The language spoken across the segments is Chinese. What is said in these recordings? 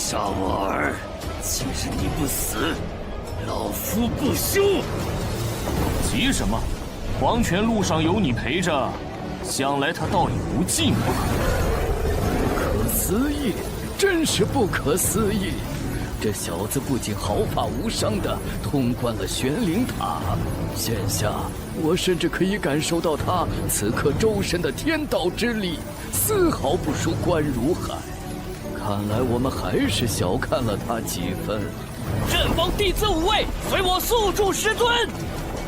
杀我儿！今日你不死，老夫不休！急什么？黄泉路上有你陪着，想来他倒也不寂寞。不可思议，真是不可思议！这小子不仅毫发无伤地通关了玄灵塔，现下我甚至可以感受到他此刻周身的天道之力，丝毫不输关如海。看来我们还是小看了他几分。阵方弟子5位，随我速助师尊。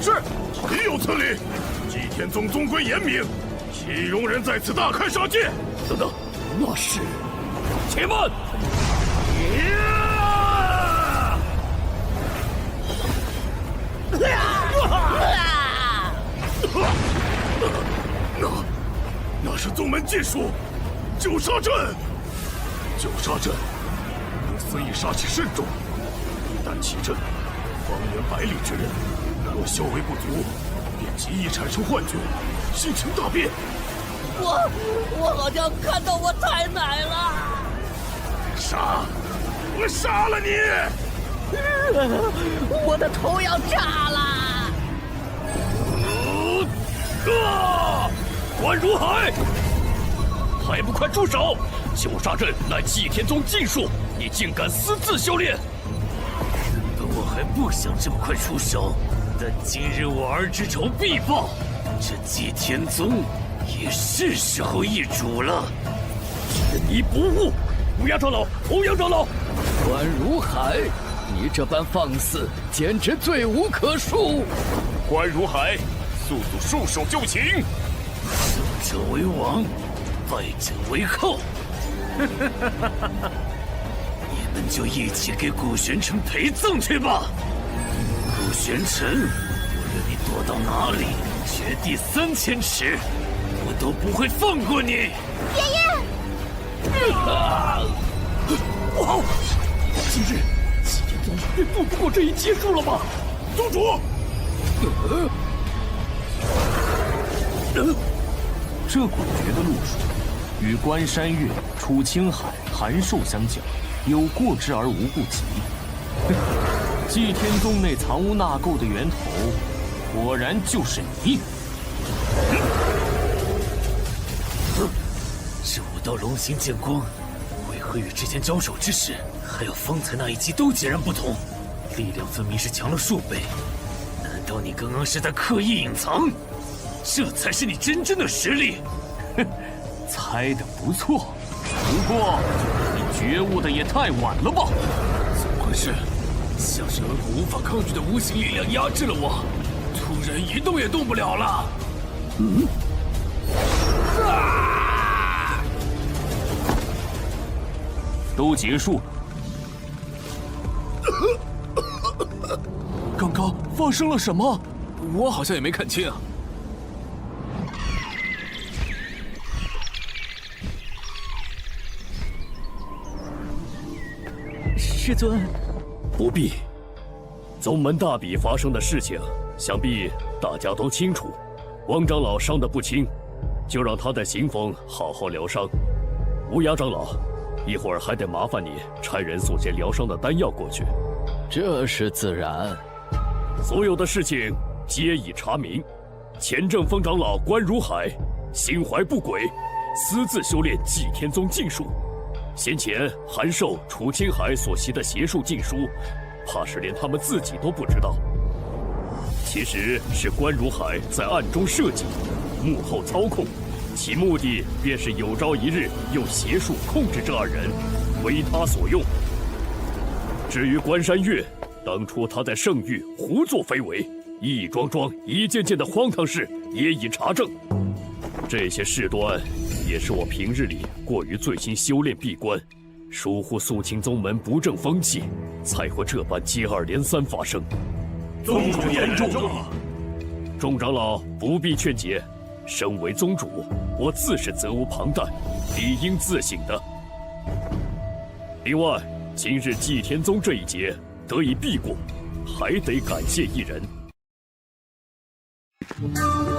是，岂有此理！祭天宗宗规严明，岂容人在此大开杀戒？等等，那是……且慢！那是宗门禁术，九杀阵。九杀阵，顾思义杀气甚重，一旦起阵，方圆百里之人，若修为不足，便极易产生幻觉，心情大变。我好像看到我太奶了。杀！我杀了你！我的头要炸了！关如海，还不快住手！九杀阵乃祭天宗禁术，你竟敢私自修炼！原本我还不想这么快出手，但今日我儿之仇必报，这祭天宗也是时候易主了。天衣不误！乌鸦长老，欧阳长老，关如海，你这般放肆，简直罪无可恕！关如海，速速束手就擒！胜者为王，败者为后。你们就一起给古玄尘陪葬去吧。古玄尘，无论你躲到哪里，绝地3000尺，我都不会放过你。爷爷。不好！今日祭天宗便渡不过这一劫数了吧？宗主，这诡谲的路数，与关山月、楚青海、韩寿相较，有过之而无不及。祭天宗内藏污纳垢的源头，果然就是你。这武道龙形剑光，为何与之前交手之时，还有方才那一击都截然不同？力量分明是强了数倍。难道你刚刚是在刻意隐藏？这才是你真正的实力。哼，猜得不错，不过你觉悟的也太晚了吧？怎么回事？像是有股无法抗拒的无形力量压制了我，突然一动也动不了了。都结束了。刚刚发生了什么？我好像也没看清啊。师尊，不必。宗门大比发生的事情，想必大家都清楚。王长老伤得不轻，就让他在行风好好疗伤。乌鸦长老，一会儿还得麻烦你差人送些疗伤的丹药过去。这是自然。所有的事情皆已查明。前正风长老关如海心怀不轨，私自修炼祭天宗禁术。先前韩寿、楚青海所习的邪术禁书，怕是连他们自己都不知道。其实是关如海在暗中设计，幕后操控，其目的便是有朝一日用邪术控制这2人，为他所用。至于关山月，当初他在圣域胡作非为，一桩桩、一件件的荒唐事也已查证。这些事端，也是我平日里过于醉心修炼闭关，疏忽肃清宗门不正风气，才会这般接二连三发生。宗主言重了。众长老不必劝解，身为宗主，我自是责无旁贷，理应自省的。另外，今日祭天宗这一劫得以避过，还得感谢一人。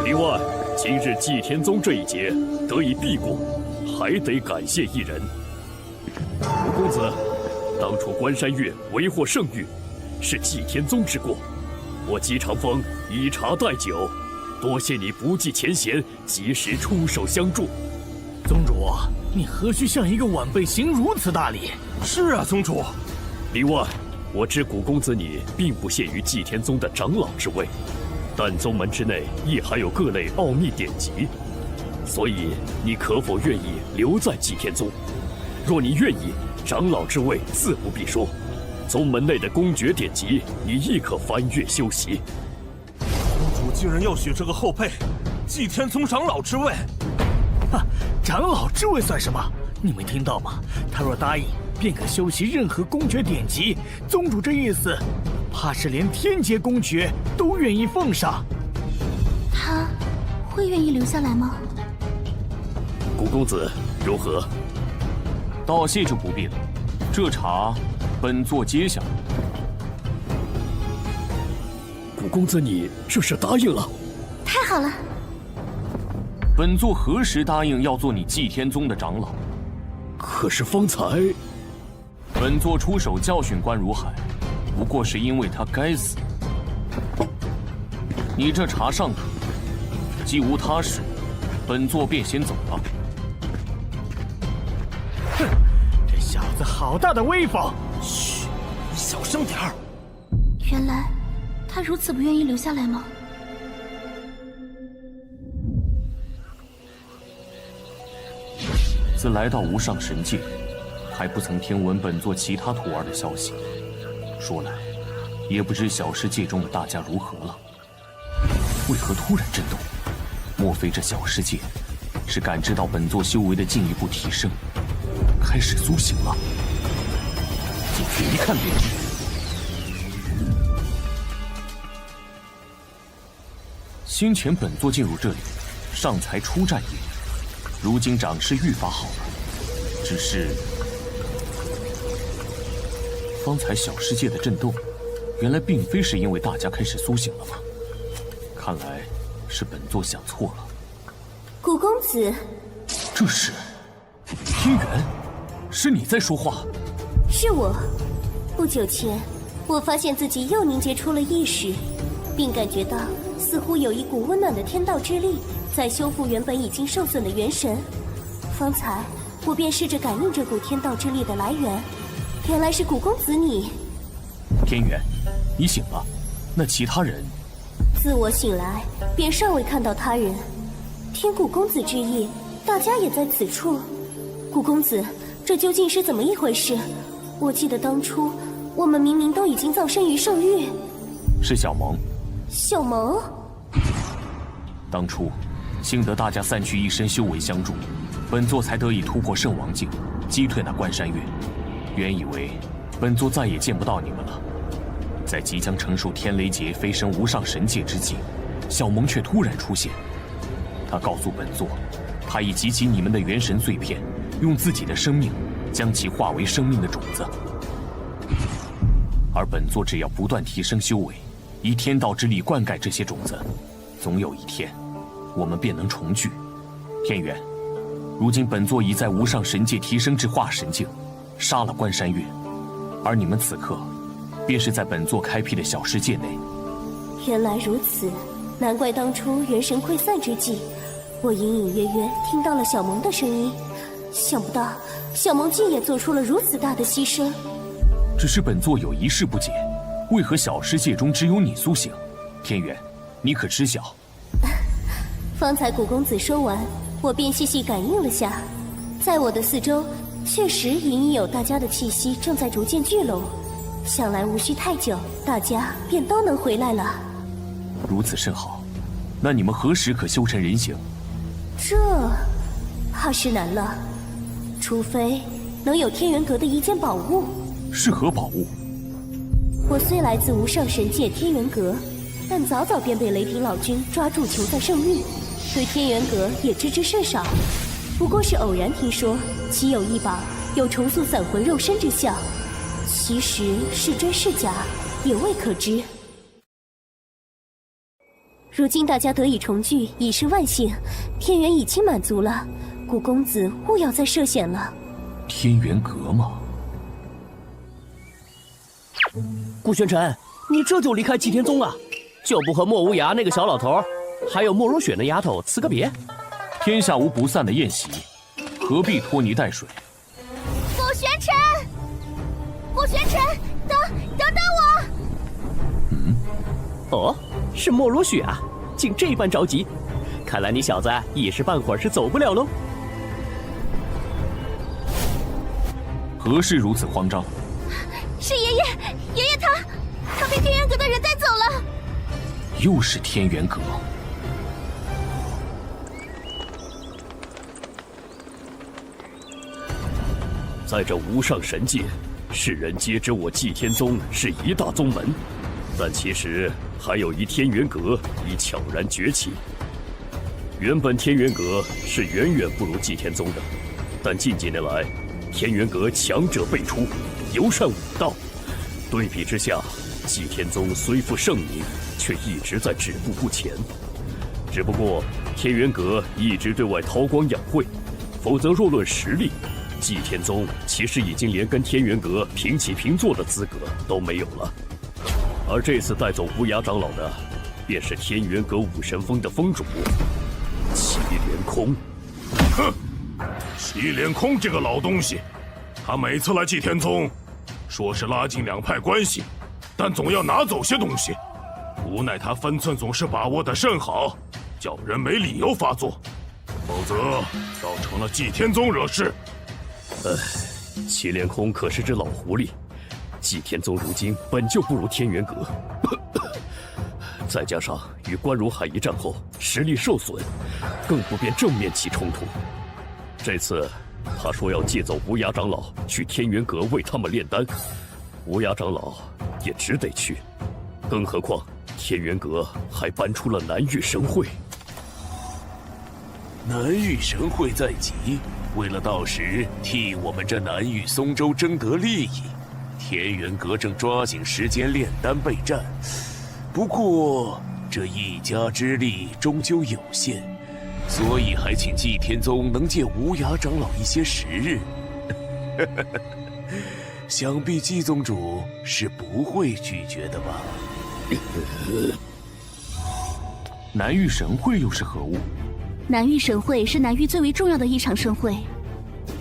另外，今日祭天宗这一劫得以避过，还得感谢一人。吴公子，当初关山月为获圣域，是祭天宗之过。我姬长风以茶代酒，多谢你不计前嫌，及时出手相助。宗主，你何须向一个晚辈行如此大礼？是啊，宗主。另外，我知古公子你并不屑于祭天宗的长老之位，但宗门之内亦还有各类奥秘典籍，所以你可否愿意留在祭天宗？若你愿意，长老之位自不必说，宗门内的公诀典籍你亦可翻阅修习。宗主竟然要许这个后辈祭天宗长老之位！哈，长老之位算什么？你没听到吗？他若答应，便可修习任何公诀典籍。宗主这意思，怕是连天劫公诀都愿意奉上。他会愿意留下来吗？古公子如何？道谢就不必了，这茶本座接下。古公子你这是答应了？太好了！本座何时答应要做你祭天宗的长老？可是方才，本座出手教训关如海，不过是因为他该死。你这茶尚可，既无他事，本座便先走了。哼，这小子好大的威风！嘘，你小声点儿。原来他如此不愿意留下来吗？自来到无上神界，还不曾听闻本座其他徒儿的消息。说来，也不知小世界中的大家如何了。为何突然震动？莫非这小世界是感知到本座修为的进一步提升，开始苏醒了？进去一看便知。先前本座进入这里，尚才初战也。如今长势愈发好了，只是方才小世界的震动，原来并非是因为大家开始苏醒了吗？看来是本座想错了。古公子，这是天元，是你在说话？是我。不久前，我发现自己又凝结出了意识，并感觉到似乎有一股温暖的天道之力在修复原本已经受损的元神。方才我便试着感应这股天道之力的来源，原来是古公子你。天元，你醒了，那其他人？自我醒来，便尚未看到他人。听古公子之意，大家也在此处。古公子，这究竟是怎么一回事？我记得当初我们明明都已经葬身于圣域。是小萌。小萌？当初幸得大家散去一身修为相助，本座才得以突破圣王境，击退那关山月。原以为本座再也见不到你们了，在即将承受天雷劫飞升无上神界之际，小萌却突然出现。他告诉本座，他已集齐你们的元神碎片，用自己的生命将其化为生命的种子。而本座只要不断提升修为，以天道之力灌溉这些种子，总有一天，我们便能重聚。天元，如今本座已在无上神界提升至化神境，杀了关山月，而你们此刻，便是在本座开辟的小世界内。原来如此，难怪当初元神溃散之际，我隐隐约约听到了小萌的声音。想不到小萌竟也做出了如此大的牺牲。只是本座有一事不解，为何小世界中只有你苏醒？天元，你可知晓？方才古公子说完，我便细细感应了下，在我的四周，确实隐隐有大家的气息正在逐渐聚拢。想来无需太久，大家便都能回来了。如此甚好，那你们何时可修成人形？这怕是难了，除非能有天元阁的一件宝物。是何宝物？我虽来自无上神界天元阁，但早早便被雷霆老君抓住囚在圣域，对天元阁也知之甚少。不过是偶然听说其有一宝有重塑散魂肉身之效，其实是真是假也未可知。如今大家得以重聚，已是万幸，天元已经满足了，古公子勿要再涉险了。天元阁吗？顾玄尘，你这就离开祭天宗了，就不和莫无涯那个小老头，还有莫如雪那丫头辞个别？天下无不散的宴席，何必拖泥带水？顾玄尘，顾玄尘，等等我！哦，是莫如雪啊，竟这般着急，看来你小子一时半会儿是走不了喽。何事如此慌张？是爷爷他被天元阁的人带走了。又是天元阁。在这无上神界，世人皆知我祭天宗是一大宗门，但其实还有一天元阁已悄然崛起。原本天元阁是远远不如祭天宗的，但近几年来，天元阁强者辈出，尤善武道。对比之下，祭天宗虽负盛名，却一直在止步不前。只不过天元阁一直对外韬光养晦，否则若论实力，祭天宗其实已经连跟天元阁平起平坐的资格都没有了。而这次带走无涯长老的，便是天元阁武神峰的峰主祁连空。哼，祁连空这个老东西，他每次来祭天宗，说是拉近两派关系，但总要拿走些东西。无奈他分寸总是把握得甚好，叫人没理由发作，否则倒成了祭天宗惹事。祁连空可是只老狐狸，祭天宗如今本就不如天元阁，再加上与关如海一战后实力受损，更不便正面起冲突。这次他说要借走无涯长老去天元阁为他们炼丹，无涯长老也只得去，更何况天元阁还搬出了南域神会。南域神会在即，为了到时替我们这南域松州争得利益，天元阁正抓紧时间炼丹备战。不过这一家之力终究有限，所以还请祭天宗能借无涯长老一些时日。想必祭宗主是不会拒绝的吧？南域神会又是何物？南域神会是南域最为重要的一场盛会。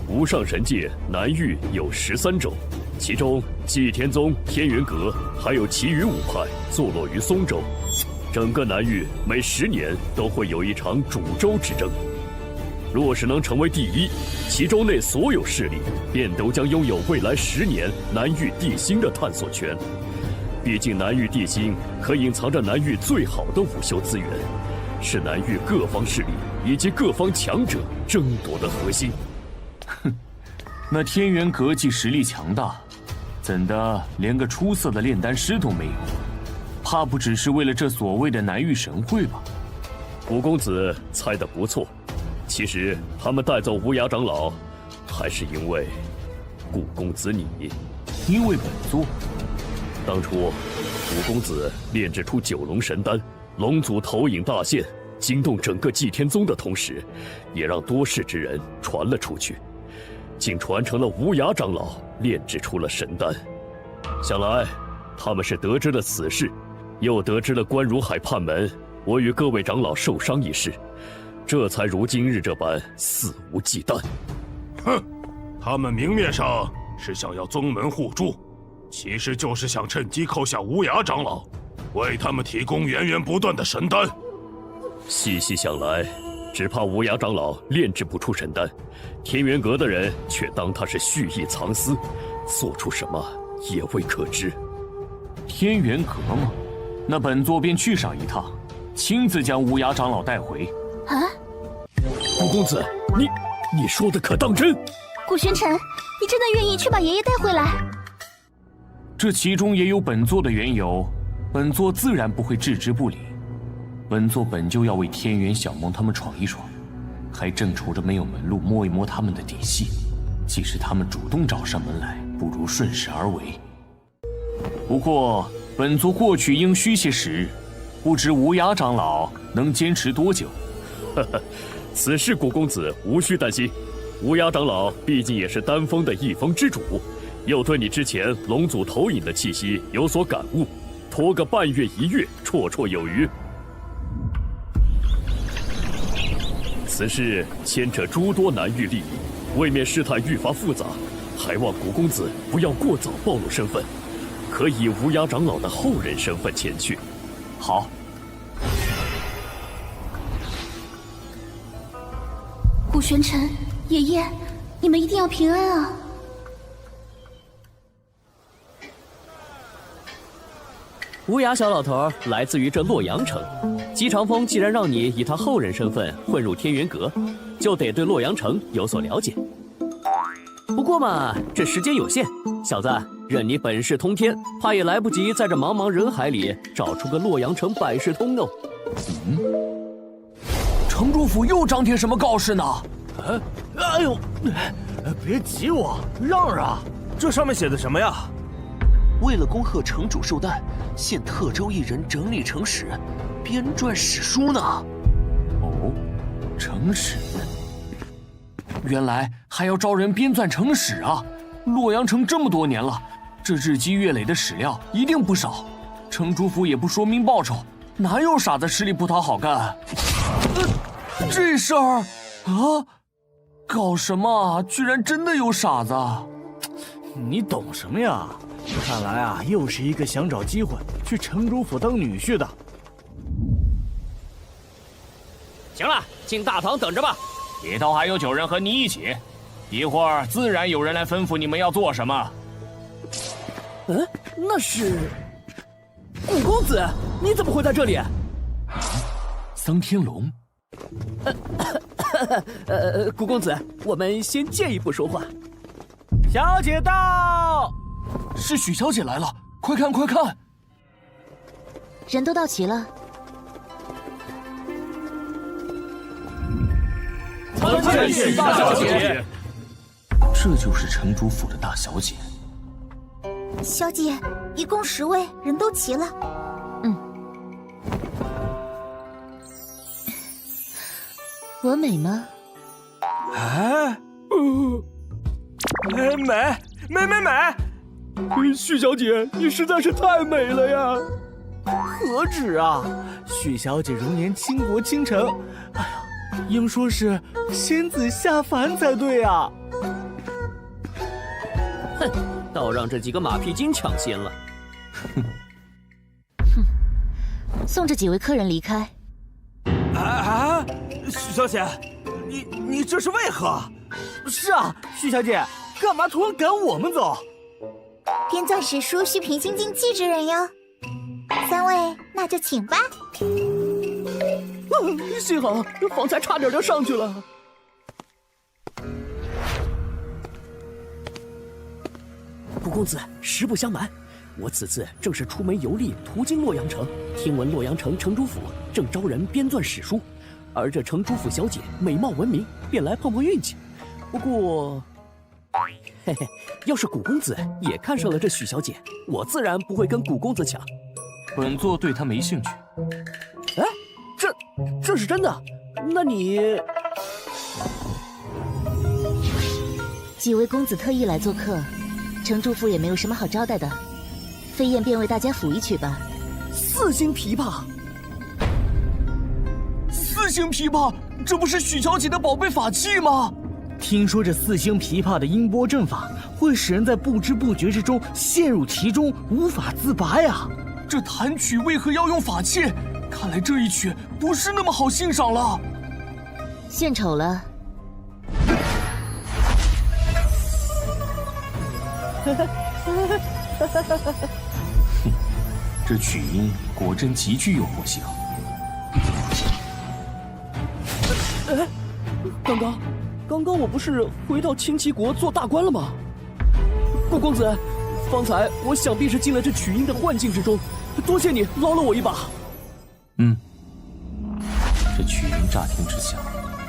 无上神界南域有13州，其中祭天宗、天元阁还有其余5派坐落于松州。整个南域每10年都会有一场主州之争，若是能成为第一，其州内所有势力便都将拥有未来10年南域地心的探索权。毕竟南域地心可隐藏着南域最好的武修资源，是南域各方势力以及各方强者争夺的核心。哼，那天元阁既实力强大，怎的连个出色的炼丹师都没有？怕不只是为了这所谓的南域神会吧？古公子猜得不错，其实他们带走无涯长老，还是因为古公子你。因为本座。当初古公子炼制出9龙神丹，龙族头影大现，惊动整个祭天宗的同时，也让多事之人传了出去，竟传成了无涯长老炼制出了神丹。想来他们是得知了此事，又得知了关如海叛门我与各位长老受伤一事，这才如今日这般肆无忌惮。哼，他们明面上是想要宗门互助，其实就是想趁机扣下无涯长老，为他们提供源源不断的神丹。细细想来，只怕无涯长老炼制不出神丹，天元阁的人却当他是蓄意藏私，做出什么也未可知。天元阁吗？那本座便去上一趟，亲自将无涯长老带回。啊！古公子，你说的可当真？顾玄尘，你真的愿意去把爷爷带回来？这其中也有本座的缘由，本座自然不会置之不理。本座本就要为天元、小梦他们闯一闯，还正愁着没有门路摸一摸他们的底细。既是他们主动找上门来，不如顺势而为。不过本座过去应需些时日，不知无涯长老能坚持多久？此事古公子无需担心，无涯长老毕竟也是丹峰的一峰之主，又对你之前龙祖投影的气息有所感悟，拖个半月1月，绰绰有余。此事牵扯诸多南域利益，未免事态愈发复杂，还望古公子不要过早暴露身份，可以无涯长老的后人身份前去。好。古玄尘，爷爷，你们一定要平安啊！无涯小老头来自于这洛阳城，姬长风既然让你以他后人身份混入天元阁，就得对洛阳城有所了解。不过嘛，这时间有限，小子，任你本事通天，怕也来不及在这茫茫人海里找出个洛阳城百事通哦。城主府又张贴什么告示呢？哎呦，别急我，让让。这上面写的什么呀？为了恭贺城主寿诞，现特招一人整理城史，编撰史书呢。哦，城史。原来还要招人编纂城史啊！洛阳城这么多年了，这日积月累的史料一定不少。城主府也不说明报酬，哪有傻子吃力不讨好干？这事儿啊，搞什么？居然真的有傻子！你懂什么呀？看来啊，又是一个想找机会去城主府当女婿的。行了，进大堂等着吧。里头还有9人和你一起，一会儿自然有人来吩咐你们要做什么。那是古公子，你怎么会在这里？桑天龙。古公子，我们先借一步说话。小姐到，是许小姐来了，快看快看！人都到齐了。参见许大小姐。这就是城主府的大小姐。小姐，一共10位，人都齐了。我美吗？美！许小姐，你实在是太美了呀！何止啊，许小姐容颜倾国倾城，哎呀，应说是仙子下凡才对啊！哼，倒让这几个马屁精抢先了。送这几位客人离开。许小姐，你这是为何？是啊，许小姐，干嘛突然赶我们走？编纂史书需凭心经气之人哟。3位，那就请吧。幸好方才差点就上去了。古公子，实不相瞒，我此次正是出门游历，途经洛阳城，听闻洛阳城城主府正招人编纂史书，而这城主府小姐美貌闻名，便来碰碰运气。不过，嘿嘿，要是古公子也看上了这许小姐，我自然不会跟古公子抢。本座对她没兴趣。哎，这是真的？那你……几位公子特意来做客，城主府也没有什么好招待的，飞燕便为大家抚一曲吧。4星琵琶，4星琵琶，这不是许小姐的宝贝法器吗？听说这4星琵琶的音波阵法会使人在不知不觉之中陷入其中，无法自拔呀！这弹曲为何要用法器？看来这一曲不是那么好欣赏了。献丑了。这曲音果真极具诱惑性。刚刚我不是回到清齐国做大官了吗？顾公子，方才我想必是进了这曲音的幻境之中，多谢你捞了我一把。这曲音乍听之下，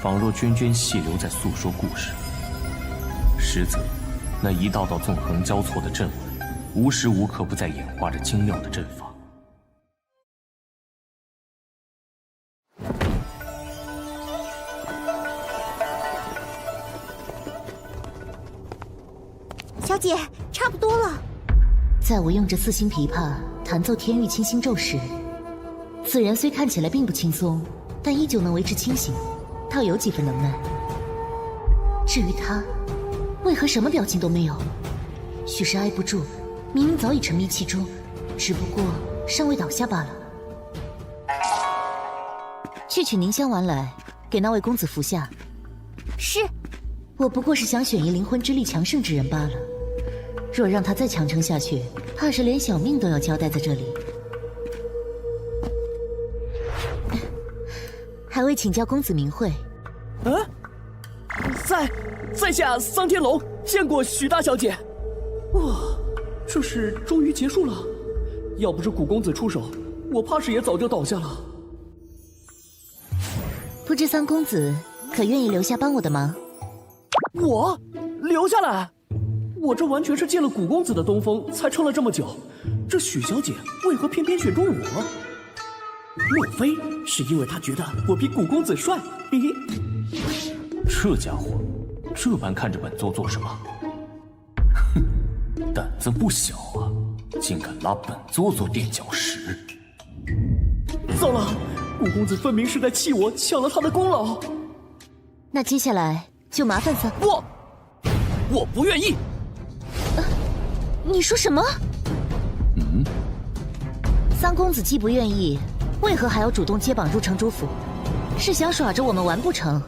仿若涓涓细流在诉说故事，实则那一道道纵横交错的阵纹，无时无刻不在演化着精妙的阵法。小姐，差不多了。在我用着四星琵琶弹奏天域清心咒时，此人虽看起来并不轻松，但依旧能维持清醒，倒有几分能耐。至于他，为何什么表情都没有？许是挨不住，明明早已沉迷其中，只不过尚未倒下罢了。去取凝香丸来，给那位公子服下。是。我不过是想选一灵魂之力强盛之人罢了。若让他再强撑下去，怕是连小命都要交代在这里。还未请教公子名讳。在下桑天龙，见过许大小姐。哇，这事终于结束了。要不是古公子出手，我怕是也早就倒下了。不知三公子可愿意留下帮我的忙？我留下来？我这完全是借了古公子的东风才撑了这么久，这许小姐为何偏偏选中了我？莫非是因为她觉得我比古公子帅？咦，这家伙这般看着本座做什么？哼，胆子不小啊，竟敢拉本座做垫脚石！糟了，古公子分明是在气我抢了他的功劳。那接下来就麻烦三……我不愿意。你说什么？三公子既不愿意，为何还要主动接榜入城主府？是想耍着我们玩不成？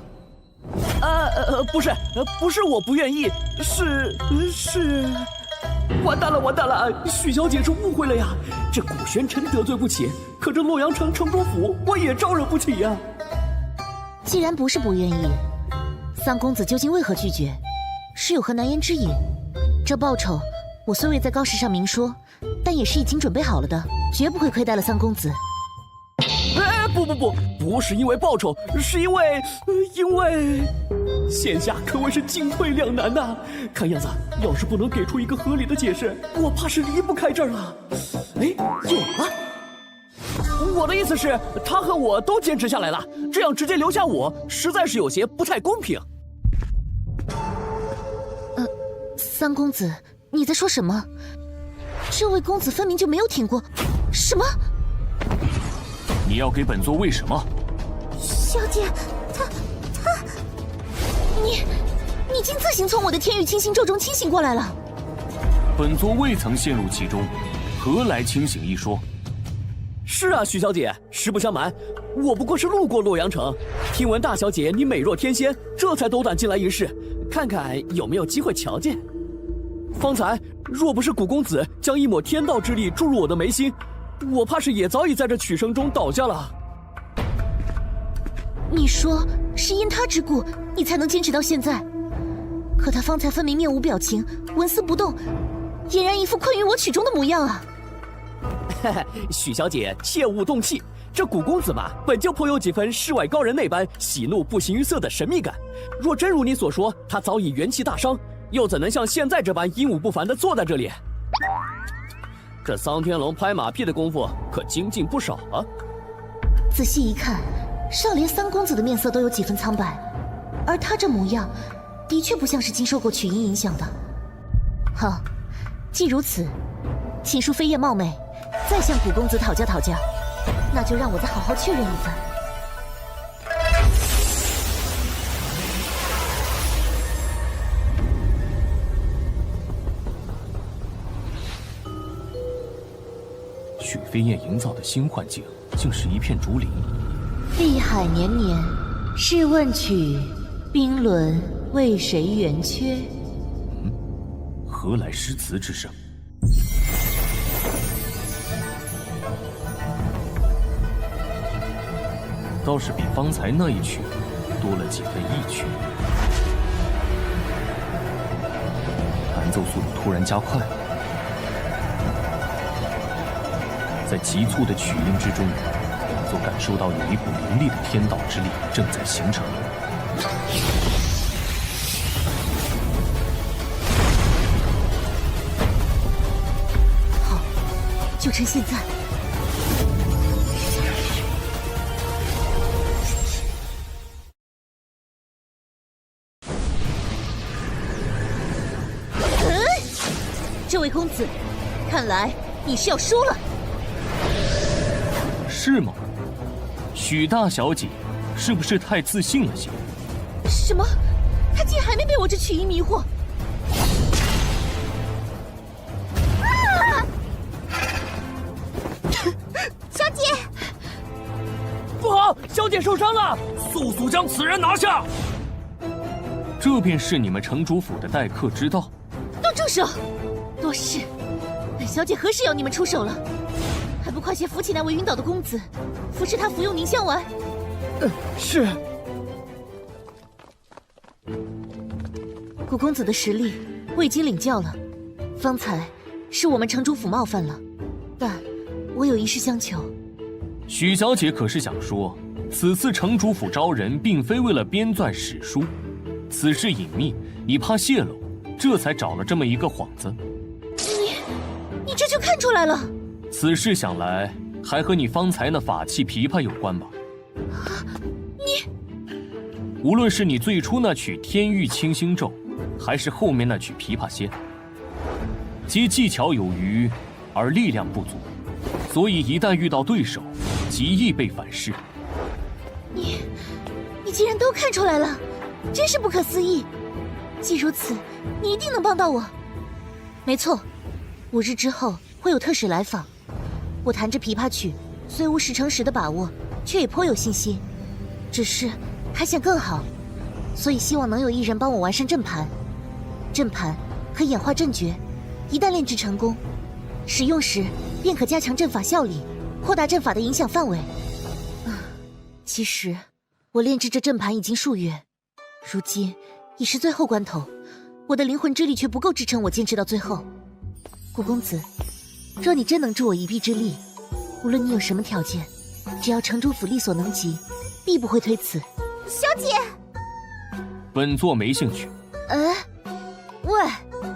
不是我不愿意，是……完蛋了！许小姐是误会了呀！这古玄尘得罪不起，可这洛阳城城主府我也招惹不起呀。既然不是不愿意，三公子究竟为何拒绝？是有何难言之隐？这报酬我虽未在告示上明说，但也是已经准备好了的，绝不会亏待了三公子。不是因为报酬，是因为现下可谓是进退两难呐。看样子，要是不能给出一个合理的解释，我怕是离不开这儿了。有了！我的意思是，他和我都坚持下来了，这样直接留下我，实在是有些不太公平。三公子，你在说什么？这位公子分明就没有挺过。什么？你要给本座为什么？小姐，他……你竟自行从我的天域清心咒中清醒过来了。本座未曾陷入其中，何来清醒一说？是啊，许小姐，实不相瞒，我不过是路过洛阳城，听闻大小姐你美若天仙，这才斗胆进来一试，看看有没有机会瞧见。方才若不是古公子将一抹天道之力注入我的眉心，我怕是也早已在这曲声中倒下了。你说是因他之故，你才能坚持到现在？可他方才分明面无表情，纹丝不动，俨然一副困于我曲中的模样啊！许小姐切勿动气，这古公子嘛，本就颇有几分世外高人那般喜怒不形于色的神秘感。若真如你所说，他早已元气大伤，又怎能像现在这般英武不凡地坐在这里？这桑天龙拍马屁的功夫可精进不少啊！仔细一看，少连三公子的面色都有几分苍白，而他这模样，的确不像是经受过曲音影响的。好，既如此，秦叔飞燕冒昧，再向古公子讨教讨教，那就让我再好好确认一番。许飞燕营造的新幻境，竟是一片竹林。碧海年年，试问曲，冰轮为谁圆缺？何来诗词之声？倒是比方才那一曲多了几分意趣。弹奏速度突然加快了，在急促的曲音之中，本座感受到有一股凌厉的天道之力正在形成。好，就趁现在。这位公子，看来你是要输了。是吗？许大小姐，是不是太自信了些？什么？他竟还没被我这曲音迷惑！小姐，不好，小姐受伤了，速速将此人拿下！这便是你们城主府的待客之道。都住手！多事！本小姐何时要你们出手了？还不快些扶起那位晕倒的公子，扶持他服用凝香丸。是。古公子的实力我已经领教了，方才是我们城主府冒犯了，但我有一事相求。许小姐可是想说，此次城主府招人并非为了编纂史书，此事隐秘，你怕泄露，这才找了这么一个幌子。你这就看出来了？此事想来还和你方才那法器琵琶有关吧？无论是你最初那曲天域清心咒，还是后面那曲琵琶仙，皆技巧有余，而力量不足，所以一旦遇到对手，极易被反噬。你竟然都看出来了，真是不可思议。既如此，你一定能帮到我。没错，5日之后会有特使来访。我弹着琵琶曲，虽无10成10的把握，却也颇有信心。只是还想更好，所以希望能有一人帮我完善阵盘。阵盘可演化阵诀，一旦炼制成功，使用时便可加强阵法效力，扩大阵法的影响范围。其实我炼制这阵盘已经数月，如今已是最后关头，我的灵魂之力却不够支撑我坚持到最后。古公子，若你真能助我一臂之力，无论你有什么条件，只要城主府力所能及，必不会推辞。小姐，本座没兴趣。喂，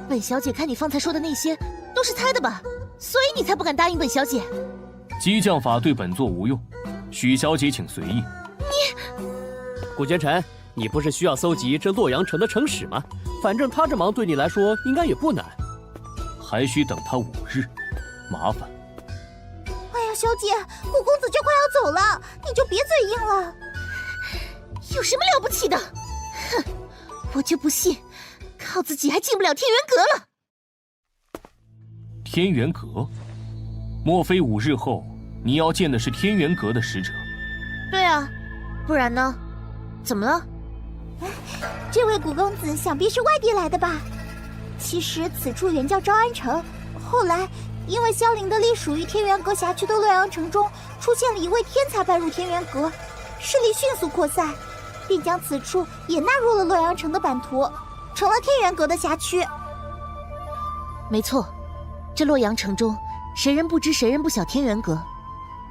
本小姐看你方才说的那些都是猜的吧？所以你才不敢答应本小姐。激将法对本座无用，许小姐请随意。古奸臣，你不是需要搜集这洛阳城的城史吗？反正他这忙对你来说应该也不难。还需等他5日，麻烦。哎呀，小姐，古公子就快要走了，你就别嘴硬了。有什么了不起的？哼，我就不信，靠自己还进不了天元阁了。天元阁？莫非5日后你要见的是天元阁的使者？对啊，不然呢？怎么了？这位古公子想必是外地来的吧？其实此处原叫昭安城，后来因为萧凌的隶属于天元阁辖区的洛阳城中出现了一位天才拜入天元阁，势力迅速扩散，并将此处也纳入了洛阳城的版图，成了天元阁的辖区。没错，这洛阳城中谁人不知谁人不晓天元阁，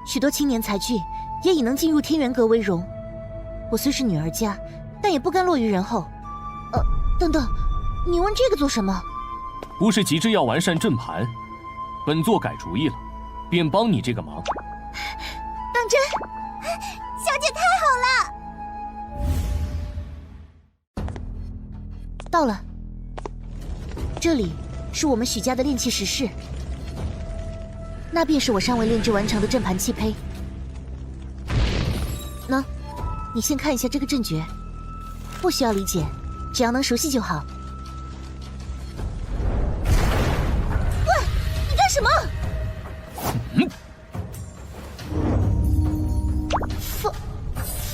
许多青年才俊也以能进入天元阁为荣。我虽是女儿家，但也不甘落于人后。等等，你问这个做什么？不是急着要完善阵盘，本座改主意了，便帮你这个忙。当真？小姐太好了！到了，这里是我们许家的炼器石室，那便是我尚未炼制完成的阵盘器胚。喏，你先看一下这个阵诀，不需要理解，只要能熟悉就好。喂，你干什么？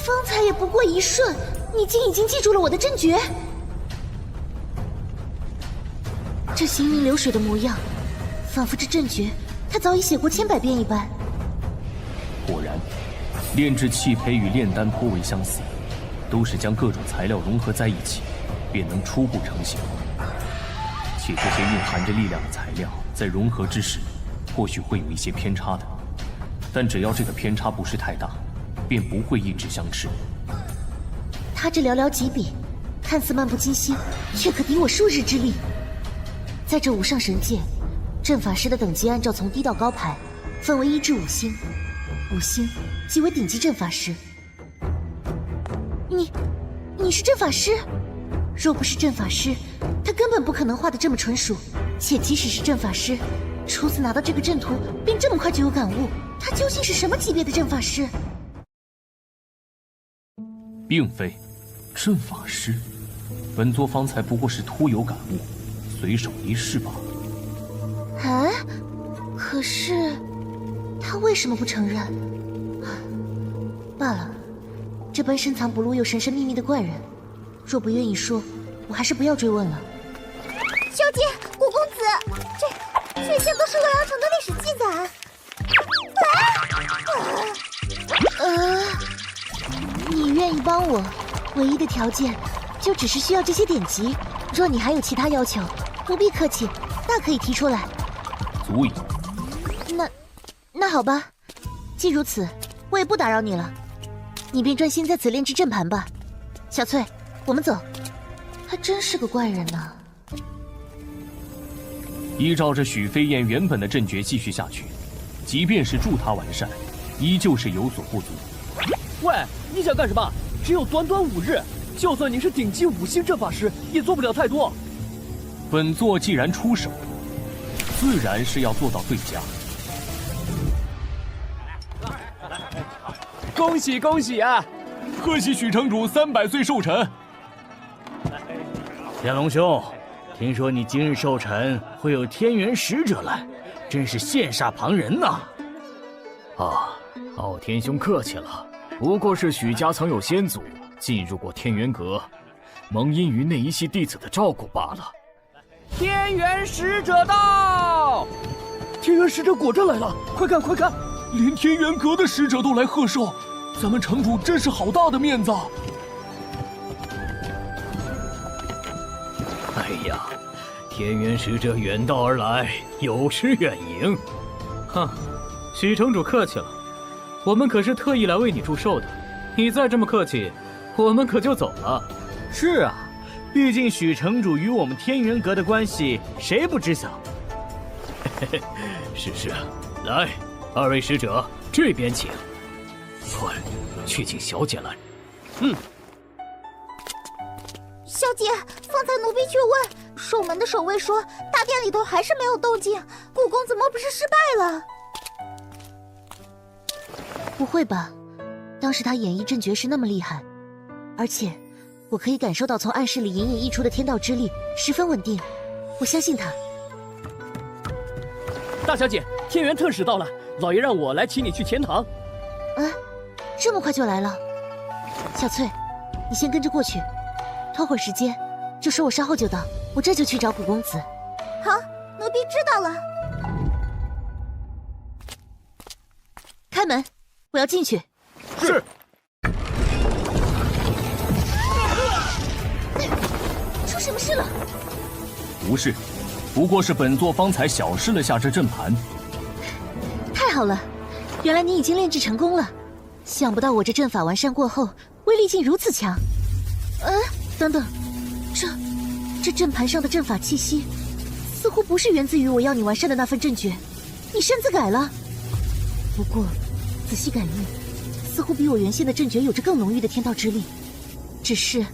方才也不过一瞬，你竟已经记住了我的阵诀。这行云流水的模样，仿佛这阵诀他早已写过千百遍一般。果然，炼制器胚与炼丹颇为相似，都是将各种材料融合在一起，便能初步成型。且这些蕴含着力量的材料，在融合之时，或许会有一些偏差的，但只要这个偏差不是太大，便不会一直相斥。他这寥寥几笔，看似漫不经心，却可敌我数日之力。在这五上神界，阵法师的等级按照从低到高排，分为1至5星，5星即为顶级阵法师。你是阵法师？若不是阵法师，他根本不可能画得这么纯熟。且即使是阵法师，初次拿到这个阵图，便这么快就有感悟，他究竟是什么级别的阵法师？并非，阵法师，本座方才不过是突有感悟，随手一试罢了。啊？可是他为什么不承认？罢了，这般深藏不露又神神秘秘的怪人，若不愿意说，我还是不要追问了。小姐，古公子，这些都是洛阳城的历史记载。你愿意帮我，唯一的条件就只是需要这些典籍。若你还有其他要求，不必客气，大可以提出来。足矣。那好吧，既如此，我也不打扰你了，你便专心在此炼制阵盘吧。小翠，我们走。还真是个怪人呢。依照着许飞燕原本的阵诀继续下去，即便是助他完善，依旧是有所不足。喂，你想干什么？只有短短5日，就算你是顶级5星阵法师，也做不了太多。本座既然出手，自然是要做到最佳。恭喜恭喜啊！贺喜许城主300岁寿辰。天龙兄，听说你今日寿辰会有天元使者来，真是羡煞旁人呐！傲天兄客气了，不过是许家曾有先祖进入过天元阁，蒙因于那一系弟子的照顾罢了。天元使者到！天元使者果真来了！快看快看，连天元阁的使者都来贺寿，咱们城主真是好大的面子！哎呀，天元使者远道而来，有失远迎。哼，许城主客气了，我们可是特意来为你祝寿的。你再这么客气，我们可就走了。是啊，毕竟许城主与我们天元阁的关系，谁不知晓？是，来，2位使者这边请。快，去请小姐来。小姐，方才奴婢去问，守门的守卫说，大殿里头还是没有动静，古公子莫不是失败了？不会吧？当时他演绎阵诀是那么厉害，而且我可以感受到从暗室里隐隐溢出的天道之力十分稳定，我相信他。大小姐，天元特使到了，老爷让我来请你去前堂。这么快就来了？小翠，你先跟着过去，拖会儿时间，就说我稍后就到，我这就去找古公子。好，奴婢知道了。开门，我要进去。是。出什么事了？无事，不过是本座方才小试了下这阵盘。太好了，原来你已经炼制成功了。想不到我这阵法完善过后，威力竟如此强。等等，这阵盘上的阵法气息，似乎不是源自于我要你完善的那份阵诀，你擅自改了。不过仔细感应，似乎比我原先的阵诀有着更浓郁的天道之力。只是，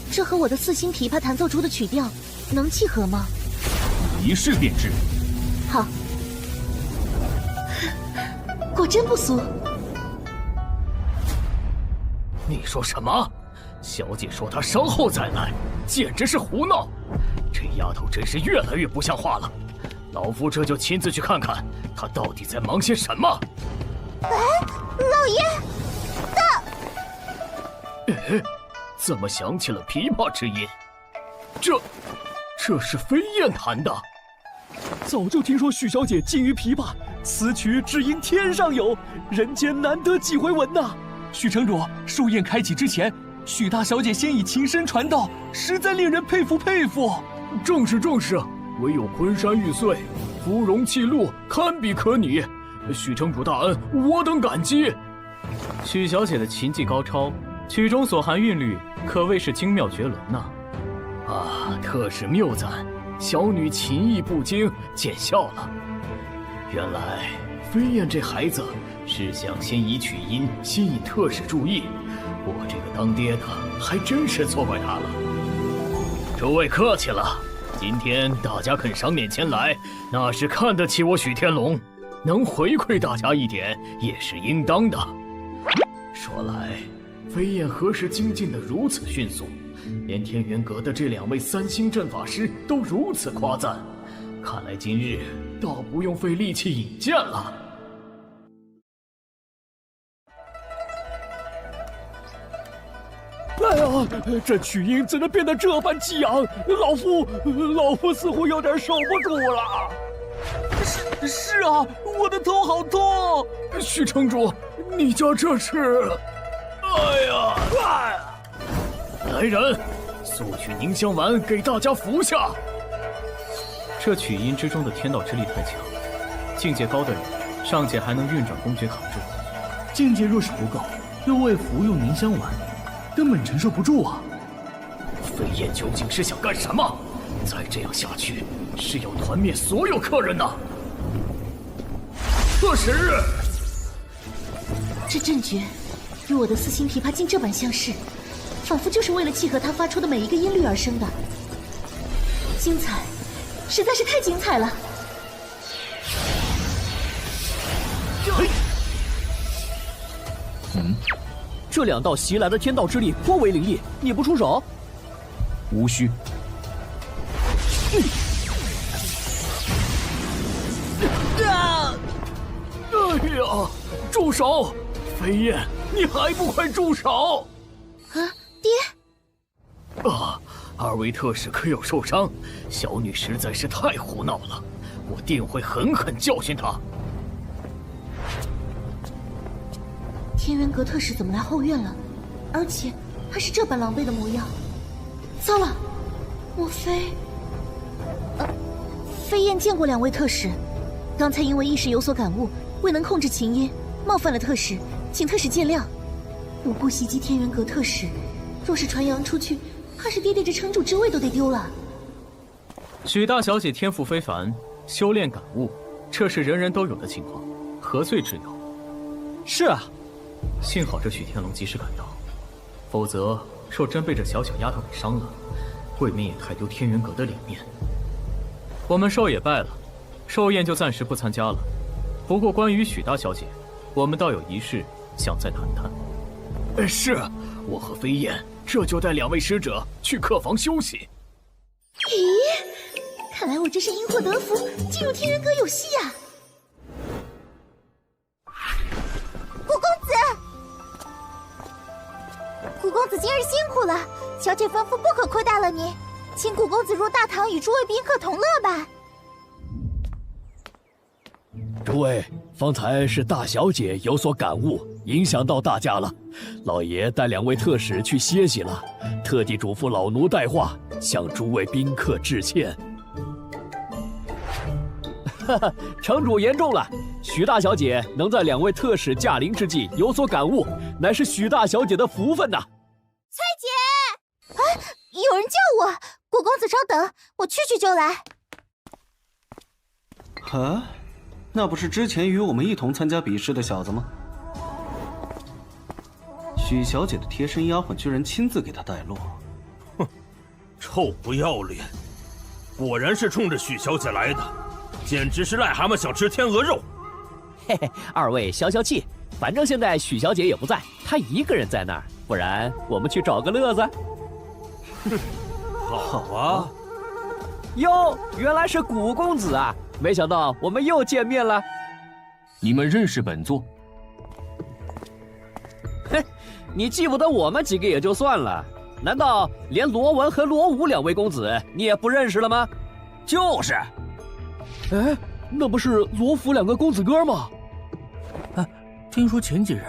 这和我的4星琵琶弹奏出的曲调能契合吗？一试便知。好，果真不俗。你说什么？小姐说她稍后再来，简直是胡闹！这丫头真是越来越不像话了。老夫这就亲自去看看，她到底在忙些什么。老爷，怎么响起了琵琶之音？这是飞燕弹的。早就听说许小姐精于琵琶，此曲只应天上有，人间难得几回闻呐。许城主，寿宴开启之前，许大小姐先以琴声传道，实在令人佩服佩服。正是，唯有昆山玉碎，芙蓉泣露，堪比可拟。许城主大恩，我等感激。许小姐的琴技高超，曲中所含韵律可谓是精妙绝伦呐。特使谬赞，小女琴艺不精，见笑了。原来飞燕这孩子是想先以曲音吸引特使注意，我这个当爹的还真是错怪他了。诸位客气了，今天大家肯赏脸前来，那是看得起我许天龙，能回馈大家一点也是应当的。说来，飞燕何时精进得如此迅速？连天元阁的这2位3星阵法师都如此夸赞，看来今日倒不用费力气引荐了。哎呀，这曲音怎能变得这般激昂？老夫似乎有点受不住了。是啊，我的头好痛。许城主，你家这是？哎呀！来人，速取凝香丸给大家服下。这曲音之中的天道之力太强，境界高的人尚且还能运转公爵扛住，境界若是不够，又未服用凝香丸，根本承受不住啊！飞燕究竟是想干什么？再这样下去，是要团灭所有客人呐！特使，这阵诀与我的4星琵琶竟这般相似，仿佛就是为了契合它发出的每一个音律而生的。精彩，实在是太精彩了！这2道袭来的天道之力颇为凌厉，你不出手？无需。哎呀！住手！飞燕，你还不快住手！啊，爹！啊，2位特使可有受伤？小女实在是太胡闹了，我定会狠狠教训她。天元阁特使怎么来后院了？而且还是这般狼狈的模样。糟了，莫非……飞燕见过2位特使，刚才因为一时有所感悟，未能控制琴音，冒犯了特使，请特使见谅。无故袭击天元阁特使，若是传扬出去，怕是爹爹这城主之位都得丢了。许大小姐天赋非凡，修炼感悟，这是人人都有的情况，何罪之有？是啊，幸好这许天龙及时赶到，否则若真被这小丫头给伤了，未免也太丢天元阁的脸面。我们寿也拜了，寿宴就暂时不参加了。不过关于许大小姐，我们倒有一事想再谈谈。是，我和飞燕这就带2位使者去客房休息。咦，看来我这是因祸得福，进入天元阁有戏呀！古公子今日辛苦了，小姐吩咐不可亏待了您，请古公子入大堂与诸位宾客同乐吧。诸位，方才是大小姐有所感悟，影响到大家了。老爷带2位特使去歇息了，特地嘱咐老奴带话，向诸位宾客致歉。哈哈，城主言重了。许大小姐能在2位特使驾临之际有所感悟，乃是许大小姐的福分呐。翠姐，哎，有人叫我，古公子稍等，我去就来。啊，那不是之前与我们一同参加比试的小子吗？许小姐的贴身丫鬟居然亲自给她带路，哼，臭不要脸！果然是冲着许小姐来的，简直是癞蛤蟆想吃天鹅肉。嘿嘿，2位消消气，反正现在许小姐也不在，她一个人在那儿，不然我们去找个乐子。好啊！哟，原来是古公子啊！没想到我们又见面了。你们认识本座？嘿，你记不得我们几个也就算了，难道连罗文和罗武2位公子你也不认识了吗？就是。哎，那不是罗府2个公子哥吗？听说前几日，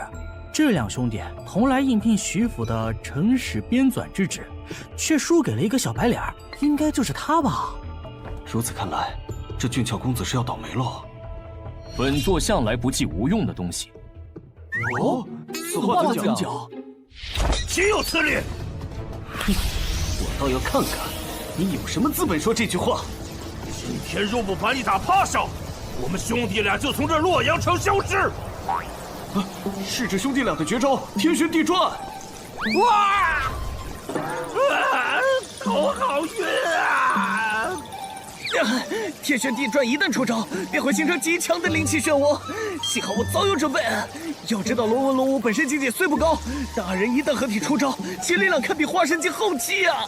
这2兄弟同来应聘徐府的城史编纂之职，却输给了一个小白脸，应该就是他吧？如此看来，这俊俏公子是要倒霉喽。本座向来不记无用的东西。哦，此话怎讲？岂有此理！我倒要看看你有什么资本说这句话。今天若不把你打趴下，我们兄弟俩就从这洛阳城消失。是这兄弟俩的绝招，天旋地转。哇！头好晕啊！天旋地转一旦出招，便会形成极强的灵气漩涡。幸好我早有准备。要知道罗文龙武本身境界虽不高，但二人一旦合体出招，其力量堪比化神境后期啊！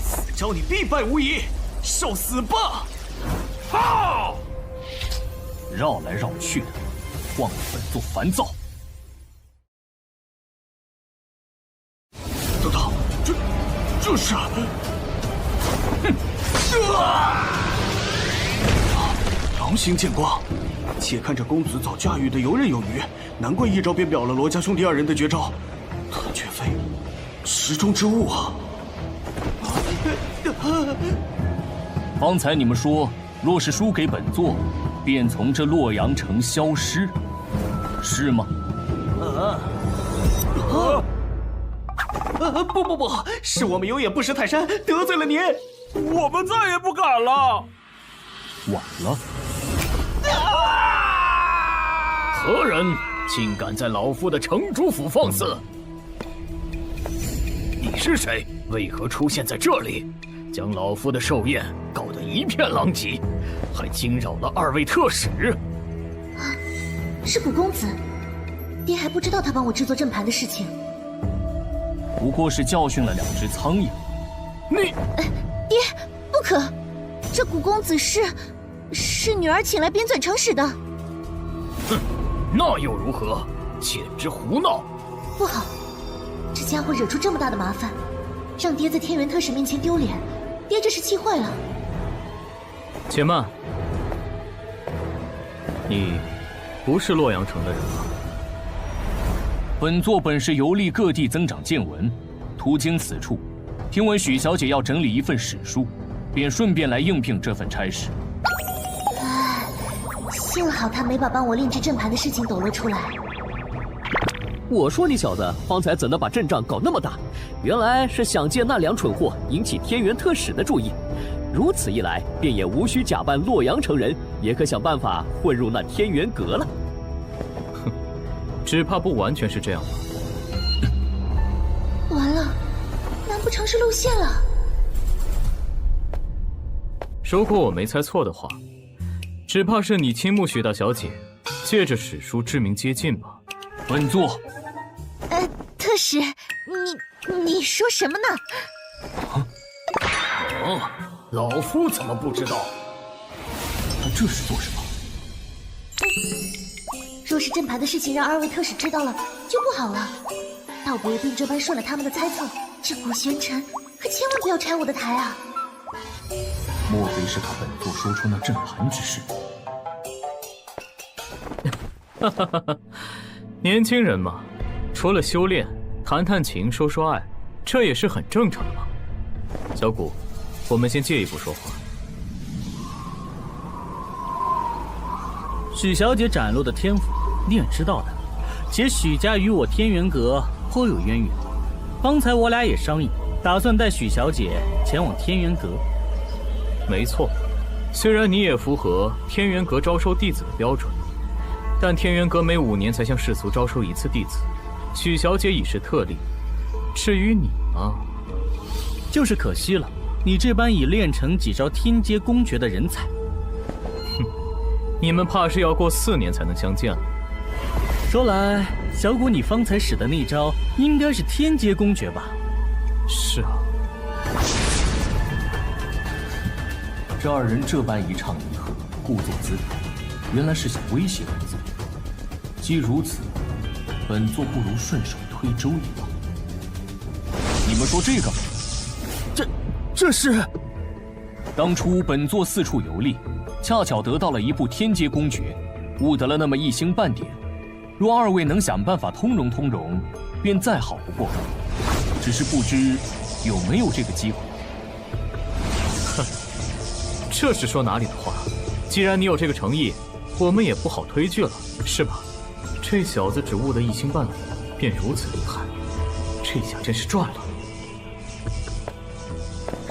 此招你必败无疑，受死吧！好！绕来绕去的，晃得本座烦躁。等等，这是……狼形剑光，且看这公子早驾驭的游刃有余，难怪一招便秒了罗家兄弟二人的绝招，他绝非池中之物啊！方才你们说，若是输给本座，便从这洛阳城消失，是吗？不，是我们有眼不识泰山，得罪了您。我们再也不敢了。晚了。何人竟敢在老夫的城主府放肆？你是谁？为何出现在这里？将老夫的寿宴搞得一片狼藉，还惊扰了二位特使。是古公子，爹还不知道他帮我制作阵盘的事情。不过是教训了2只苍蝇。你，爹，不可！这古公子是女儿请来边钻城使的。哼，那又如何？简直胡闹！不好，这家伙惹出这么大的麻烦，让爹在天元特使面前丢脸，爹这是气坏了。且慢，你不是洛阳城的人吗？本座本是游历各地增长见闻，途经此处，听闻许小姐要整理一份史书，便顺便来应聘这份差事。唉，幸好他没把帮我炼制阵盘的事情抖露出来。我说你小子方才怎能把阵仗搞那么大？原来是想借那2蠢货引起天元特使的注意。如此一来，便也无需假扮洛阳城人，也可想办法混入那天元阁了。哼，只怕不完全是这样吧。完了，难不成是露馅了？如果我没猜错的话，只怕是你倾慕许大小姐，借着史书之名接近吧。本座，特使，你说什么呢？老夫怎么不知道？他这是做什么？若是阵盘的事情让2位特使知道了，就不好了。倒不如并这般顺了他们的猜测。这古玄尘可千万不要拆我的台啊！莫非是怕本座说出那阵盘之事？哈哈哈哈，年轻人嘛，除了修炼，谈谈情，说说爱，这也是很正常的嘛。小谷，我们先借一步说话。许小姐展露的天赋，你也知道的。且许家与我天元阁颇有渊源，方才我俩也商议，打算带许小姐前往天元阁。没错，虽然你也符合天元阁招收弟子的标准，但天元阁每5年才向世俗招收1次弟子，许小姐已是特例。至于你嘛，就是可惜了，你这般已练成几招天阶公诀的人才。哼，你们怕是要过4年才能相见了。说来，小谷，你方才使的那招应该是天阶公诀吧？是啊。这2人这般一唱一和，故作姿态，原来是想威胁本座。既如此，本座不如顺手推舟一把。你们说这个？这是……当初本座四处游历，恰巧得到了一部天阶公诀，悟得了那么1星半点。若2位能想办法通融，便再好不过。只是不知有没有这个机会。哼，这是说哪里的话？既然你有这个诚意，我们也不好推拒了，是吧？这小子只悟得1星半点，便如此厉害，这下真是赚了。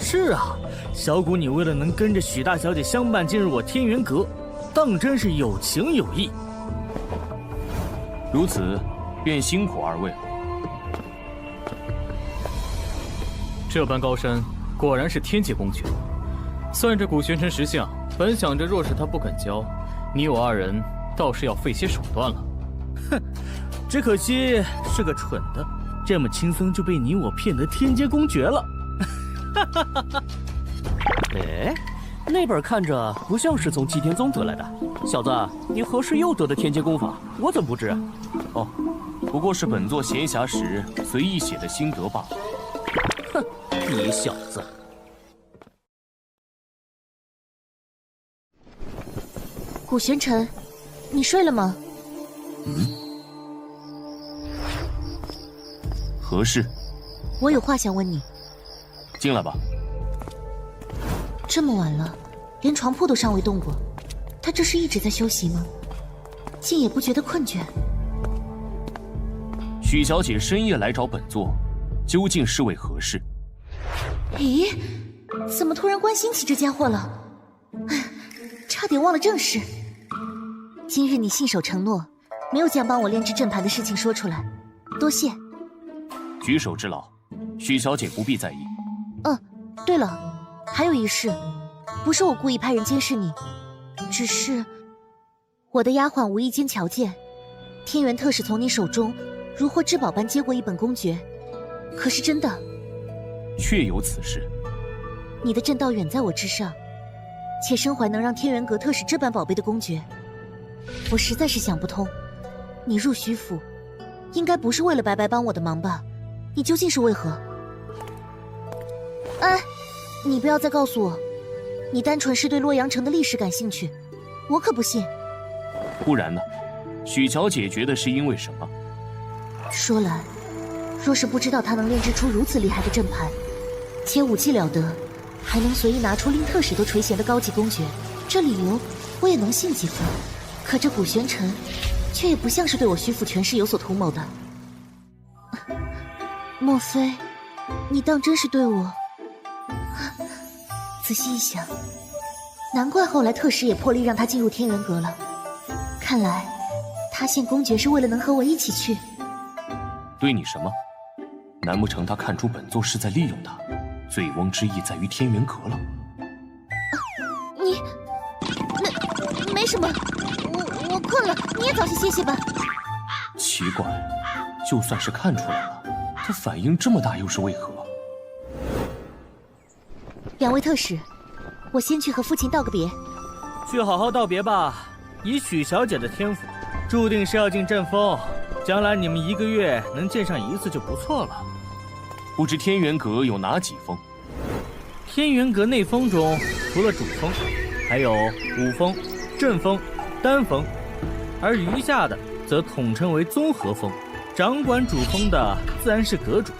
是啊，小谷，你为了能跟着许大小姐相伴进入我天元阁，当真是有情有义。如此，便辛苦2位了。这般高山，果然是天阶公诀。算这古玄尘识相，本想着若是他不肯交，你我二人倒是要费些手段了。哼，只可惜是个蠢的，这么轻松就被你我骗得天阶公爵了。哈哈哈哈！哎，那本看着不像是从祭天宗得来的。小子，你何时又得的天阶功法？我怎么不知？哦，不过是本座闲暇时随意写的心得罢了。哼，你小子！古玄尘，你睡了吗？何事？我有话想问你。进来吧。这么晚了，连床铺都尚未动过，他这是一直在休息吗？竟也不觉得困倦。许小姐深夜来找本座，究竟是为何事？咦，怎么突然关心起这家伙了？哎，差点忘了正事。今日你信守承诺，没有将帮我炼制阵盘的事情说出来，多谢。举手之劳，许小姐不必在意。对了，还有一事，不是我故意派人监视你，只是我的丫鬟无意间瞧见天元特使从你手中如获至宝般接过一本公诀，可是真的？确有此事。你的正道远在我之上，且身怀能让天元阁特使这般宝贝的公诀，我实在是想不通，你入虚府，应该不是为了白白帮我的忙吧？你究竟是为何？哎，你不要再告诉我，你单纯是对洛阳城的历史感兴趣，我可不信。不然呢？许小姐觉得是因为什么？说来，若是不知道他能炼制出如此厉害的阵盘，且武器了得，还能随意拿出令特使都垂涎的高级公诀，这理由我也能信几分。可这古玄尘，却也不像是对我虚府权势有所图谋的。莫非，你当真是对我？仔细一想，难怪后来特使也破例让他进入天元阁了。看来，他献公爵是为了能和我一起去。对你什么？难不成他看出本座是在利用他，醉翁之意在于天元阁了？你，没什么，我困了，你也早些歇歇吧。奇怪，就算是看出来了，他反应这么大又是为何？两位特使，我先去和父亲道个别。去好好道别吧。以许小姐的天赋，注定是要进阵风，将来你们1个月能见上1次就不错了。不知天元阁有哪几峰？天元阁内峰中，除了主峰，还有武峰、正峰、丹峰，而余下的则统称为综合峰。掌管主峰的自然是阁主。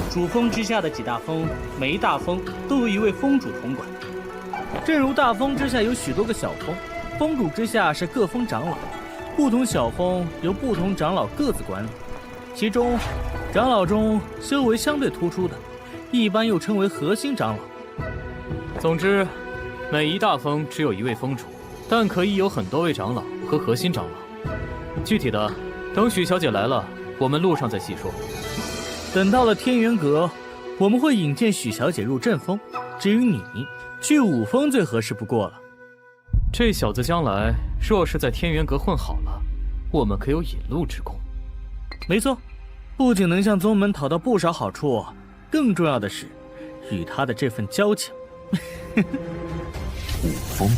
主峰之下的几大峰，每一大峰都由一位峰主统管。正如大峰之下有许多个小峰，峰主之下是各峰长老，不同小峰由不同长老各自管理。其中，长老中修为相对突出的，一般又称为核心长老。总之，每一大峰只有1位峰主，但可以有很多位长老和核心长老。具体的，等许小姐来了，我们路上再细说。等到了天元阁，我们会引荐许小姐入阵风。至于你，去武峰最合适不过了。这小子将来若是在天元阁混好了，我们可有引路之功。没错，不仅能向宗门讨到不少好处，更重要的是，与他的这份交情。武峰。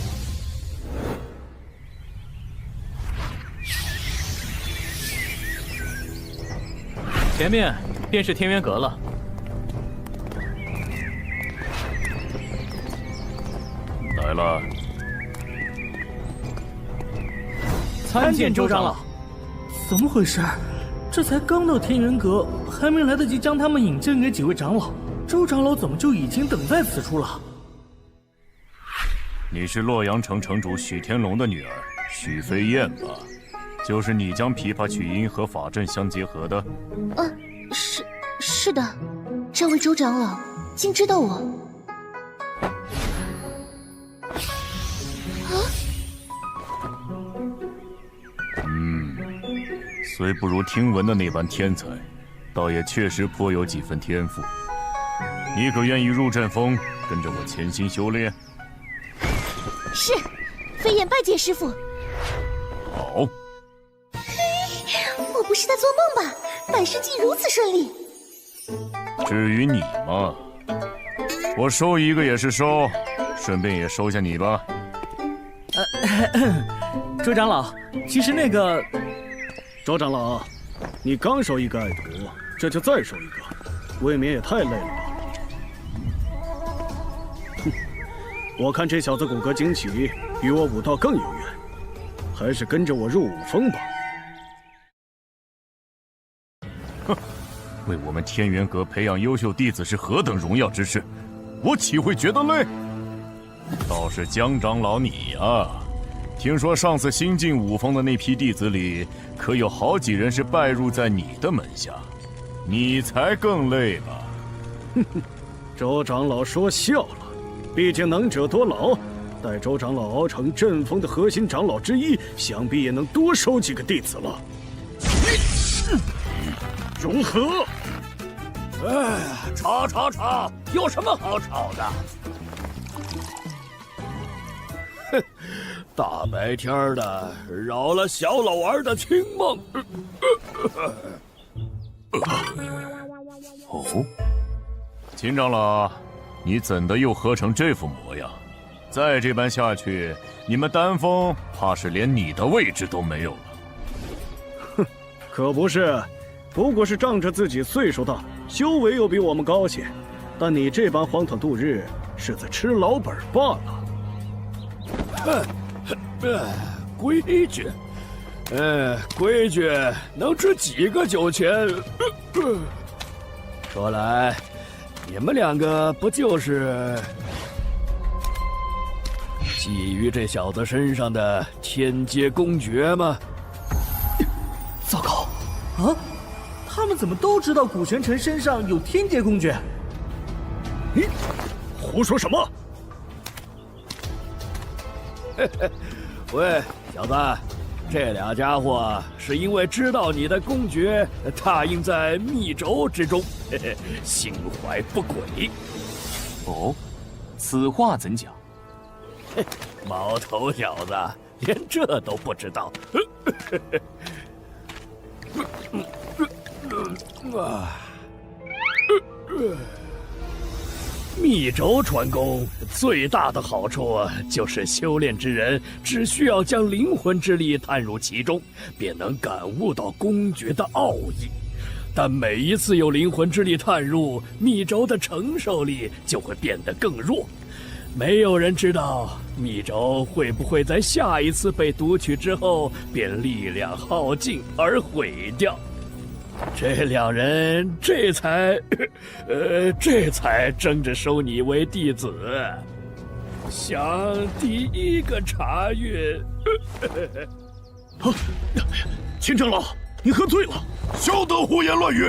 前面便是天元阁了。来了。参见周长老。怎么回事？这才刚到天元阁，还没来得及将他们引荐给几位长老，周长老怎么就已经等在此处了？你是洛阳城城主许天龙的女儿许飞燕吧？就是你将琵琶曲音和法阵相结合的？是的，这位周长老竟知道我。虽不如听闻的那般天才，倒也确实颇有几分天赋。你可愿意入阵风，跟着我潜心修炼。是，飞燕拜见师傅。好。我不是在做梦吧？百事竟如此顺利。至于你嘛，我收一个也是收，顺便也收下你吧。周长老，其实那个，周长老，你刚收一个爱徒，这就再收一个，未免也太累了吧？哼，我看这小子骨骼惊奇，与我武道更有缘，还是跟着我入武峰吧。哼，为我们天元阁培养优秀弟子是何等荣耀之事，我岂会觉得累？倒是江长老你呀，听说上次新进武峰的那批弟子里，可有好几人是拜入在你的门下，你才更累吧？哼哼，周长老说笑了，毕竟能者多劳，待周长老熬成阵风的核心长老之一，想必也能多收几个弟子了。融合！哎，吵，有什么好吵的？哼，大白天的扰了小老儿的清梦。哦，秦长老，你怎的又喝成这副模样？再这般下去，你们丹峰怕是连你的位置都没有了。哼，可不是，不过是仗着自己岁数大，修为又比我们高些，但你这般荒唐度日，是在吃老本罢了。规矩，规矩能值几个酒钱？说来，你们两个不就是觊觎这小子身上的天阶公诀吗？糟糕！啊，他们怎么都知道古玄尘身上有天阶公诀？你胡说什么？喂，小子，这俩家伙是因为知道你的公诀踏印在密轴之中，心怀不轨。哦，此话怎讲？毛头小子，连这都不知道。密轴传功最大的好处就是修炼之人只需要将灵魂之力探入其中，便能感悟到公诀的奥义。但每一次有灵魂之力探入，密轴的承受力就会变得更弱。没有人知道密轴会不会在下一次被读取之后便力量耗尽而毁掉。这两人这才争着收你为弟子，想第一个查阅。秦长老，你喝醉了，休得胡言乱语，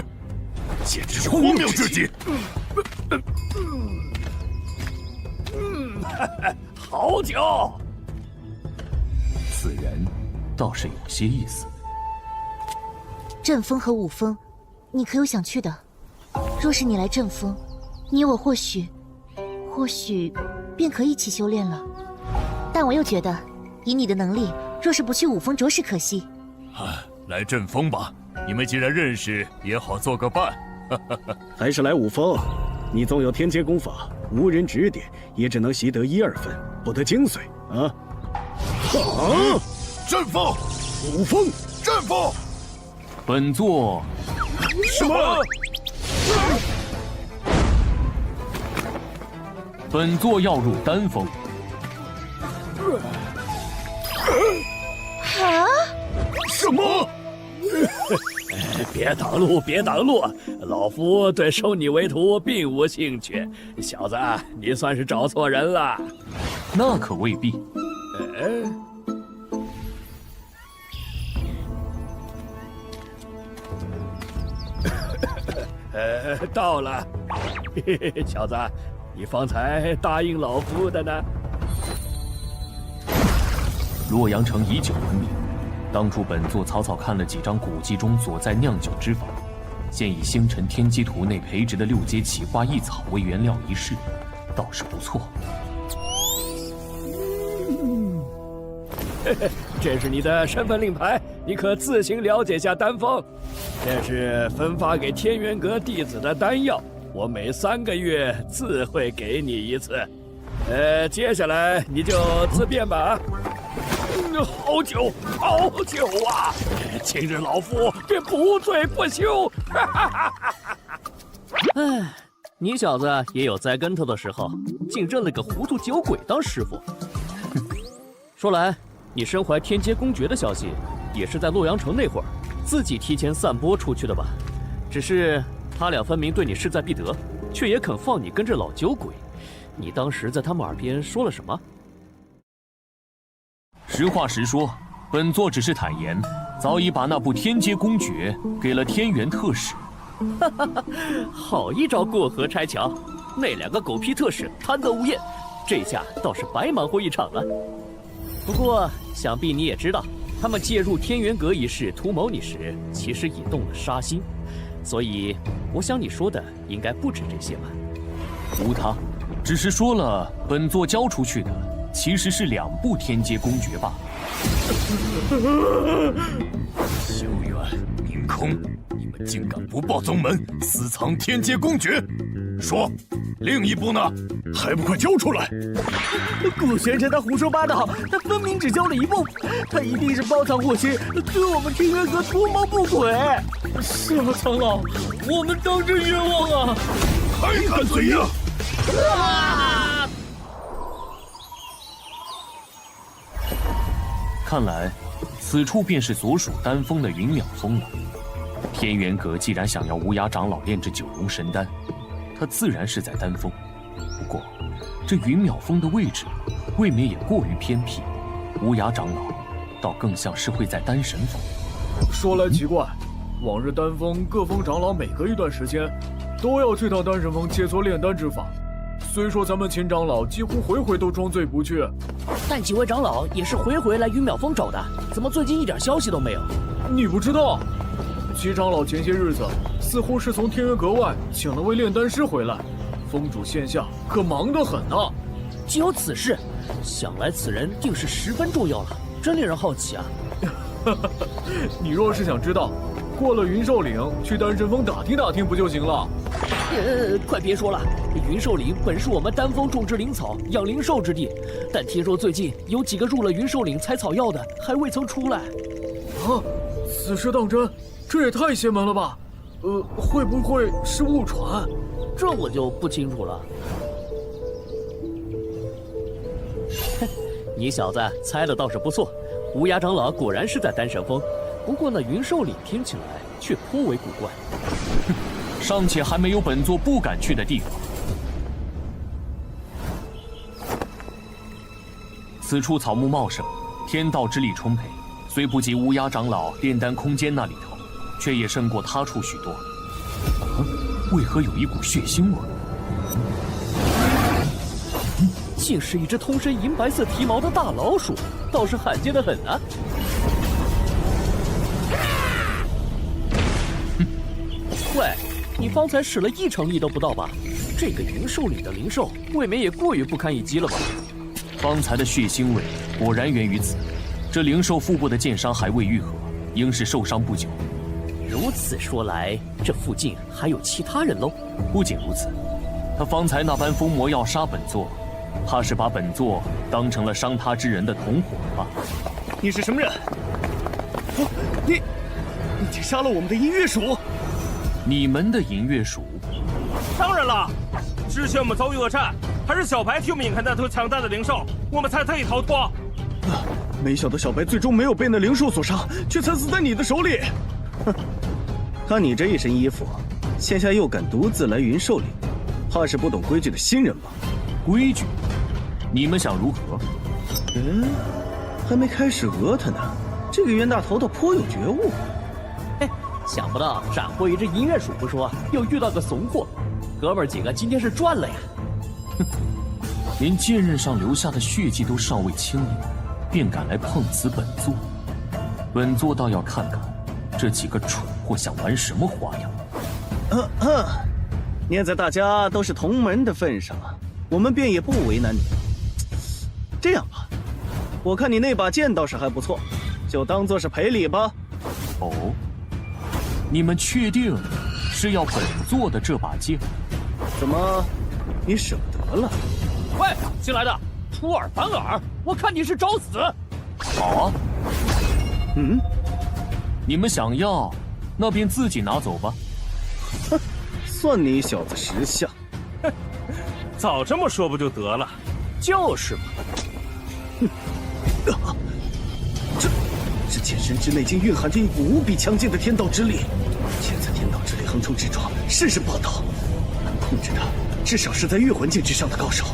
简直是荒谬至极。好酒，此人倒是有些意思。阵风和武峰，你可有想去的？若是你来阵风，你我或许便可一起修炼了。但我又觉得，以你的能力，若是不去武峰，着实可惜。来阵风吧，你们既然认识，也好做个伴。还是来武峰，你纵有天阶功法，无人指点，也只能习得1、2分，不得精髓啊！阵风，武峰，阵风。本座什么？本座要入丹峰。啊？什么？别挡路，别挡路！老夫对收你为徒并无兴趣。小子，你算是找错人了。那可未必。到了。小子，你方才答应老夫的呢？洛阳城以酒闻名，当初本座草草看了几张古籍中所在酿酒之法，现以星辰天机图内培植的6阶奇花异草为原料一试，倒是不错。这是你的身份令牌，你可自行了解下丹方。这是分发给天元阁弟子的丹药，我每3个月自会给你一次。接下来你就自便吧。好久啊！今日老夫便不醉不休。哎，你小子也有栽跟头的时候，竟认了个糊涂酒鬼当师傅。说来，你身怀天阶公爵的消息，也是在洛阳城那会儿自己提前散播出去的吧？只是他俩分明对你势在必得，却也肯放你跟着老酒鬼。你当时在他们耳边说了什么？实话实说，本座只是坦言，早已把那部天阶公爵给了天元特使。好一招过河拆桥！那2个狗屁特使贪得无厌，这下倒是白忙活一场了。不过，想必你也知道，他们介入天元阁一事图谋你时，其实已动了杀心。所以，我想你说的应该不止这些吧？无他，只是说了本座交出去的其实是2部天阶公爵罢了。修远、明空，你们竟敢不报宗门，私藏天阶公爵！说，另一部呢？还不快交出来！顾先生他胡说八道，他分明只交了1部，他一定是包藏祸心，对我们天元阁图谋不轨。是啊，长老，我们当真冤枉啊！还敢嘴硬！看来，此处便是所属丹峰的云淼峰了。天元阁既然想要无涯长老炼制9龙神丹，他自然是在丹峰。不过，这云淼峰的位置，未免也过于偏僻。无涯长老，倒更像是会在丹神峰。说来奇怪，往日丹峰各峰长老每隔一段时间，都要去趟丹神峰切磋炼丹之法。虽说咱们秦长老几乎回回都装醉不去，但几位长老也是回回来云淼峰找的，怎么最近一点消息都没有？你不知道？齐长老前些日子似乎是从天元阁外请了位炼丹师回来，峰主线下可忙得很呢。既有此事，想来此人定是十分重要了，真令人好奇啊！你若是想知道，过了云兽岭去丹神峰打听打听不就行了？快别说了，云兽岭本是我们丹峰种植灵草、养灵兽之地，但听说最近有几个入了云兽岭采草药的还未曾出来。啊，此事当真？这也太邪门了吧！会不会是误传？这我就不清楚了。你小子猜的倒是不错，无涯长老果然是在丹神峰，不过那云兽岭听起来却颇为古怪。尚且还没有本座不敢去的地方。此处草木茂盛，天道之力充沛，虽不及无涯长老炼丹空间那里头，却也胜过他处许多。为何有一股血腥味？竟是一只通身银白色蹄毛的大老鼠，倒是罕见的很啊！喂，你方才使了1成力都不到吧？这个云兽岭的灵兽，未免也过于不堪一击了吧？方才的血腥味果然源于此。这灵兽腹部的剑伤还未愈合，应是受伤不久。如此说来，这附近还有其他人喽？不仅如此，他方才那般疯魔要杀本座，怕是把本座当成了伤他之人的同伙吧？你是什么人？你竟杀了我们的银月鼠！你们的银月鼠？当然了，之前我们遭遇恶战，还是小白替我们引开那头强大的灵兽，我们才得以逃脱。没想到小白最终没有被那灵兽所杀，却惨死在你的手里。哼，看你这一身衣服，现下又敢独自来云兽岭，怕是不懂规矩的新人吧？规矩？你们想如何？还没开始讹他呢，这个冤大头头颇有觉悟。嘿，想不到斩获一只银月鼠不说，又遇到个怂货，哥们儿几个今天是赚了呀！哼，连剑刃上留下的血迹都尚未清零，便敢来碰瓷本座，本座倒要看看这几个蠢货想玩什么花样。念在大家都是同门的份上，我们便也不为难你。这样吧，我看你那把剑倒是还不错，就当做是赔礼吧。哦，你们确定是要本座的这把剑？怎么，你舍不得了？喂，新来的，出尔反尔，我看你是找死！好啊。你们想要，那便自己拿走吧。哼，算你小子识相。哼，早这么说不就得了？就是嘛。这剑身之内竟蕴含着一股无比强劲的天道之力，剑在天道之力横冲直撞，甚是霸道。能控制他，至少是在月魂境之上的高手。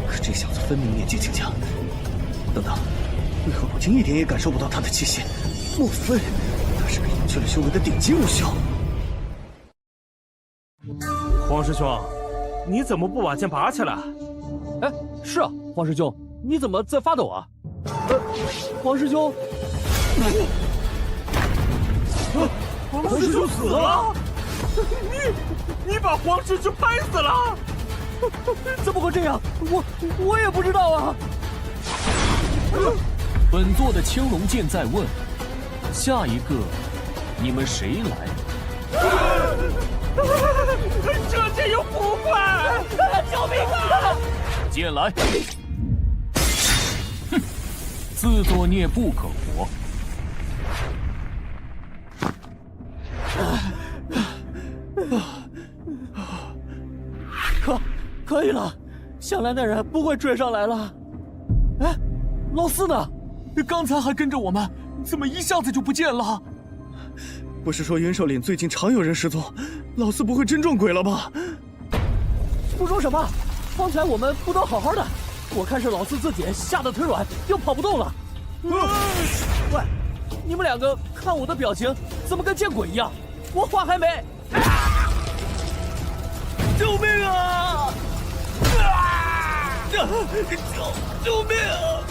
可这小子分明年纪轻轻。等等，为何我竟一点也感受不到他的气息？莫非他是个隐去了修为的顶级武修？黄师兄，你怎么不把剑拔起来？哎，是啊，黄师兄，你怎么在发抖啊？黄师兄，黄师兄死了！你把黄师兄拍死了？怎么会这样？我也不知道啊。本座的青龙剑在问，下一个你们谁来？这剑有古怪！救命啊！剑来！哼，自作孽不可活。可以了，想来那人不会追上来了。哎，老四呢？刚才还跟着我们，怎么一下子就不见了？不是说云兽岭最近常有人失踪，老四不会真撞鬼了吧？不说什么，方才我们不都好好的？我看是老四自己吓得腿软，又跑不动了。喂，你们两个看我的表情，怎么跟见鬼一样？我话还没。救命啊！救命啊！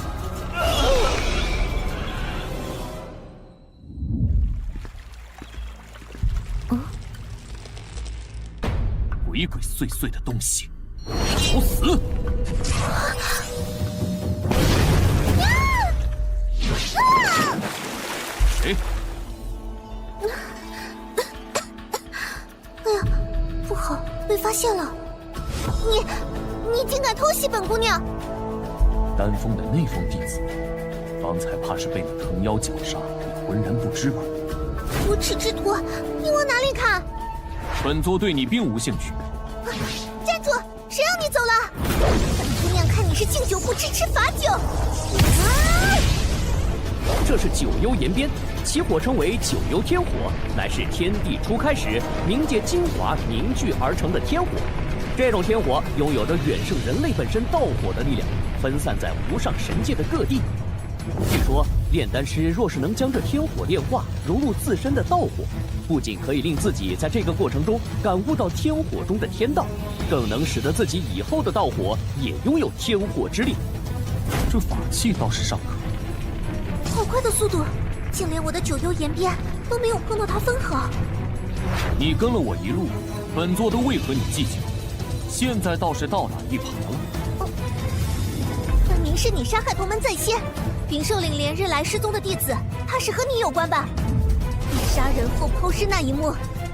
鬼鬼祟祟的东西，找死！谁？哎呀，不好，被发现了！你竟敢偷袭本姑娘！丹峰的内封弟子，方才怕是被你藤妖绞杀，你浑然不知吧？无耻之徒，你往哪里砍？本座对你并无兴趣。站住！谁让你走了？本姑娘看你是敬酒不吃吃罚酒。这是九幽岩边，其火称为九幽天火，乃是天地初开始冥界精华凝聚而成的天火。这种天火拥有着远胜人类本身道火的力量，分散在无上神界的各地。据说炼丹师若是能将这天火炼化，融入自身的道火，不仅可以令自己在这个过程中感悟到天火中的天道，更能使得自己以后的道火也拥有天火之力。这法器倒是尚可。好快的速度，竟连我的九幽岩边都没有碰到它分毫。你跟了我一路，本座都未和你计较，现在倒是倒打一耙了。分明是你杀害同门在先，云兽岭连日来失踪的弟子，怕是和你有关吧？你杀人后抛尸那一幕，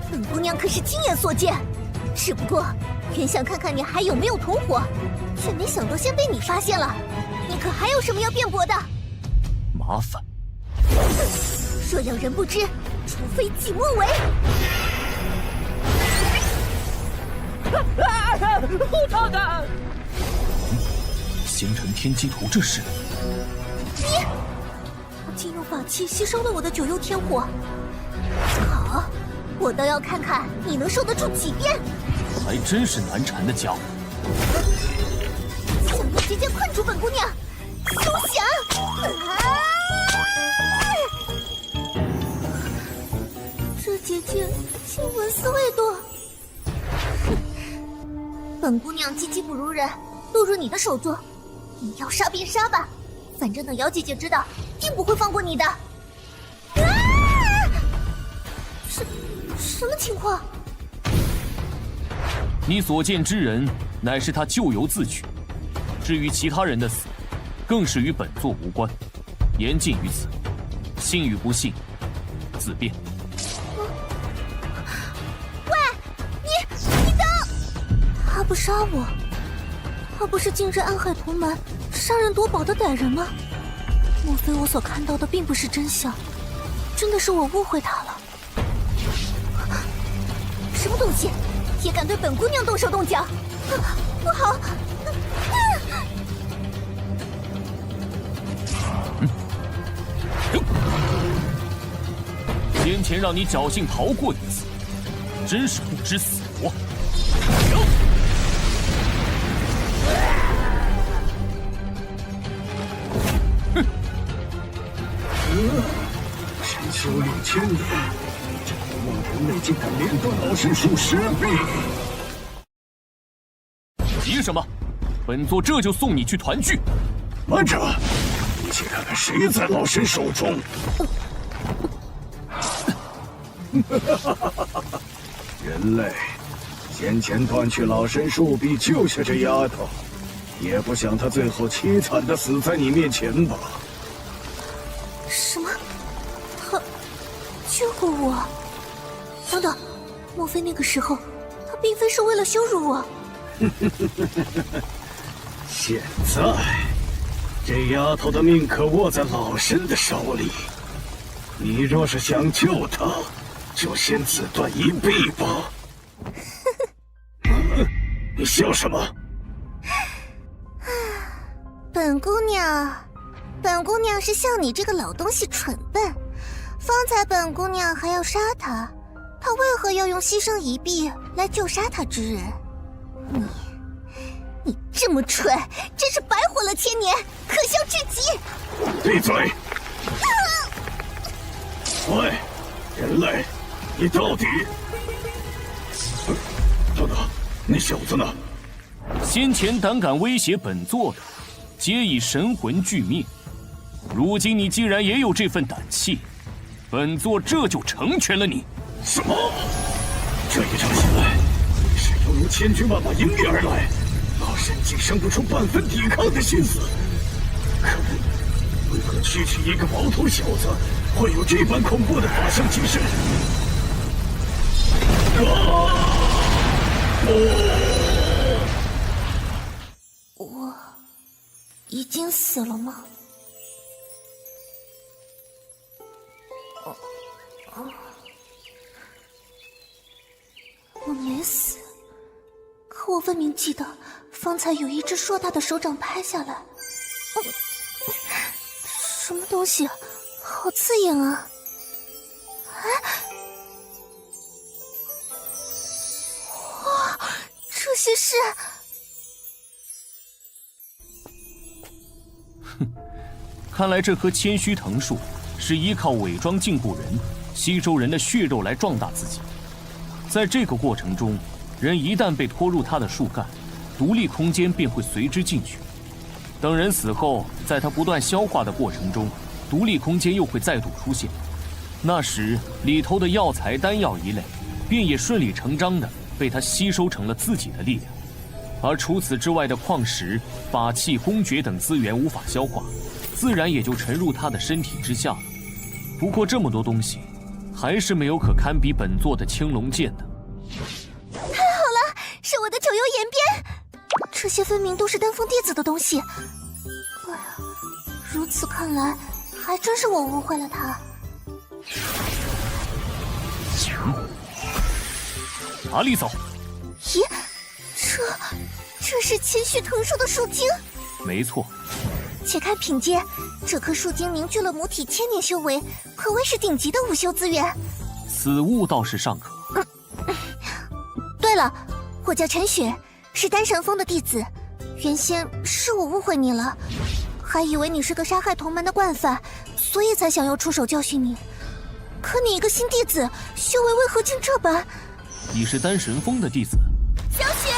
本姑娘可是亲眼所见。只不过原想看看你还有没有同伙，却没想到先被你发现了。你可还有什么要辩驳的？麻烦。若要人不知，除非己莫为。后场的！星辰天机图，这是你竟用法器吸收了我的九幽天火。好，我倒要看看你能受得住几遍。还真是难缠的家伙。想要直接困住本姑娘，休想！这姐姐竟闻思未堕。本姑娘技不如人，落入你的手中，你要杀便杀吧，反正等姚姐姐知道，定不会放过你的。什么情况？你所见之人，乃是他咎由自取。至于其他人的死，更是与本座无关，言尽于此。信与不信，自便。喂，你等！他不杀我，他不是近日暗害同门、杀人夺宝的歹人吗？莫非我所看到的并不是真相？真的是我误会他了？什么东西，也敢对本姑娘动手动脚？不好！先前让你侥幸逃过一次，真是不知死活。谁修炼1000年，这个梦人类竟敢连断老身数10臂！急什么？本座这就送你去团聚。慢着，一起看看谁在老身手中。人类，先前断去老身数臂救下这丫头，也不想她最后凄惨的死在你面前吧？什么？他救过我？等等，莫非那个时候他并非是为了羞辱我？现在，这丫头的命可握在老身的手里。你若是想救她，就先自断一臂吧。你笑什么？本姑娘是笑你这个老东西蠢笨。方才本姑娘还要杀他，她为何要用牺牲一臂来救杀他之人？你这么蠢，真是白活了1000年，可笑至极！闭嘴！喂，人类，你到底……等等，那小子呢？先前胆敢威胁本座的，皆已神魂俱灭。如今你既然也有这份胆气，本座这就成全了你。什么？这一仗下来，你是犹如千军万马迎面而来，老身竟生不出半分抵抗的心思。可恶，为何区区一个毛头小子会有这般恐怖的法相精神？我已经死了吗？我没死，可我分明记得方才有一只硕大的手掌拍下来。什么东西，好刺眼啊！哇，这些是……看来这棵千须藤树是依靠伪装禁锢人、吸收人的血肉来壮大自己。在这个过程中，人一旦被拖入它的树干，独立空间便会随之进去。等人死后，在它不断消化的过程中，独立空间又会再度出现。那时里头的药材、丹药一类，便也顺理成章地被它吸收成了自己的力量。而除此之外的矿石、法器、公爵等资源无法消化，自然也就沉入他的身体之下了。不过这么多东西，还是没有可堪比本座的青龙剑的。太好了，是我的九幽岩鞭，这些分明都是丹峰弟子的东西。哎呀，如此看来，还真是我误会了他。哪里走？咦，这是千须藤树的树精？没错。且看品阶，这棵树精凝聚了母体1000年修为，可谓是顶级的武修资源。此物倒是尚可。对了，我叫陈雪，是丹神峰的弟子。原先是我误会你了，还以为你是个杀害同门的惯犯，所以才想要出手教训你。可你一个新弟子，修为为何竟这般？你是丹神峰的弟子？小雪，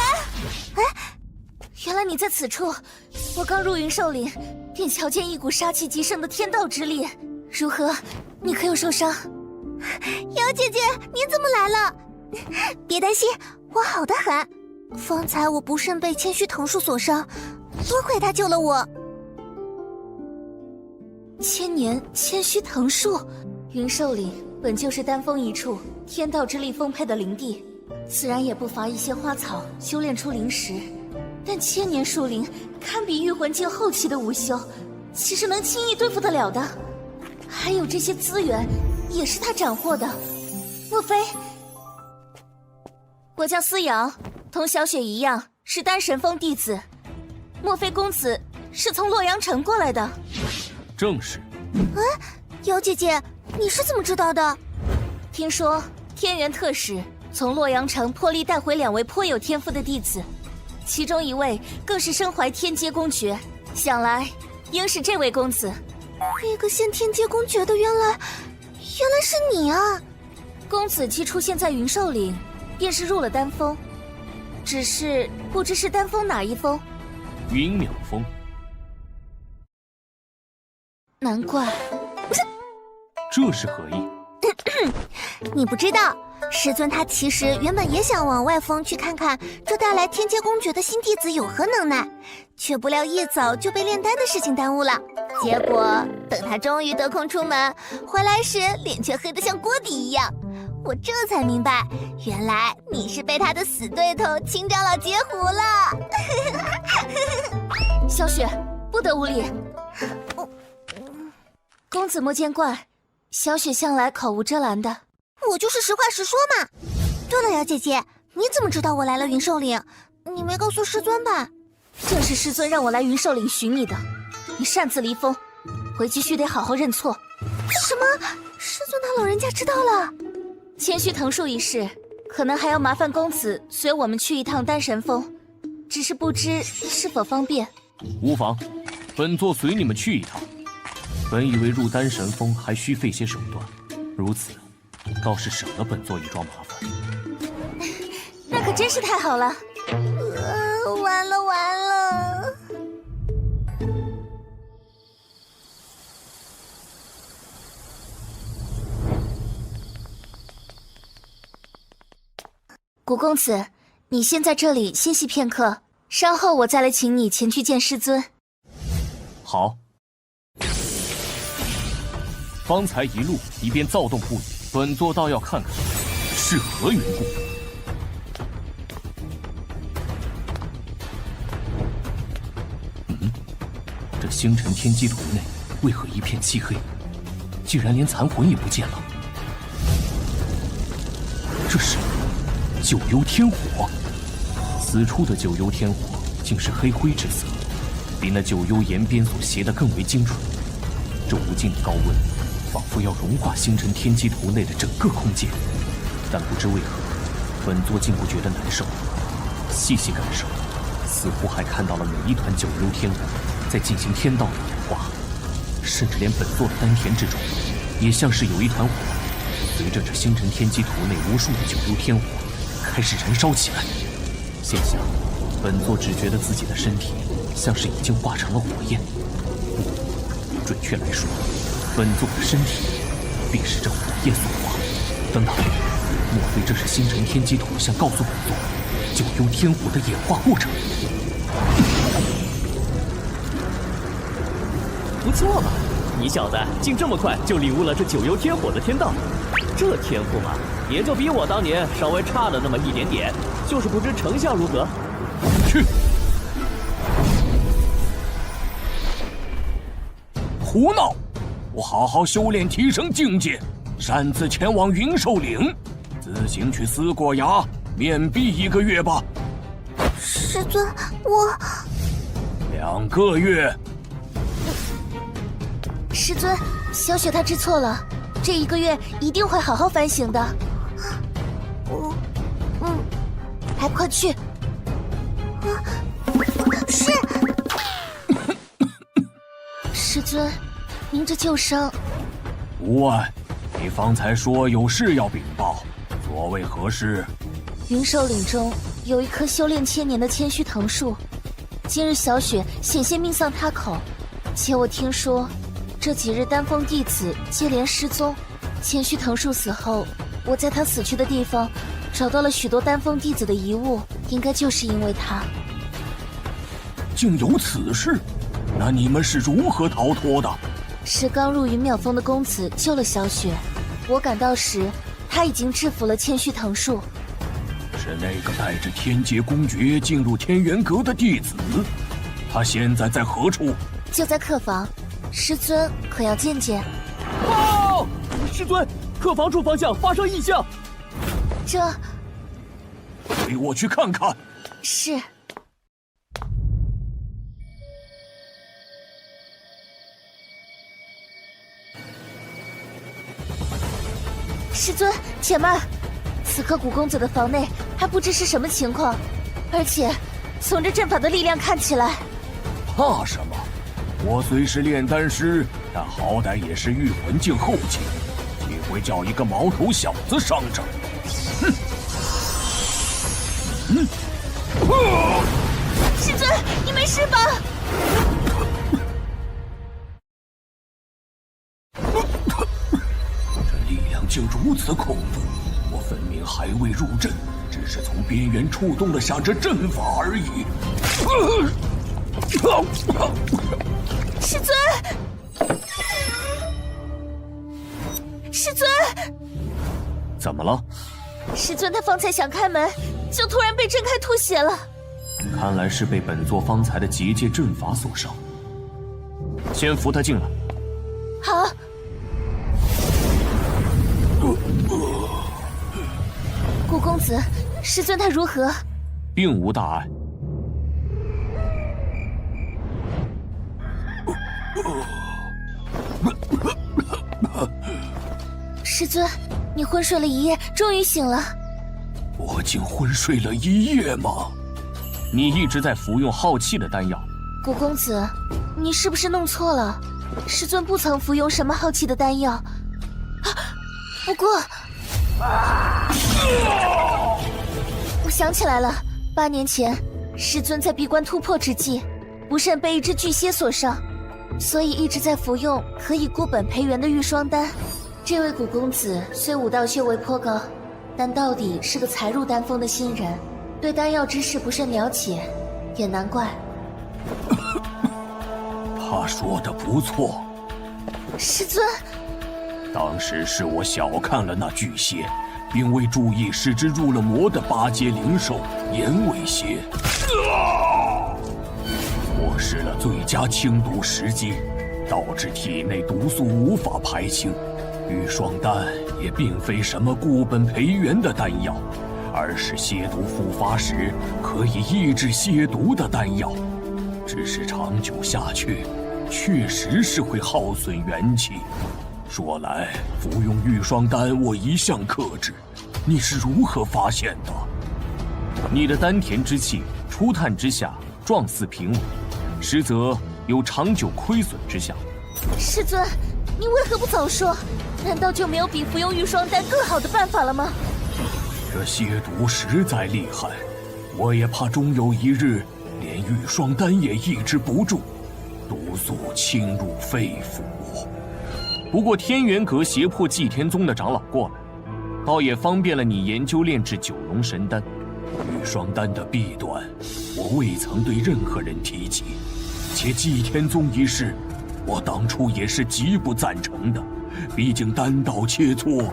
哎，原来你在此处。我刚入云兽岭，便瞧见一股杀气极盛的天道之力。如何？你可有受伤？瑶姐姐，你怎么来了？别担心，我好得很。方才我不慎被千须藤树所伤，多亏他救了我。千年千须藤树，云兽岭本就是丹峰一处天道之力丰沛的灵地，自然也不乏一些花草修炼出灵石。但千年树林堪比御魂境后期的武修，岂是能轻易对付得了的？还有这些资源，也是他斩获的。莫非？我叫思瑶，同小雪一样是丹神峰弟子。莫非公子是从洛阳城过来的？正是。哎，瑶姐姐，你是怎么知道的？听说天元特使从洛阳城破例带回2位颇有天赋的弟子，其中一位更是身怀天阶公爵，想来应是这位公子。那个现天阶公爵的原来是你啊！公子既出现在云兽岭，便是入了丹峰，只是不知是丹峰哪一峰。云淼峰。难怪。这是何意？你不知道，师尊他其实原本也想往外峰去看看这带来天阶公爵的新弟子有何能耐，却不料一早就被炼丹的事情耽误了。结果等他终于得空出门回来时，脸却黑得像锅底一样。我这才明白，原来你是被他的死对头秦长老截胡了。小雪，不得无礼。公子莫见怪，小雪向来口无遮拦的。我就是实话实说嘛。对了，瑶姐姐，你怎么知道我来了云兽岭？你没告诉师尊吧？正是师尊让我来云兽岭寻你的。你擅自离峰，回去须得好好认错。什么？师尊他老人家知道了？千须藤树一事，可能还要麻烦公子随我们去一趟丹神峰，只是不知是否方便。无妨，本座随你们去一趟。本以为入丹神峰还需费些手段，如此倒是省了本座一桩麻烦。那可真是太好了。完了完了。古公子，你先在这里歇息片刻，稍后我再来请你前去见师尊。好。方才一路一边躁动不已，本座倒要看看是何缘故。这星辰天机图内为何一片漆黑？竟然连残魂也不见了。这是九幽天火，此处的九幽天火竟是黑灰之色，比那九幽岩边所携的更为精纯。这无尽的高温，仿佛要融化星辰天机图内的整个空间。但不知为何，本座竟不觉得难受。细细感受，似乎还看到了每一团九幽天火在进行天道的演化，甚至连本座的丹田之中，也像是有一团火，随着这星辰天机图内无数的九幽天火开始燃烧起来。现下，本座只觉得自己的身体像是已经化成了火焰。不，准确来说，本座的身体便是这火焰所化。等等，莫非这是星辰天机图想告诉本座九幽天火的演化过程？不错嘛，你小子竟这么快就领悟了这九幽天火的天道，这天赋嘛，也就比我当年稍微差了那么一点点，就是不知成效如何。去！胡闹！我好好修炼，提升境界，擅自前往云兽岭，自行去思过崖，面壁1个月吧。师尊，我2个月。师尊，小雪她知错了，这1个月一定会好好反省的。还快去！是。师尊，您这旧伤。无碍，你方才说有事要禀报，所谓何事？云兽岭中有一棵修炼千年的千须藤树，今日小雪险些命丧他口，且我听说这几日丹峰弟子接连失踪。千须藤树死后，我在他死去的地方找到了许多丹峰弟子的遗物，应该就是因为他。竟有此事？那你们是如何逃脱的？是刚入云妙峰的公子救了小雪，我赶到时，他已经制服了千须藤树。是那个带着天劫公爵进入天元阁的弟子，他现在在何处？就在客房，师尊可要见见？哦，师尊，客房处方向发生异象。这，陪我去看看。是。师尊，且慢！此刻古公子的房内还不知是什么情况，而且从这阵法的力量看起来，怕什么？我虽是炼丹师，但好歹也是御魂境后期，岂会叫一个毛头小子伤着？哼！师尊，你没事吧？竟如此恐怖！我分明还未入阵，只是从边缘触动了下这阵法而已。师尊，师尊，怎么了？师尊他方才想开门，就突然被震开吐血了。看来是被本座方才的结界阵法所伤。先扶他进来。好。顾公子，师尊他如何？并无大碍。师尊，你昏睡了一夜，终于醒了。我竟昏睡了一夜吗？你一直在服用耗气的丹药。顾公子，你是不是弄错了？师尊不曾服用什么耗气的丹药。不过，我想起来了，8年前，师尊在闭关突破之际，不慎被一只巨蝎所伤，所以一直在服用可以固本培元的玉霜丹。这位古公子虽武道修为颇高，但到底是个才入丹峰的新人，对丹药知识不甚了解，也难怪。他说的不错。师尊。当时是我小看了那巨蝎，并未注意使之入了魔的8阶灵兽岩尾蝎，错失了最佳清毒时机，导致体内毒素无法排清。玉霜丹也并非什么固本培元的丹药，而是蝎毒复发时可以抑制蝎毒的丹药。只是长久下去，确实是会耗损元气。说来，服用玉霜丹我一向克制，你是如何发现的？你的丹田之气初探之下状似平稳，实则有长久亏损之象。师尊，你为何不早说？难道就没有比服用玉霜丹更好的办法了吗？这蝎毒实在厉害，我也怕终有一日连玉霜丹也抑制不住，毒素侵入肺腑。不过天元阁胁迫祭天宗的长老过来，倒也方便了你研究炼制九龙神丹。玉霜丹的弊端，我未曾对任何人提及，且祭天宗一事，我当初也是极不赞成的。毕竟丹道切磋，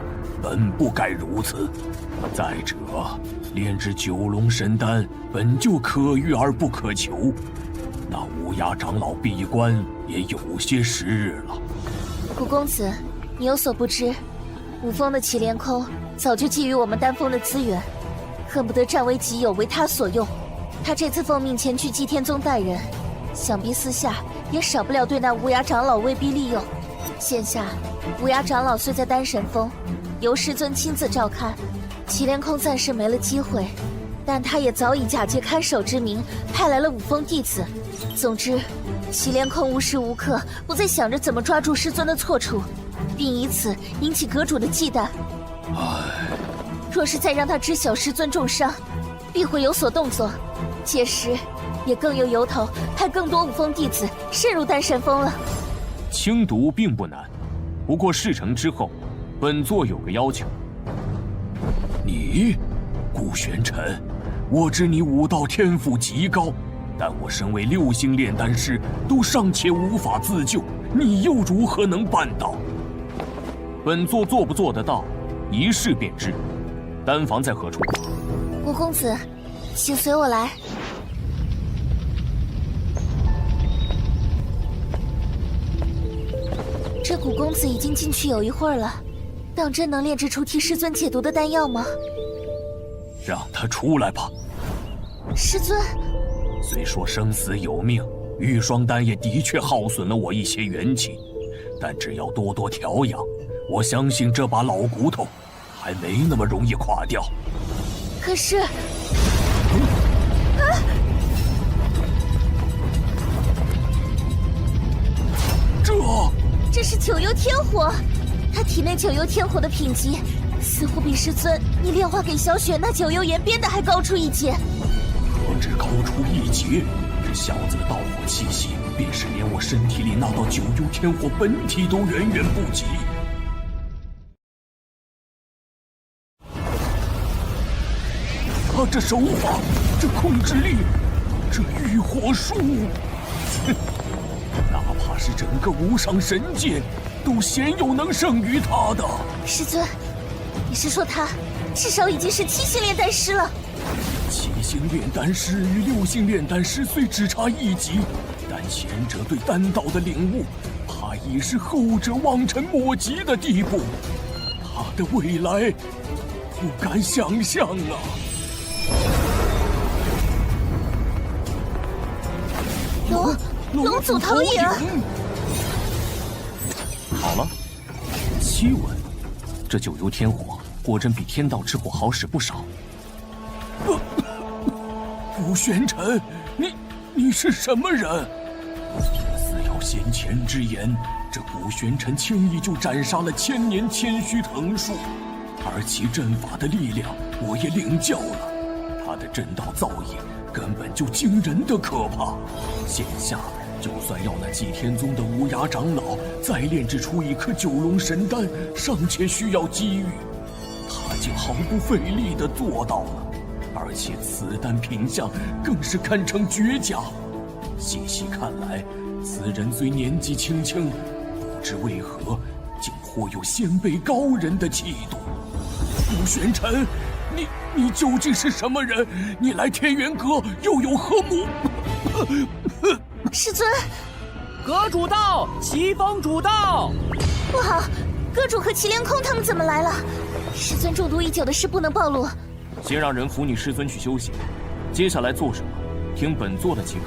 本不该如此。再者，炼制九龙神丹本就可遇而不可求，那乌鸦长老闭关也有些时日了。古公子，你有所不知，五峰的祁连空早就觊觎我们丹峰的资源，恨不得占为己有，为他所用。他这次奉命前去祭天宗带人，想必私下也少不了对那无涯长老威逼利诱。现下无涯长老虽在丹神峰，由师尊亲自照看，祁连空暂时没了机会，但他也早已假借看守之名派来了五峰弟子。总之，祁连空无时无刻不在想着怎么抓住师尊的错处，并以此引起阁主的忌惮。若是再让他知晓师尊重伤，必会有所动作，届时也更有由头派更多五峰弟子渗入丹神峰了。清毒并不难，不过事成之后，本座有个要求。你顾玄尘，我知你武道天赋极高，但我身为6星炼丹师，都尚且无法自救，你又如何能办到？本座做不做得到，一试便知。丹房在何处？顾公子，请随我来。这古公子已经进去有一会儿了，当真能炼制出替师尊解毒的丹药吗？让他出来吧。师尊，虽说生死有命，玉霜丹也的确耗损了我一些元气，但只要多多调养，我相信这把老骨头还没那么容易垮掉。可是，这是九幽天火，他体内九幽天火的品级，似乎比师尊你炼化给小雪那九幽岩边的还高出一截。何止高出一截，这小子的道火气息，便是连我身体里那道九幽天火本体都远远不及。他这手法，这控制力，这御火术，哪怕是整个无上神界，都鲜有能胜于他的。师尊，你是说他至少已经是7星炼丹师了？7星炼丹师与6星炼丹师虽只差一级，但前者对丹道的领悟，怕已是后者望尘莫及的地步。他的未来，不敢想象啊！龙祖投影。好了，7文，这九幽天火果真比天道之火好使不少。顾玄尘，你是什么人？似有先前之言，这顾玄尘轻易就斩杀了千年千虚藤树，而其阵法的力量我也领教了，他的阵道造诣根本就惊人的可怕。现下就算要那祭天宗的无涯长老再炼制出一颗九龙神丹，尚且需要机遇，他竟毫不费力地做到了，而且此丹品相更是堪称绝佳。细细看来，此人虽年纪轻轻，不知为何竟颇有先辈高人的气度。顾玄尘，你究竟是什么人？你来天元阁又有何目？师尊，阁主到，齐峰主到。不好，阁主和祁连空他们怎么来了？师尊中毒已久的事不能暴露。先让人扶你师尊去休息，接下来做什么，听本座的即可。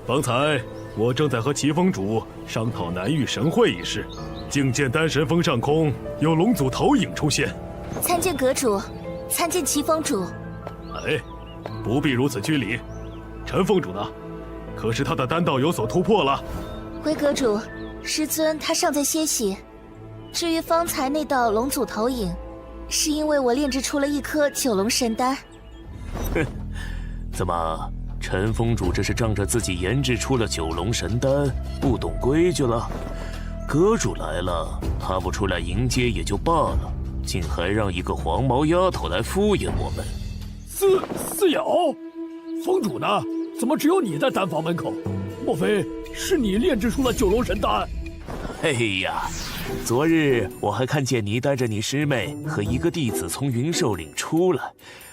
方才我正在和齐峰主商讨南域神会一事，竟见丹神峰上空有龙祖投影出现。参见阁主，参见齐峰主。哎，不必如此拘礼。陈峰主呢？可是他的丹道有所突破了？回阁主，师尊他尚在歇息。至于方才那道龙祖投影，是因为我炼制出了一颗九龙神丹。哼，怎么？陈峰主这是仗着自己研制出了九龙神丹，不懂规矩了？阁主来了，他不出来迎接也就罢了，竟还让一个黄毛丫头来敷衍我们。思瑶，峰主呢？怎么只有你在丹房门口？莫非是你炼制出了九龙神丹？哎呀，昨日我还看见你带着你师妹和一个弟子从云兽岭出来。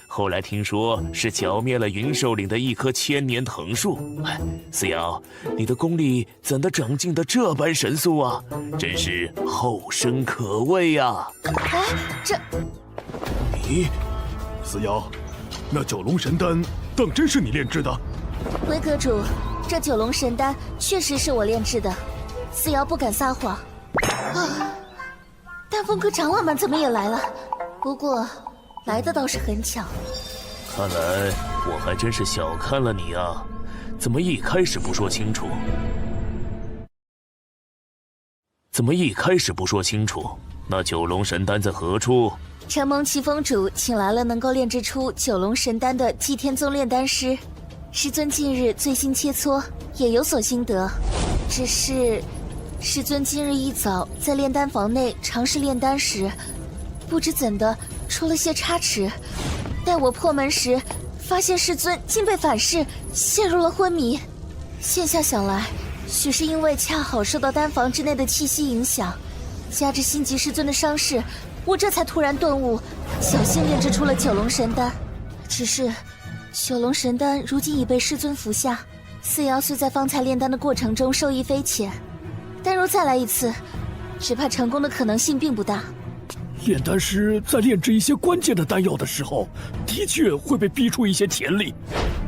后来听说是剿灭了云兽岭的一棵千年藤树。哎，思瑶，你的功力怎的长进的这般神速啊？真是后生可畏呀！哎，这……你，思瑶，那九龙神丹当真是你炼制的？回阁主，这九龙神丹确实是我炼制的，思瑶不敢撒谎。啊，丹峰阁长老们怎么也来了？不过……来的倒是很巧，看来我还真是小看了你啊！怎么一开始不说清楚？那九龙神丹在何处？承蒙齐峰主请来了能够炼制出九龙神丹的祭天宗炼丹师，师尊近日最新切磋，也有所心得。只是师尊今日一早在炼丹房内尝试炼丹时，不知怎的出了些差池。待我破门时，发现师尊竟被反噬，陷入了昏迷。现下想来，许是因为恰好受到丹房之内的气息影响，加之心急师尊的伤势，我这才突然顿悟，侥幸炼制出了九龙神丹。只是九龙神丹如今已被师尊服下，四瑶虽在方才炼丹的过程中受益匪浅，但若再来一次，只怕成功的可能性并不大。炼丹师在炼制一些关键的丹药的时候，的确会被逼出一些田力。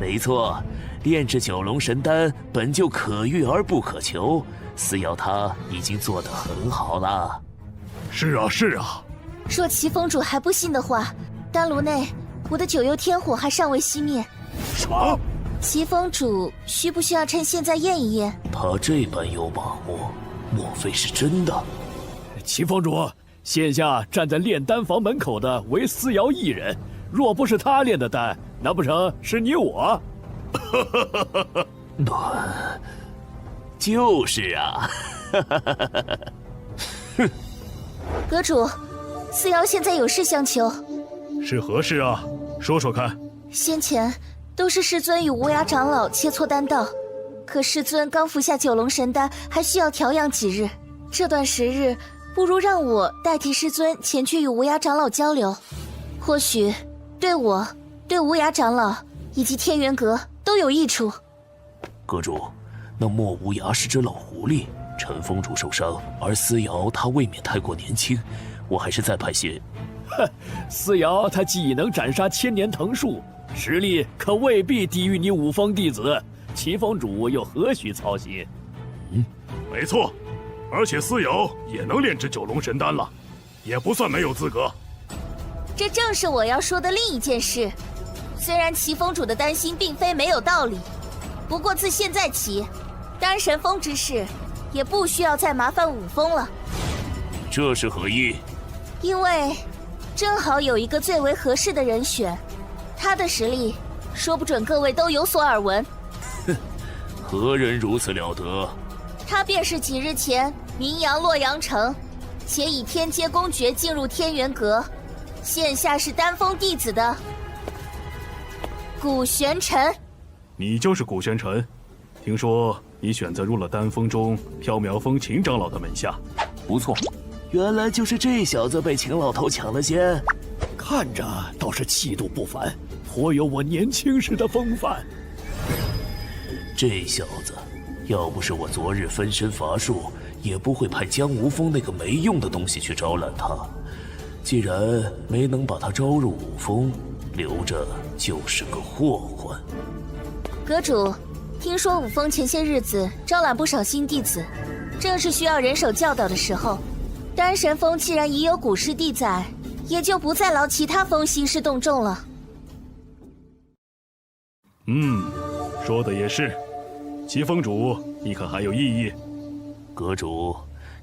没错，炼制九龙神丹本就可遇而不可求，四瑶他已经做得很好了。是啊，是啊。若齐峰主还不信的话，丹炉内我的九幽天火还尚未熄灭。什么？齐峰主需不需要趁现在验一验？他这般有把握，莫非是真的？齐峰主，现下站在炼丹房门口的唯思瑶一人，若不是他炼的丹，难不成是你我？就是啊。阁主，思瑶现在有事相求。是何事啊？说说看。先前都是师尊与无涯长老切磋丹道，可师尊刚服下九龙神丹，还需要调养几日。这段时日，不如让我代替师尊前去与无涯长老交流，或许对我、对无涯长老以及天元阁都有益处。阁主，那莫无涯是只老狐狸，陈峰主受伤，而思瑶她未免太过年轻，我还是再派些。哼，思瑶她既能斩杀千年藤树，实力可未必低于你五峰弟子，齐峰主又何须操心？没错，而且思瑶也能炼制九龙神丹了，也不算没有资格。这正是我要说的另一件事。虽然齐峰主的担心并非没有道理，不过自现在起，丹神峰之事也不需要再麻烦五峰了。这是何意？因为正好有一个最为合适的人选，他的实力说不准各位都有所耳闻。哼，何人如此了得？他便是几日前名扬洛阳城，且以天阶公爵进入天元阁，现下是丹峰弟子的古玄尘。你就是古玄尘？听说你选择入了丹峰中缥缈峰秦长老的门下。不错，原来就是这小子被秦老头抢了先。看着倒是气度不凡，颇有我年轻时的风范。这小子，要不是我昨日分身乏术，也不会派江无风那个没用的东西去招揽他。既然没能把他招入五峰，留着就是个祸患。阁主，听说五峰前些日子招揽不少新弟子，正是需要人手教导的时候。丹神峰既然已有古师弟在，也就不再劳其他峰兴师动众了。说的也是。齐峰主，你可还有异议？阁主，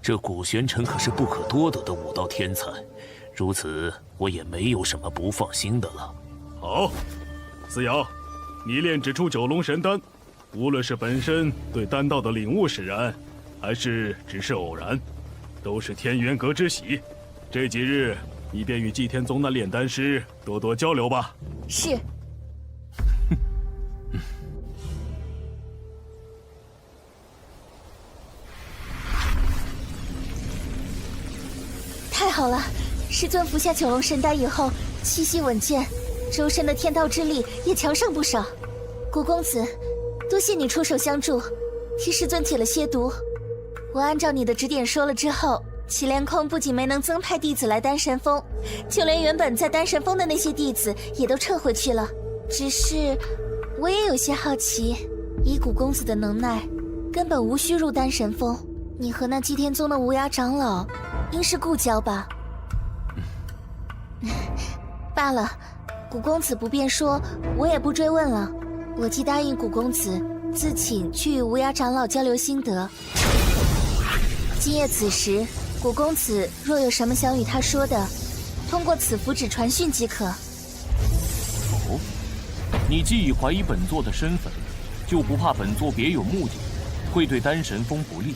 这古玄尘可是不可多得的武道天才，如此我也没有什么不放心的了。好，思瑶，你炼制出九龙神丹，无论是本身对丹道的领悟使然，还是只是偶然，都是天元阁之喜。这几日你便与祭天宗那炼丹师多多交流吧。是。太好了！师尊服下九龙神丹以后，气息稳健，周身的天道之力也强盛不少。古公子，多谢你出手相助，替师尊解了些毒。我按照你的指点说了之后，祁连空不仅没能增派弟子来丹神峰，就连原本在丹神峰的那些弟子也都撤回去了。只是我也有些好奇，以古公子的能耐，根本无需入丹神峰。你和那祭天宗的无涯长老应是故交吧？罢了，古公子不便说，我也不追问了。我既答应古公子自请去与无涯长老交流心得，今夜此时，古公子若有什么想与他说的，通过此符纸传讯即可。哦，你既已怀疑本座的身份，就不怕本座别有目的，会对丹神峰不利？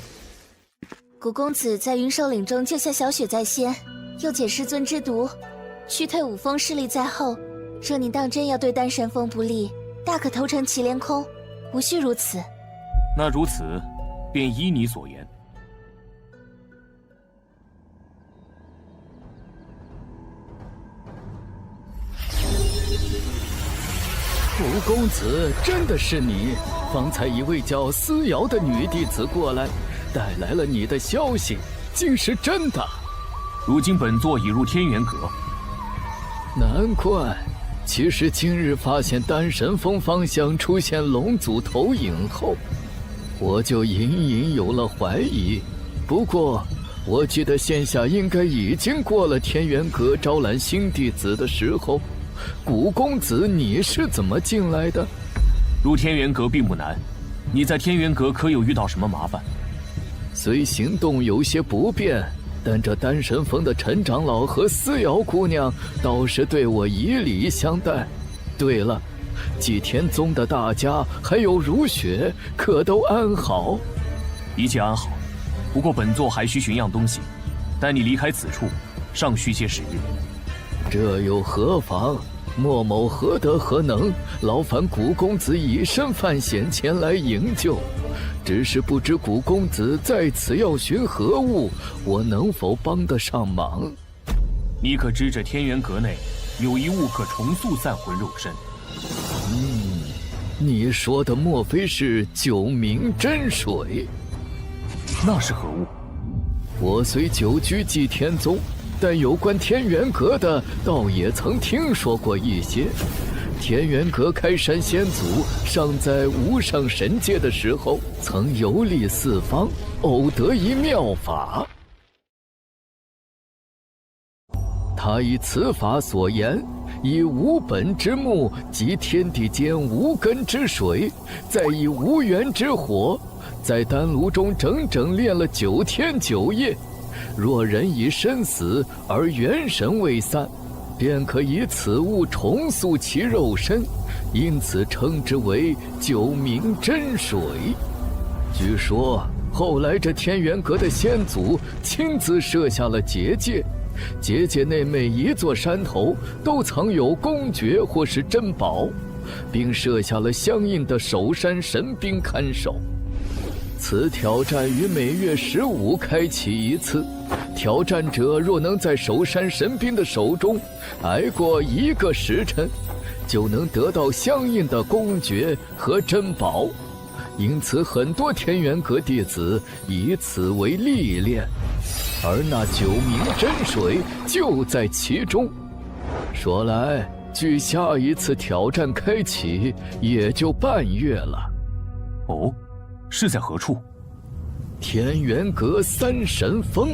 古公子在云兽岭中救下小雪在先，又解师尊之毒，驱退五峰势力在后。若你当真要对丹神峰不利，大可投诚祁连空，无需如此。那如此，便依你所言。古公子，真的是你！方才一位叫思瑶的女弟子过来，带来了你的消息，竟是真的。如今本座已入天元阁。难怪，其实今日发现丹神峰方向出现龙族投影后，我就隐隐有了怀疑。不过，我记得现下应该已经过了天元阁招揽新弟子的时候。古公子，你是怎么进来的？入天元阁并不难，你在天元阁可有遇到什么麻烦？虽行动有些不便，但这丹神峰的陈长老和思瑶姑娘倒是对我以礼相待。对了，祭天宗的大家还有如雪，可都安好？一切安好，不过本座还需寻样东西，待你离开此处，尚需些时日。这又何妨？莫某何德何能，劳烦古公子以身犯险前来营救。只是不知古公子在此要寻何物，我能否帮得上忙？你可知这天元阁内有一物可重塑散魂肉身？你说的莫非是九冥真水？那是何物？我虽久居祭天宗，但有关天元阁的，倒也曾听说过一些。天元阁开山先祖尚在无上神界的时候，曾游历四方，偶得一妙法。他以此法所言，以无本之木及天地间无根之水，再以无源之火，在丹炉中整整炼了9天9夜。若人已身死而元神未散，便可以此物重塑其肉身，因此称之为九冥真水。据说后来这天元阁的先祖亲自设下了结界，结界内每一座山头都藏有公爵或是珍宝，并设下了相应的守山神兵看守。此挑战于每月15开启一次，挑战者若能在守山神兵的手中挨过1个时辰，就能得到相应的公爵和珍宝。因此很多天元阁弟子以此为历练，而那九冥真水就在其中。说来，距下一次挑战开启也就半月了。哦，是在何处？天元阁三神峰。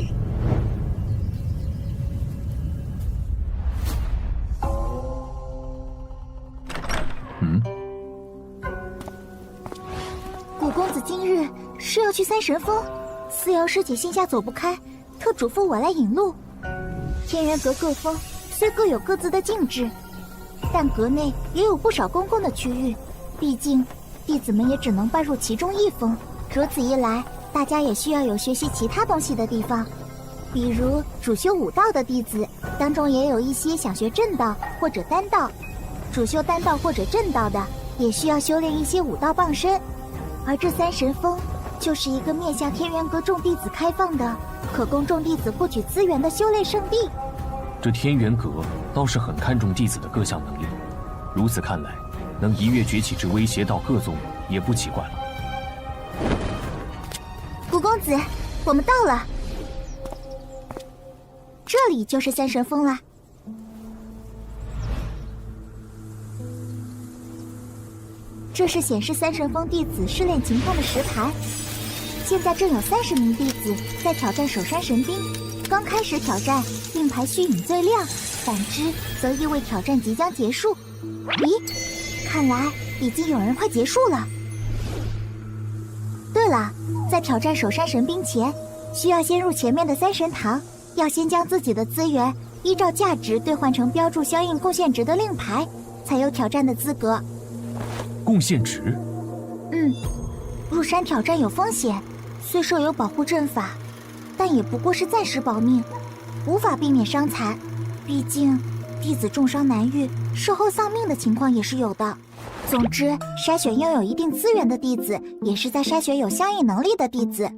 古公子今日是要去三神峰，思瑶师姐心下走不开，特嘱咐我来引路。天元阁各峰虽各有各自的禁制，但阁内也有不少公共的区域，毕竟弟子们也只能拜入其中一峰。如此一来，大家也需要有学习其他东西的地方，比如主修武道的弟子当中也有一些想学正道或者丹道，主修丹道或者正道的也需要修炼一些武道傍身。而这三神峰就是一个面向天元阁众弟子开放的，可供众弟子获取资源的修炼圣地。这天元阁倒是很看重弟子的各项能力，如此看来，能一跃崛起至威胁到各宗也不奇怪了。古公子，我们到了，这里就是三神峰了。这是显示三神峰弟子试炼情况的石牌，现在正有30名弟子在挑战守山神兵。刚开始挑战，令牌须隐最亮，反之则意味挑战即将结束。咦，看来已经有人快结束了。对了，在挑战守山神兵前，需要先入前面的三神堂，要先将自己的资源依照价值兑换成标注相应贡献值的令牌，才有挑战的资格。贡献值？入山挑战有风险，虽设有保护阵法，但也不过是暂时保命，无法避免伤残。毕竟，弟子重伤难愈，事后丧命的情况也是有的。总之，筛选拥有一定资源的弟子，也是在筛选有相应能力的弟子，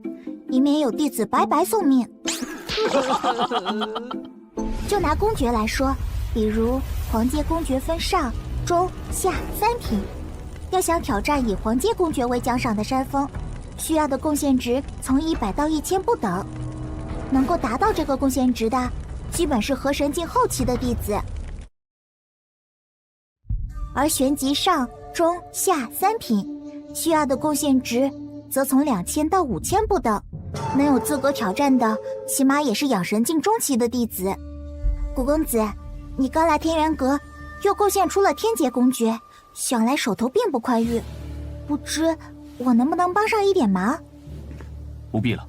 以免有弟子白白送命。就拿公爵来说，比如皇阶公爵分上、中、下3品，要想挑战以皇阶公爵为奖赏的山峰，需要的贡献值从100到1000不等。能够达到这个贡献值的，基本是河神境后期的弟子。而旋级上、中、下3品，需要的贡献值则从2000到5000不等。能有资格挑战的，起码也是养神境中期的弟子。古公子，你刚来天元阁，又贡献出了天劫公爵，想来手头并不宽裕，不知我能不能帮上一点忙？不必了，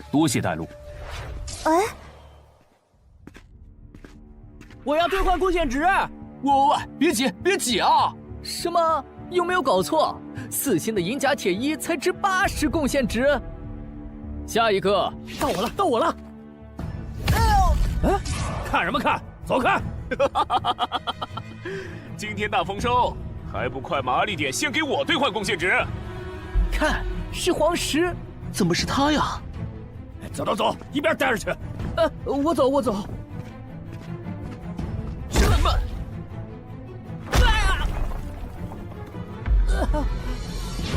多谢带路。哎，我要兑换贡献值！喂，别挤，别挤啊！什么？有没有搞错？4星的银甲铁衣才值80贡献值。下一个，到我了，到我了！哎，看什么看？走开！今天大丰收，还不快麻利点，先给我兑换贡献值！看，是黄石，怎么是他呀？走走走，一边待着去！我走，我走。什么？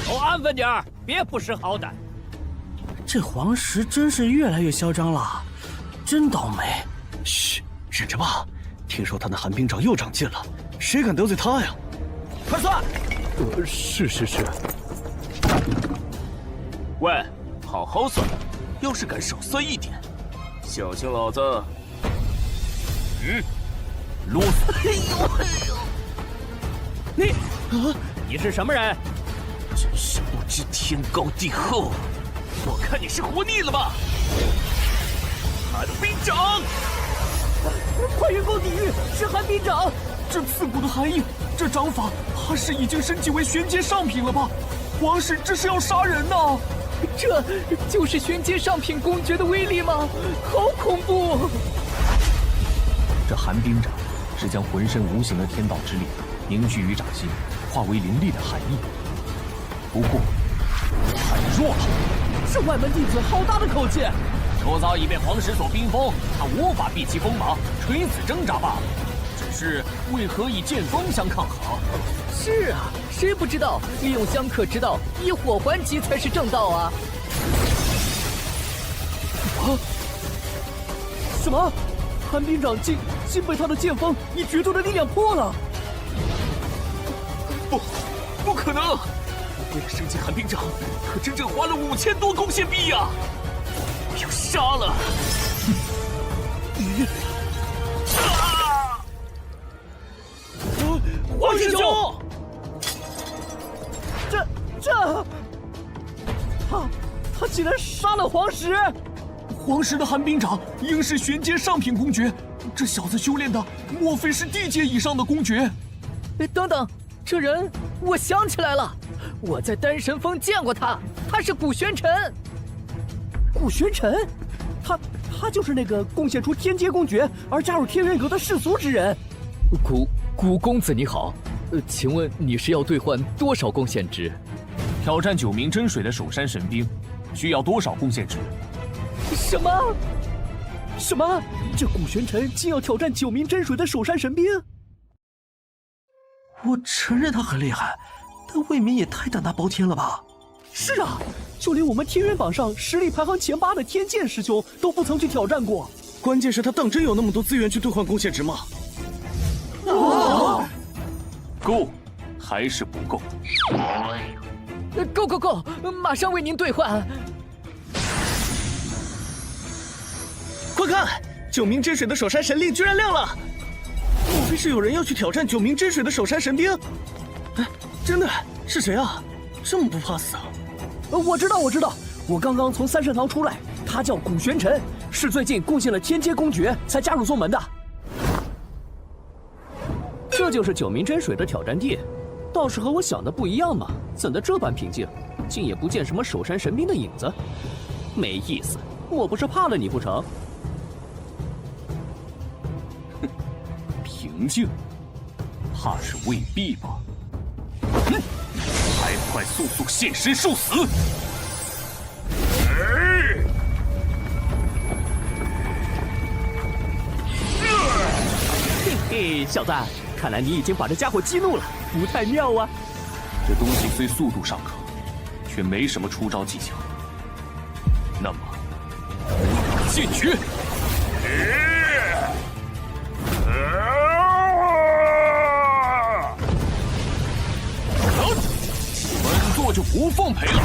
都安分点儿，别不识好歹。这黄石真是越来越嚣张了，真倒霉。嘘，忍着吧。听说他那寒冰掌又长进了，谁敢得罪他呀？快算！是。喂，好好算，要是敢少算一点，小心老子……啰嗦！你是什么人？真是不知天高地厚！我看你是活腻了吧？寒冰掌！快运功抵御，是寒冰掌！这刺骨的寒意，这掌法怕是已经升级为玄阶上品了吧？皇室这是要杀人呐！这就是玄阶上品公爵的威力吗？好恐怖！这寒冰掌是将浑身无形的天道之力凝聚于掌心，化为凌厉的寒意。不过太弱了。是外门弟子，好大的口气！周遭已被皇石所冰封，他无法避其锋芒，垂死挣扎罢了。只是为何以剑锋相抗衡？是啊，谁不知道利用相克之道，以火还击才是正道啊！什么？寒冰掌竟被他的剑锋以绝对的力量破了！不可能！为了升级寒冰掌，可整整花了5000多贡献币呀！要杀了！黄师兄，他竟然杀了黄石！黄石的寒冰掌应是玄阶上品公爵，这小子修炼的莫非是地阶以上的公爵？等等，这人我想起来了，我在丹神峰见过他，他是古玄尘。古玄尘，他就是那个贡献出天阶公爵而加入天元阁的世俗之人。古公子你好，请问你是要兑换多少贡献值？挑战9名真水的守山神兵，需要多少贡献值？什么？这古玄尘竟要挑战9名真水的守山神兵？我承认他很厉害，但未免也太胆大包天了吧？是啊，就连我们天元榜上实力排行前8的天剑师兄都不曾去挑战过。关键是他当真有那么多资源去兑换贡献值吗？够，还是不够？够，马上为您兑换。快看，9名真水的守山神令居然亮了！莫非是有人要去挑战9名真水的守山神兵？哎，真的是谁啊？这么不怕死啊？我知道，我刚刚从三圣堂出来，他叫古玄尘，是最近贡献了天阶公爵才加入宗门的。这就是9名真水的挑战地，倒是和我想的不一样嘛！怎的这般平静，竟也不见什么守山神兵的影子，没意思。我不是怕了你不成？哼，平静，怕是未必吧？快快速速现身受死！嘿嘿，小子，看来你已经把这家伙激怒了，不太妙啊。这东西虽速度尚可，却没什么出招技巧。那么，剑诀！本座就不奉陪了。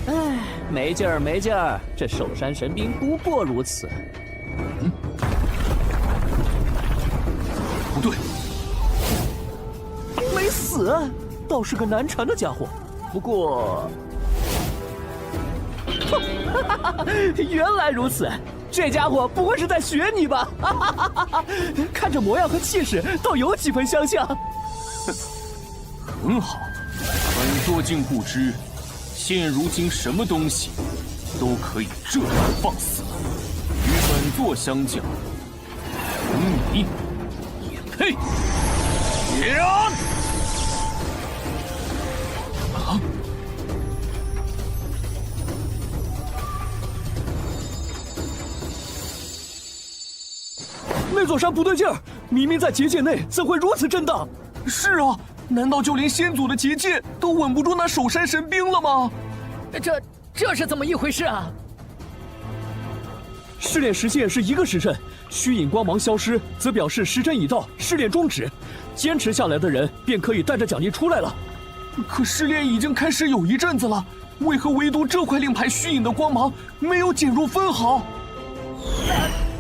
唉，没劲儿，没劲儿，这守山神兵不过如此。不对，没死，倒是个难缠的家伙。不过，原来如此，这家伙不会是在学你吧？看这模样和气势，倒有几分相像。很好，本座竟不知，现如今什么东西都可以这样放肆，与本座相较，你也配？呀！啊！那座山不对劲儿，明明在结界内，怎会如此震荡？是啊，难道就连先祖的结界都稳不住那守山神兵了吗？这是怎么一回事啊？试炼时限是1个时辰，虚影光芒消失，则表示时辰已到，试炼终止。坚持下来的人便可以带着奖励出来了。可试炼已经开始有一阵子了，为何唯独这块令牌虚影的光芒没有减弱分毫？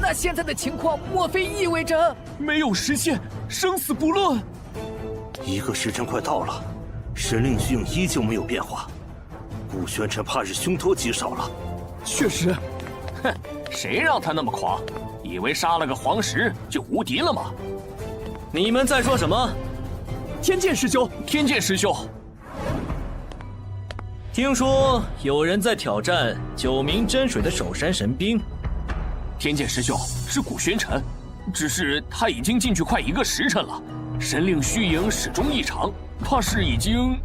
那现在的情况，莫非意味着没有实现，生死不论？1个时辰快到了，神令虚影依旧没有变化，顾玄尘怕是凶多吉少了。确实，哼，谁让他那么狂？以为杀了个黄石就无敌了吗？你们在说什么？天剑师兄，天剑师兄，听说有人在挑战9名真水的守山神兵。天剑师兄是古玄尘，只是他已经进去快1个时辰了，神令虚影始终异常，怕是已经……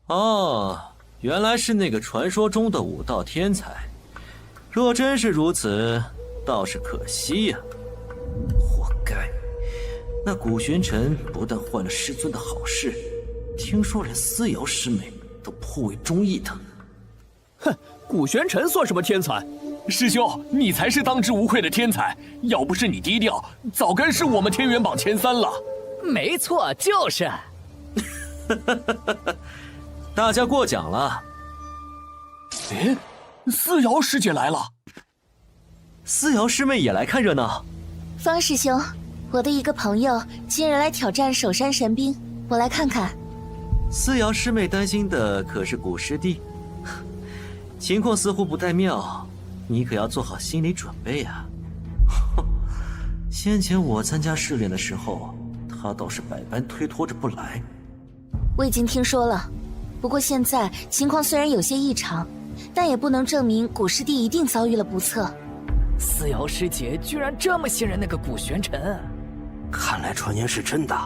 哦，原来是那个传说中的武道天才。若真是如此，倒是可惜呀。活该！那古玄尘不但坏了师尊的好事，听说连思瑶师妹都颇为中意他。哼，古玄尘算什么天才？师兄，你才是当之无愧的天才！要不是你低调，早该是我们天元榜前3了。没错，就是。大家过奖了。哎，思瑶师姐来了。思瑶师妹也来看热闹。方师兄，我的一个朋友今日来挑战守山神兵，我来看看。思瑶师妹担心的可是古师弟，情况似乎不太妙，你可要做好心理准备啊。先前我参加试炼的时候，他倒是百般推脱着不来。我已经听说了，不过现在情况虽然有些异常，但也不能证明古师弟一定遭遇了不测。思瑶师姐居然这么信任那个古玄尘，看来传言是真的，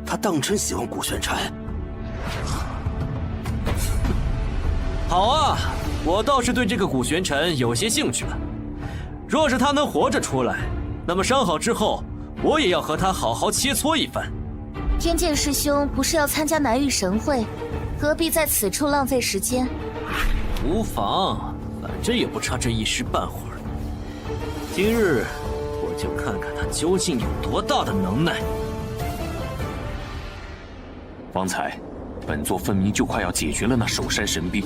他当真喜欢古玄尘。好啊，我倒是对这个古玄尘有些兴趣了。若是他能活着出来，那么伤好之后，我也要和他好好切磋一番。天剑师兄不是要参加南域神会，何必在此处浪费时间？无妨，反正也不差这一时半会儿。今日我就看看他究竟有多大的能耐。方才，本座分明就快要解决了那守山神兵，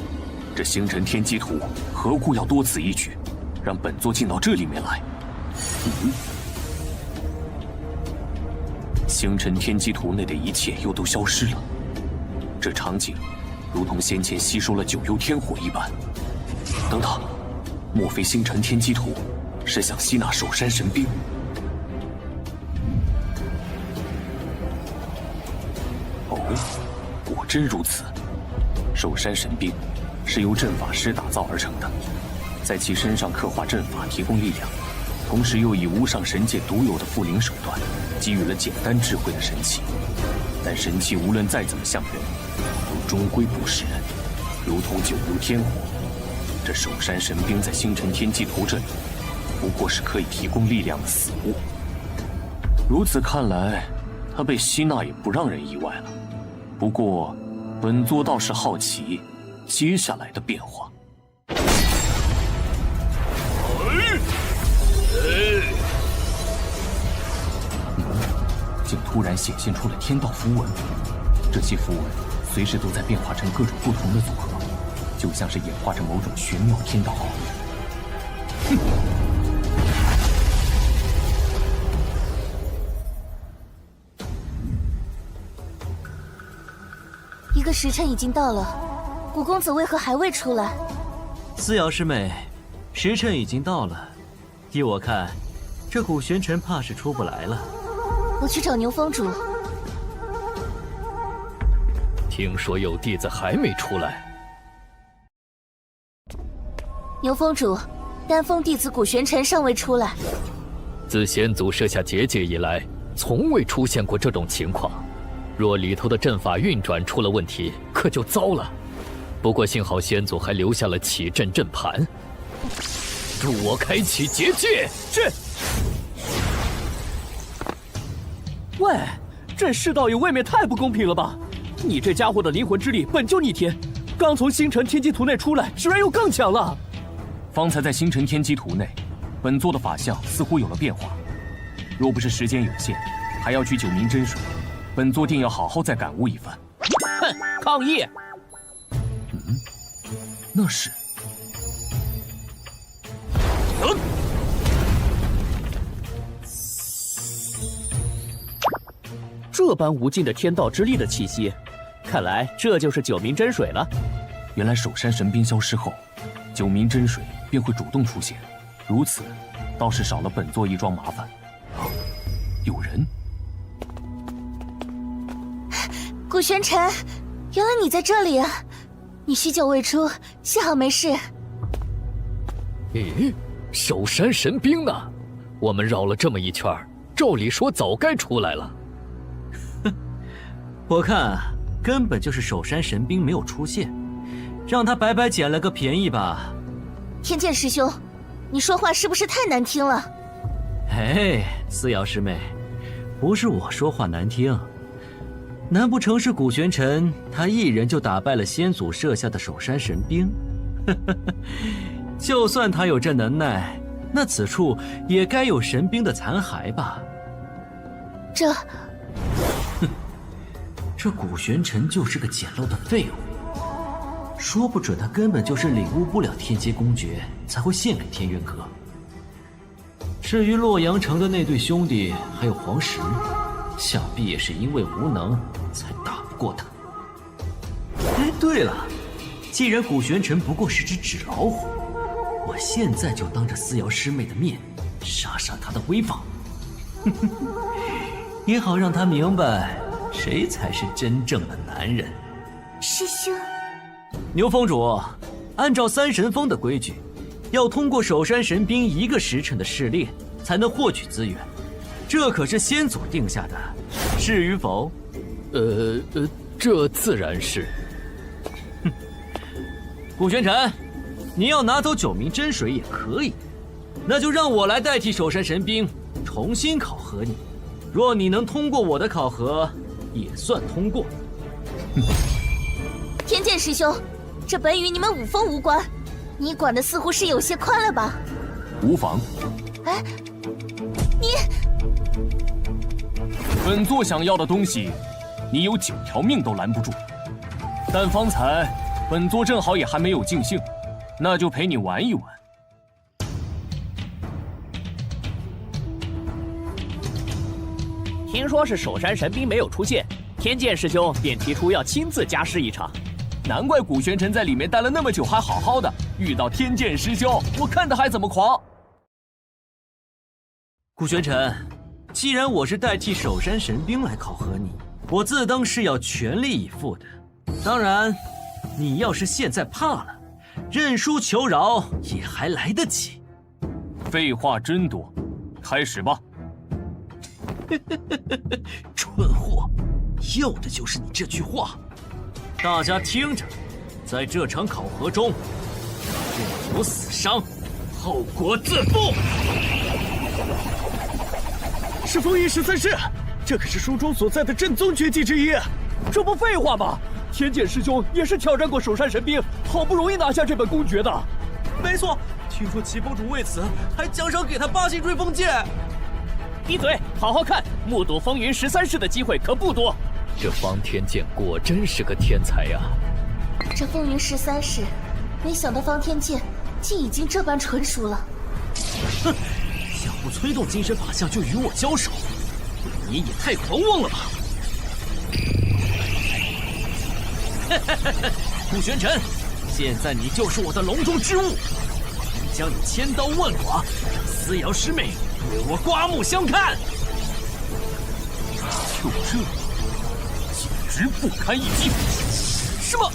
这星辰天机图何故要多此一举，让本座进到这里面来？星辰天机图内的一切又都消失了，这场景如同先前吸收了九幽天火一般。等等，莫非星辰天机图是想吸纳守山神兵？哦，果真如此。守山神兵是由阵法师打造而成的，在其身上刻画阵法，提供力量，同时又以无上神界独有的附灵手段，给予了简单智慧的神器。但神器无论再怎么像人，都终归不是人，如同九幽天火。这守山神兵在星辰天机图这里，不过是可以提供力量的死物。如此看来，他被吸纳也不让人意外了。不过，本座倒是好奇接下来的变化。竟突然显现出了天道符文，这些符文随时都在变化成各种不同的组合，就像是演化着某种玄妙天道奥义。一个时辰已经到了，古公子为何还未出来？思瑶师妹，时辰已经到了，依我看，这古玄尘怕是出不来了。我去找牛峰主。听说有弟子还没出来。牛峰主，丹峰弟子古玄尘尚未出来。自先祖设下结界以来，从未出现过这种情况。若里头的阵法运转出了问题，可就糟了。不过幸好先祖还留下了启阵阵盘，助我开启结界。是。喂，这世道也未免太不公平了吧？你这家伙的灵魂之力本就逆天，刚从星辰天机图内出来，居然又更强了。方才在星辰天机图内，本座的法相似乎有了变化。若不是时间有限，还要取九冥真水，本座定要好好再感悟一番。哼，抗议！那是。这般无尽的天道之力的气息，看来这就是九冥真水了。原来守山神兵消失后，九冥真水便会主动出现，如此倒是少了本座一桩麻烦。有人。古玄尘，原来你在这里啊！你许久未出，幸好没事。咦，守山神兵呢？我们绕了这么一圈，照理说早该出来了。我看根本就是守山神兵没有出现，让他白白捡了个便宜吧。天剑师兄，你说话是不是太难听了？哎，思瑶师妹，不是我说话难听，难不成是古玄尘他一人就打败了先祖设下的守山神兵？就算他有这能耐，那此处也该有神兵的残骸吧？这古玄尘就是个简陋的废物，说不准他根本就是领悟不了天阶公诀，才会献给天渊阁。至于洛阳城的那对兄弟还有黄石，想必也是因为无能才打不过他。哎，对了，既然古玄尘不过是只纸老虎，我现在就当着思瑶师妹的面杀杀他的威风，也好让他明白谁才是真正的男人。师兄，牛峰主，按照三神峰的规矩，要通过守山神兵1个时辰的试炼，才能获取资源，这可是先祖定下的，是与否？这自然是。古玄尘，你要拿走九冥真水也可以，那就让我来代替守山神兵重新考核你。若你能通过我的考核，也算通过。天剑师兄，这本与你们五峰无关，你管的似乎是有些宽了吧？无妨。哎，你……本座想要的东西，你有9条命都拦不住。但方才本座正好也还没有尽兴，那就陪你玩一玩。听说是守山神兵没有出现，天剑师兄便提出要亲自加试一场。难怪古玄尘在里面待了那么久还好好的，遇到天剑师兄，我看他还怎么狂。古玄尘，既然我是代替守山神兵来考核你，我自当是要全力以赴的。当然，你要是现在怕了，认输求饶也还来得及。废话真多，开始吧。蠢货，要的就是你这句话。大家听着，在这场考核中，若有死伤，后果自负。是风云13式，这可是书中所在的正宗绝技之一。这不废话吗？天剑师兄也是挑战过首山神兵，好不容易拿下这本公诀的。没错，听说齐峰主为此还奖赏给他8星追风剑。闭嘴，好好看，目睹风云13式的机会可不多。这方天剑果真是个天才呀！这风云13式，没想到方天剑竟已经这般纯熟了。哼，想不催动精神法相就与我交手，你也太狂妄了吧！顾玄尘，现在你就是我的笼中之物，将你千刀万剐，让思瑶师妹对我刮目相看。就这，简直不堪一击！什么？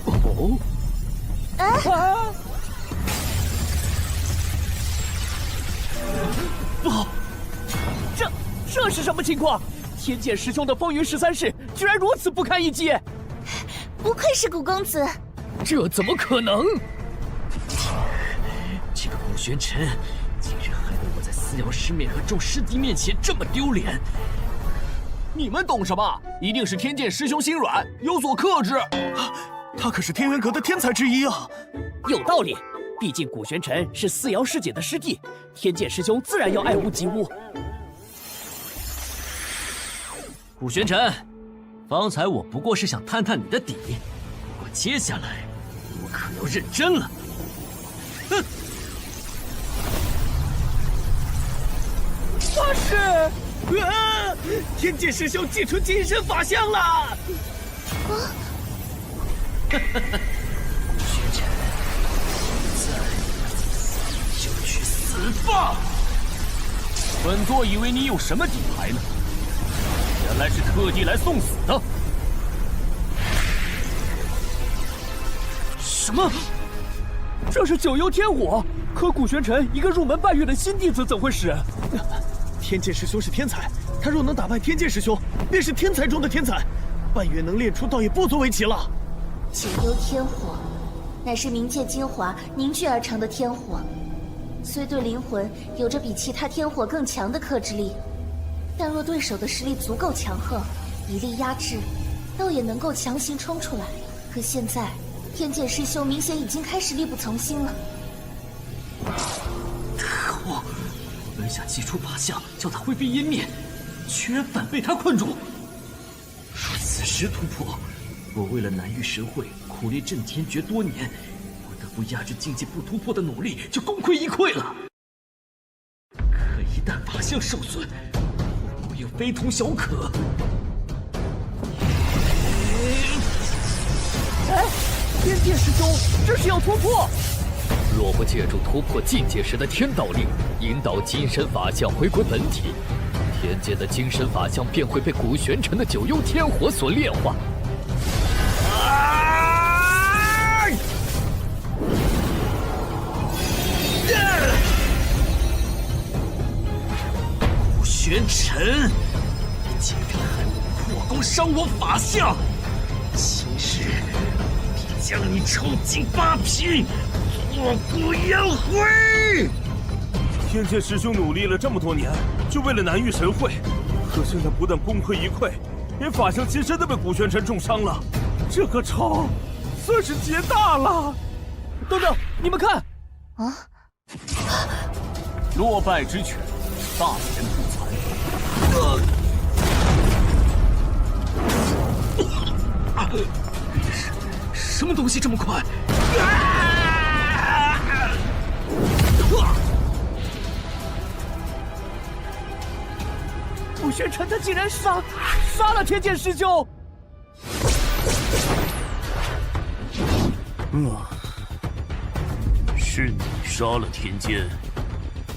哦？啊！不好，这是什么情况？天剑师兄的风云13式居然如此不堪一击！不愧是古公子，这怎么可能？这个顾玄尘竟然害得我在思瑶师妹和众师弟面前这么丢脸！你们懂什么？一定是天剑师兄心软，有所克制。他可是天元阁的天才之一啊！有道理，毕竟古玄尘是思瑶师姐的师弟，天剑师兄自然要爱屋及乌。顾玄尘，方才我不过是想探探你的底，不过接下来我可要认真了。哼！发誓！天剑师兄祭出金身法相了！顾玄尘，现在就去死吧！本座以为你有什么底牌呢？原来是特地来送死的！什么？这是九幽天火，可古玄尘一个入门半月的新弟子怎会使？天剑师兄是天才，他若能打败天剑师兄，便是天才中的天才。半月能练出，倒也不足为奇了。九幽天火，乃是冥界精华凝聚而成的天火，虽对灵魂有着比其他天火更强的克制力。但若对手的实力足够强横，一力压制，倒也能够强行冲出来。可现在，天剑师兄明显已经开始力不从心了。可恶！我本想祭出法相，叫他灰飞烟灭，居然反被他困住。若此时突破，我为了南域神会苦练震天诀多年，不得不压制境界不突破的努力就功亏一篑了。可一旦法相受损，我也非同小可。哎，天剑师兄，这是要突破！若不借助突破境界时的天道力，引导金身法相回归本体，天界的金身法相便会被古玄尘的九幽天火所炼化。古玄尘，你竟敢害我破功，伤我法相！今日必将你抽尽八皮，挫骨扬灰！天剑师兄努力了这么多年，就为了南域神会，可现在不但功亏一篑，连法相金身都被古玄尘重伤了，这个仇算是结大了。等等，你们看！啊！落败之犬，大言不惭。什么东西这么快？古玄尘他竟然杀了天剑师兄！是你杀了天剑，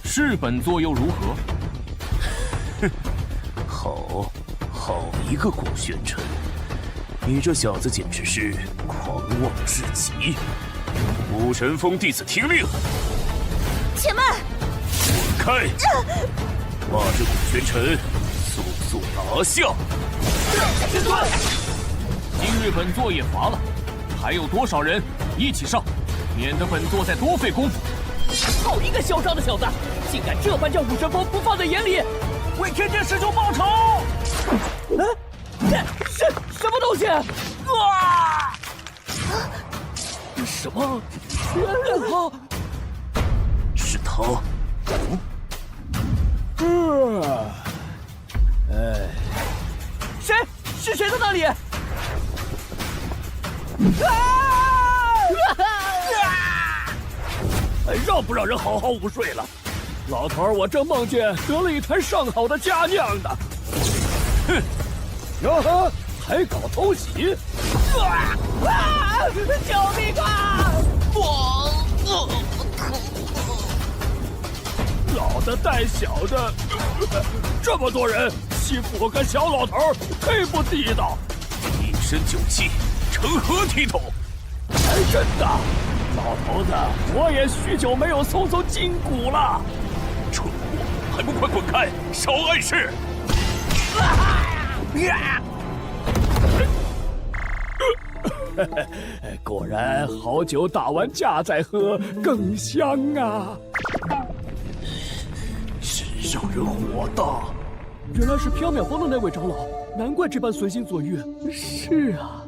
是本座又如何？哼，好一个古玄尘！你这小子简直是狂妄至极！武神峰弟子听令，且慢！滚开！把这古玄尘速速拿下！师尊，今日本座也乏了，还有多少人一起上，免得本座再多费功夫。好一个嚣张的小子，竟敢这般将武神峰不放在眼里，为天剑师兄报仇！这什么东西？啊！什么？是他。谁？是谁在那里？让不让人好好午睡了？老头儿，我正梦见得了一坛上好的佳酿呢。哼！哟呵，还搞偷袭！救命啊！老的带小的，这么多人欺负我个小老头儿，忒不地道！一身酒气，成何体统？还真的，老头子，我也许久没有松松筋骨了。蠢货，还不快滚开！少碍事！果然，好酒打完架再喝更香啊！真让人火大。原来是缥缈峰的那位长老，难怪这般随心所欲。是啊，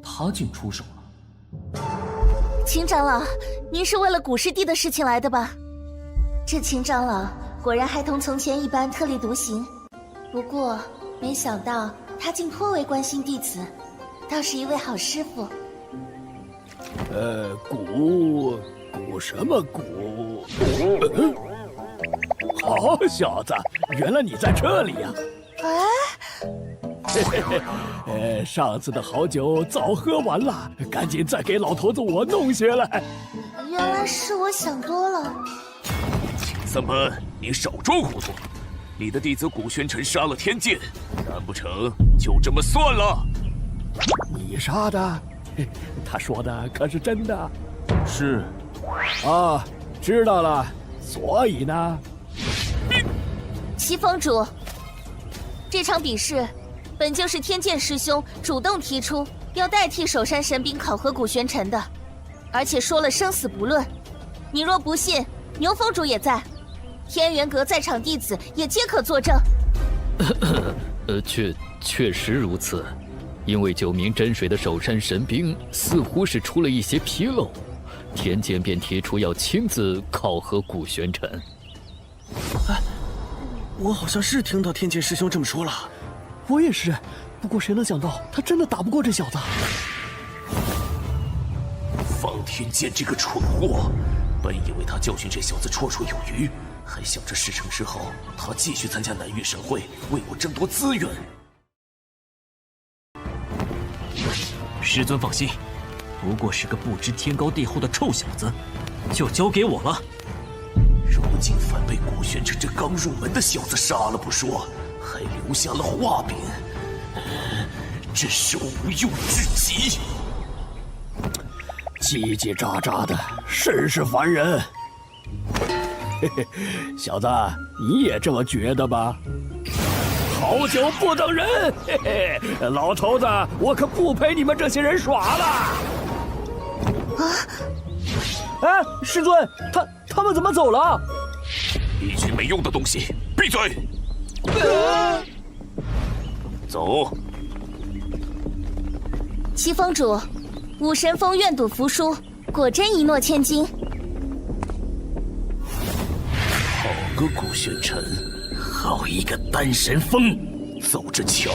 他竟出手了。秦长老，您是为了古师弟的事情来的吧？这秦长老果然还同从前一般特立独行，不过没想到他竟颇为关心弟子，倒是一位好师傅。古什么古？好小子，原来你在这里呀！上次的好酒早喝完了，赶紧再给老头子我弄些来。原来是我想多了。秦三班，你少装糊涂！你的弟子古玄尘杀了天剑，难不成就这么算了？你杀的？他说的可是真的？是。啊，知道了。所以呢？齐峰主，这场比试本就是天剑师兄主动提出要代替守山神兵考核古玄尘的，而且说了生死不论。你若不信，牛峰主也在，天元阁在场弟子也皆可作证。确实如此，因为9名真水的守山神兵似乎是出了一些纰漏，天剑便提出要亲自考核古玄尘。我好像是听到天剑师兄这么说了。我也是，不过谁能想到他真的打不过这小子？方天剑这个蠢货，本以为他教训这小子绰绰有余，还想着事成之后他继续参加南域神会，为我争夺资源。师尊放心，不过是个不知天高地厚的臭小子，就交给我了。如今反被古玄尘这刚入门的小子杀了不说，还留下了画柄，真是无用至极。叽叽喳喳的，甚是烦人。嘿嘿，小子，你也这么觉得吧？好酒不等人，嘿嘿，老头子，我可不陪你们这些人耍了。哎，师尊，他们怎么走了？一群没用的东西，闭嘴！走。齐峰主，武神峰愿赌服输，果真一诺千金。好个古玄尘，好一个丹神峰，走着瞧。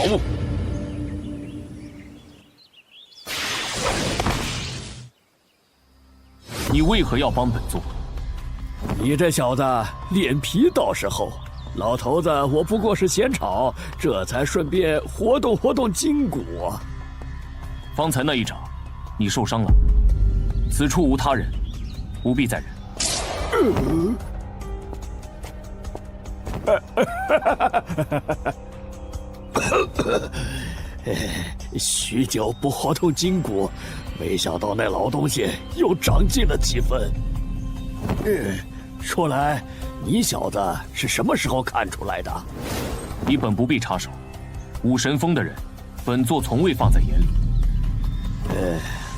你为何要帮本座？你这小子脸皮倒是厚，老头子我不过是闲吵，这才顺便活动活动筋骨。方才那一掌，你受伤了，此处无他人，不必再忍。许久不活动筋骨，没想到那老东西又长进了几分。说来，你小子是什么时候看出来的？你本不必插手，武神峰的人，本座从未放在眼里。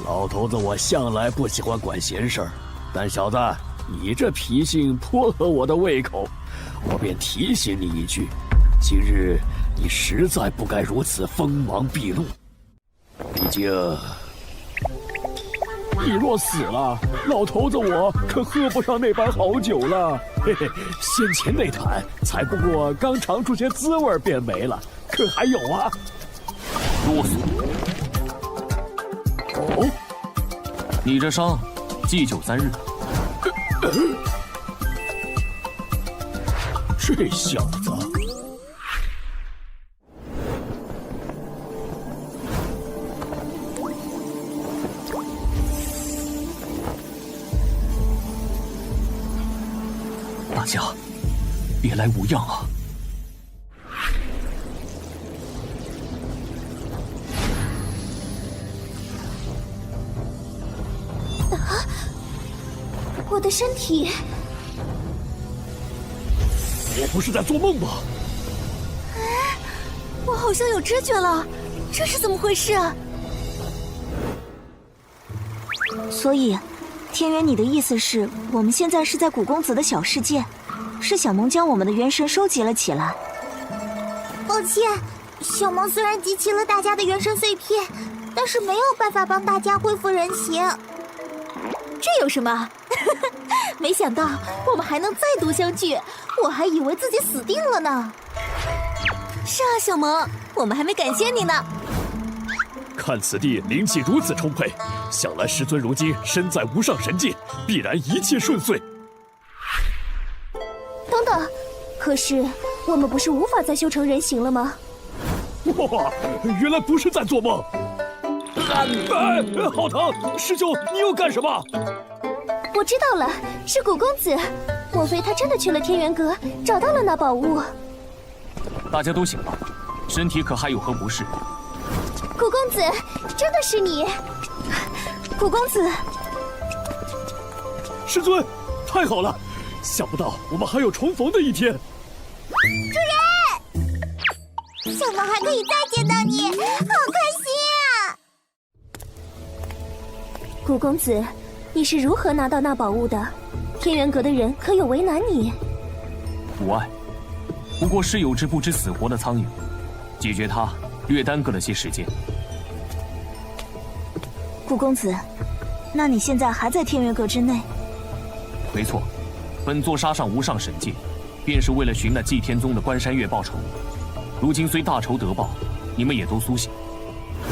老头子，我向来不喜欢管闲事儿，但小子，你这脾性颇合我的胃口，我便提醒你一句：今日你实在不该如此锋芒毕露。毕竟，你若死了，老头子我可喝不上那般好酒了。嘿嘿，先前那坛才不过刚尝出些滋味便没了，可还有啊？啰嗦！哦，你这伤，忌酒3日。这小子！大家，别来无恙啊！我的身体，我不是在做梦吧？我好像有知觉了，这是怎么回事啊？所以，天元，你的意思是，我们现在是在古公子的小世界，是小萌将我们的元神收集了起来。抱歉，小萌虽然集齐了大家的元神碎片，但是没有办法帮大家恢复人形。这有什么？没想到我们还能再度相聚，我还以为自己死定了呢。是啊，小萌，我们还没感谢你呢。看此地灵气如此充沛，想来师尊如今身在无上神界，必然一切顺遂。等等，可是我们不是无法再修成人形了吗？哇，原来不是在做梦！好疼！师兄，你又干什么？我知道了，是古公子。莫非他真的去了天元阁，找到了那宝物？大家都醒了，身体可还有何不适？古公子，真的是你！古公子，师尊，太好了！想不到我们还有重逢的一天。主人，小萌还可以再见到你，好开心啊！古公子，你是如何拿到那宝物的？天元阁的人可有为难你？无碍，不过是有只不知死活的苍蝇，解决它略耽搁了些时间。古公子，那你现在还在天元阁之内？没错，本座杀上无上神界，便是为了寻那祭天宗的关山月报仇。如今虽大仇得报，你们也都苏醒，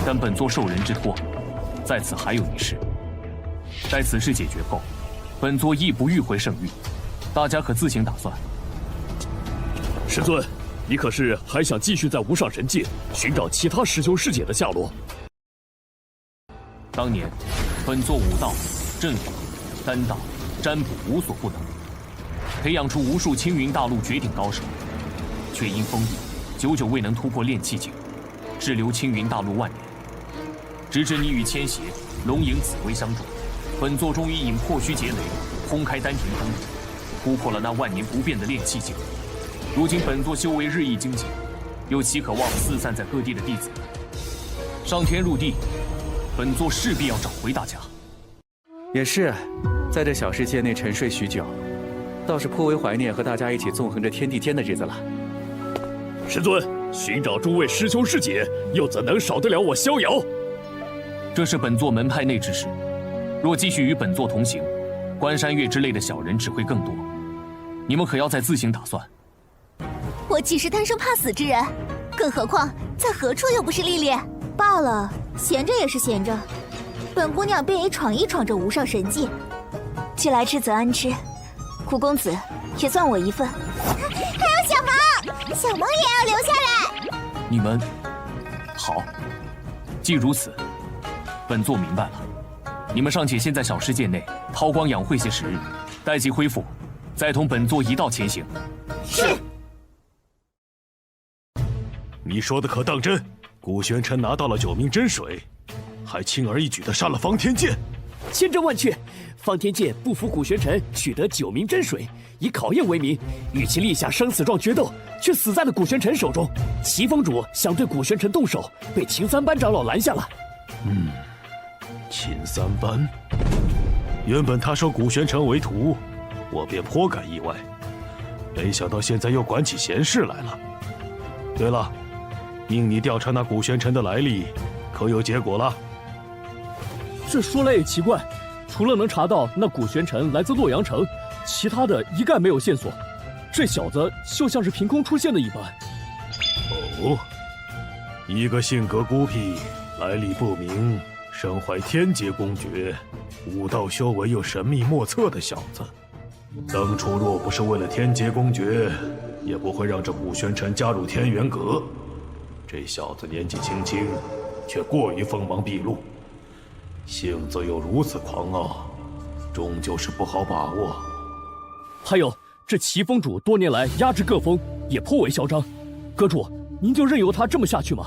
但本座受人之托，在此还有一事。待此事解决后，本座亦不欲回圣域，大家可自行打算。师尊，你可是还想继续在无上神界寻找其他师兄师姐的下落？当年，本座武道、阵法、丹道、占卜无所不能，培养出无数青云大陆绝顶高手，却因封印，久久未能突破炼气境，滞留青云大陆万年。直至你与千邪、龙影、紫薇相助，本座终于引破虚劫雷，轰开丹田通路，突破了那万年不变的炼气境。如今本座修为日益精进，又岂可忘了四散在各地的弟子？上天入地，本座势必要找回大家。也是，在这小世界内沉睡许久，倒是颇为怀念和大家一起纵横着天地间的日子了。师尊，寻找诸位师兄师姐，又怎能少得了我逍遥？这是本座门派内之事，若继续与本座同行，关山月之类的小人只会更多。你们可要再自行打算。我岂是贪生怕死之人？更何况在何处又不是历练？罢了，闲着也是闲着，本姑娘便也闯一闯这无上神界。既来之则安之，古公子也算我一份。还有小萌，小萌也要留下来。你们好，既如此，本座明白了。你们尚且先在小世界内韬光养晦些时日，待其恢复，再同本座一道前行。是。你说的可当真？古玄尘拿到了9名真水，还轻而易举地杀了方天剑。千真万确，方天剑不服古玄尘，取得9名真水，以考验为名，与其立下生死状决斗，却死在了古玄尘手中。齐峰主想对古玄尘动手，被秦三班长老拦下了。秦三班，原本他收古玄尘为徒，我便颇感意外，没想到现在又管起闲事来了。对了，命你调查那古玄尘的来历，可有结果了？这说来也奇怪，除了能查到那古玄尘来自洛阳城，其他的一概没有线索。这小子就像是凭空出现的一般。哦，一个性格孤僻、来历不明、身怀天劫公爵、武道修为又神秘莫测的小子，当初若不是为了天劫公爵，也不会让这古玄尘加入天元阁。这小子年纪轻轻，却过于锋芒毕露，性子又如此狂傲，终究是不好把握。还有这齐峰主多年来压制各峰，也颇为嚣张。阁主，您就任由他这么下去吗？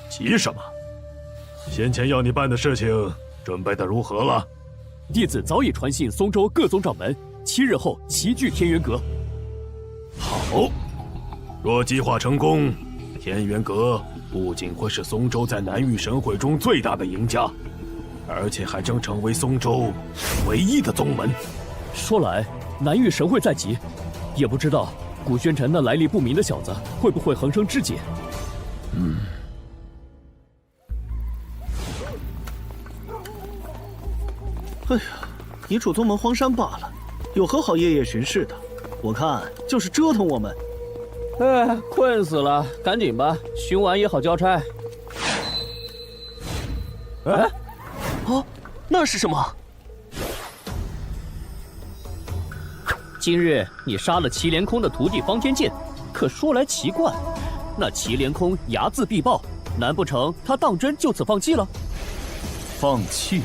急什么？先前要你办的事情准备的如何了？弟子早已传信松州各宗掌门，7日后齐聚天元阁。好，若计划成功，天元阁不仅会是松州在南域神会中最大的赢家，而且还将成为松州唯一的宗门。说来，南域神会在即，也不知道古玄尘那来历不明的小子会不会横生枝节。哎呀，你楚宗门荒山罢了，有何好夜夜巡视的？我看就是折腾我们。哎，困死了，赶紧吧，巡完也好交差。哎，哦，那是什么？今日你杀了祁连空的徒弟方天剑，可说来奇怪，那祁连空睚眦必报，难不成他当真就此放弃了？放弃？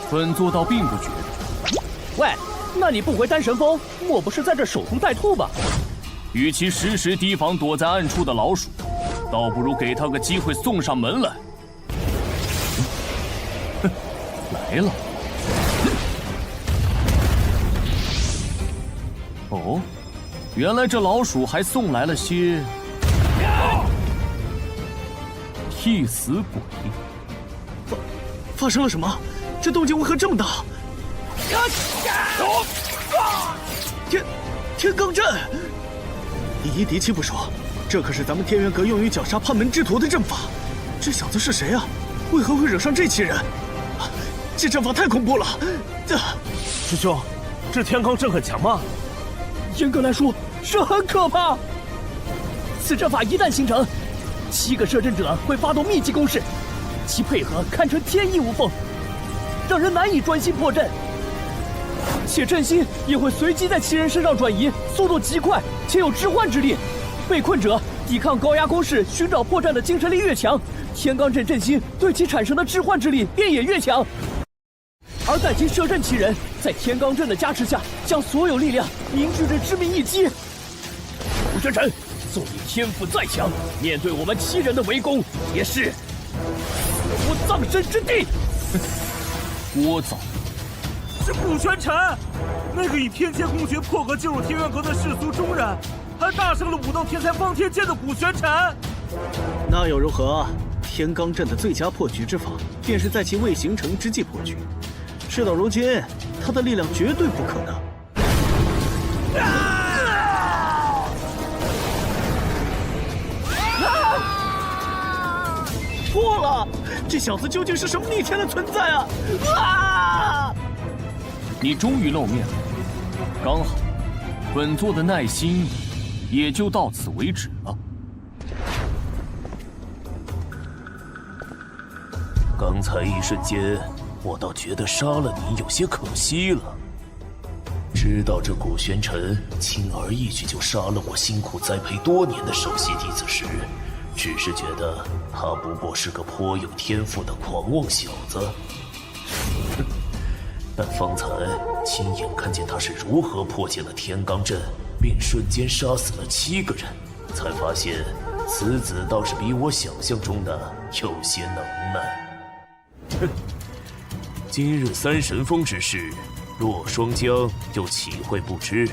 本座倒并不觉得。喂，那你不回丹神峰，莫不是在这守株待兔吧？与其时时提防躲在暗处的老鼠，倒不如给他个机会送上门来。哼，来了。哦，原来这老鼠还送来了些替死鬼。发生了什么？这动静为何这么大？天罡阵！以一敌七不说，这可是咱们天元阁用于绞杀叛门之徒的阵法。这小子是谁啊？为何会惹上这奇人？这阵法太恐怖了！师兄，这天罡阵很强吗？严格来说，是很可怕。此阵法一旦形成，7个摄阵者会发动密集攻势，其配合堪称天衣无缝，让人难以专心破阵。且阵心也会随机在其人身上转移，速度极快，且有置换之力。被困者抵抗高压攻势、寻找破绽的精神力越强，天罡阵阵心对其产生的置换之力便也越强。而待其摄阵其人，在天罡阵的加持下，将所有力量凝聚至致命一击。古玄尘，纵你天赋再强，面对我们7人的围攻，也是死无葬身之地。聒噪！是古玄尘，那个以天劫公爵破格进入天元阁的世俗中人，还大胜了武道天才方天剑的古玄尘。那又如何？天罡阵的最佳破局之法，便是在其未形成之际破局。事到如今，他的力量绝对不可能。错了，这小子究竟是什么逆天的存在啊！你终于露面了，刚好，本座的耐心也就到此为止了。刚才一瞬间，我倒觉得杀了你有些可惜了。知道这古玄尘轻而易举就杀了我辛苦栽培多年的首席弟子时，只是觉得他不过是个颇有天赋的狂妄小子。但方才亲眼看见他是如何破解了天罡阵，并瞬间杀死了7个人，才发现此子倒是比我想象中的有些能耐。哼，今日三神峰之事，洛双江又岂会不知？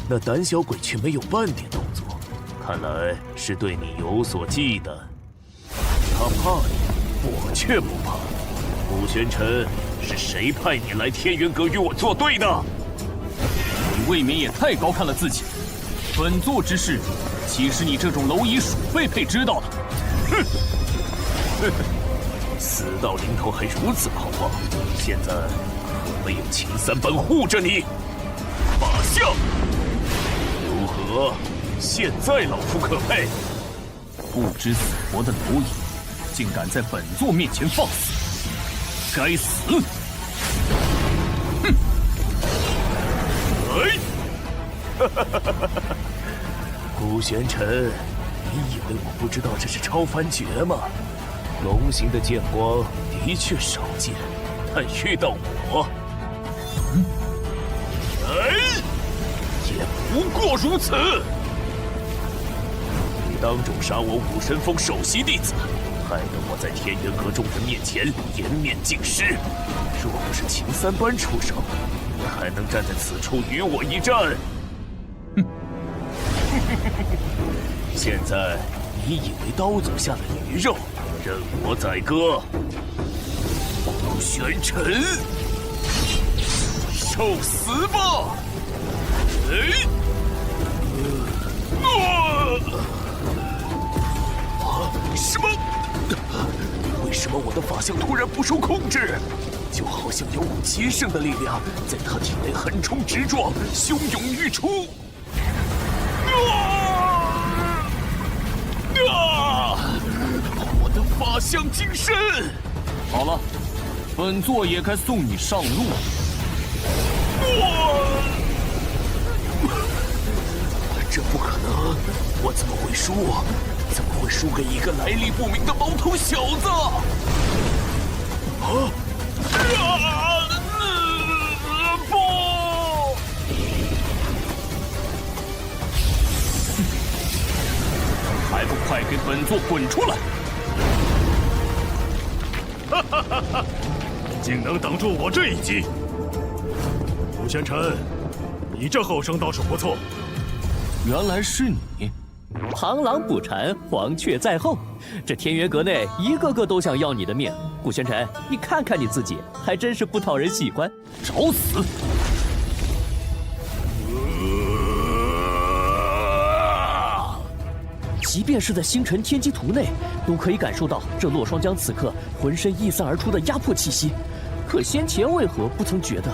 那胆小鬼却没有半点动作，看来是对你有所忌惮。他怕你，我却不怕。顾玄尘，是谁派你来天元阁与我作对的？你未免也太高看了自己。本座之事，岂是你这种蝼蚁鼠辈配知道的？哼！死到临头还如此狂妄，现在可没有秦三班护着你。法相，如何？现在老夫可配？不知死活的蝼蚁，竟敢在本座面前放肆！该死！哼！哎！顾玄尘，你以为我不知道这是超凡诀吗？龙形的剑光的确少见，但遇到我，哎，也不过如此。你当众杀我武神峰首席弟子，害得我在天元阁众人面前颜面尽失。若不是秦三班出手，你还能站在此处与我一战？哼！现在你以为刀俎下的鱼肉，任我宰割？顾玄尘，受死吧！哎！什么？为什么我的法相突然不受控制？就好像有股极盛的力量在他体内横冲直撞，汹涌欲出。我的法相精神！好了，本座也该送你上路。这不可能！我怎么会输？怎么会输给一个来历不明的毛头小子？不！还不快给本座滚出来！哈哈哈哈！竟能挡住我这一击！顾玄尘，你这后生倒是不错。原来是你！螳螂捕蝉，黄雀在后。这天元阁内一个个都想要你的命。顾玄尘，你看看你自己，还真是不讨人喜欢。找死！即便是在星辰天机图内，都可以感受到这洛双江此刻浑身溢散而出的压迫气息。可先前为何不曾觉得？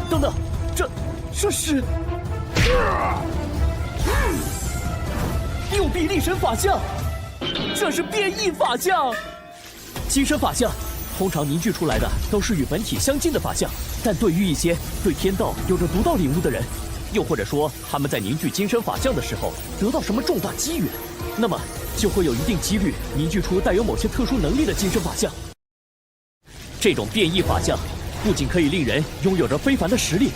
等等，这是六臂力神法相，这是变异法相。金身法相通常凝聚出来的都是与本体相近的法相，但对于一些对天道有着独到领悟的人，又或者说他们在凝聚金身法相的时候得到什么重大机缘，那么就会有一定几率凝聚出带有某些特殊能力的金身法相。这种变异法相不仅可以令人拥有着非凡的实力，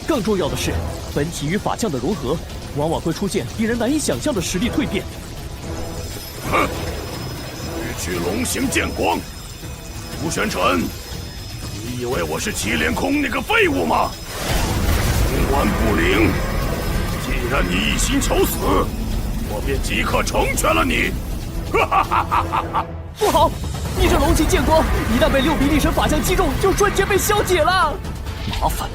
更重要的是，本体与法相的融合，往往会出现令人难以想象的实力蜕变。哼！区区龙形剑光，顾玄尘，你以为我是祁连空那个废物吗？冥顽不灵！既然你一心求死，我便即刻成全了你！哈哈哈哈哈哈！不好！你这龙形剑光一旦被六臂力神法相击中，就瞬间被消解了。麻烦！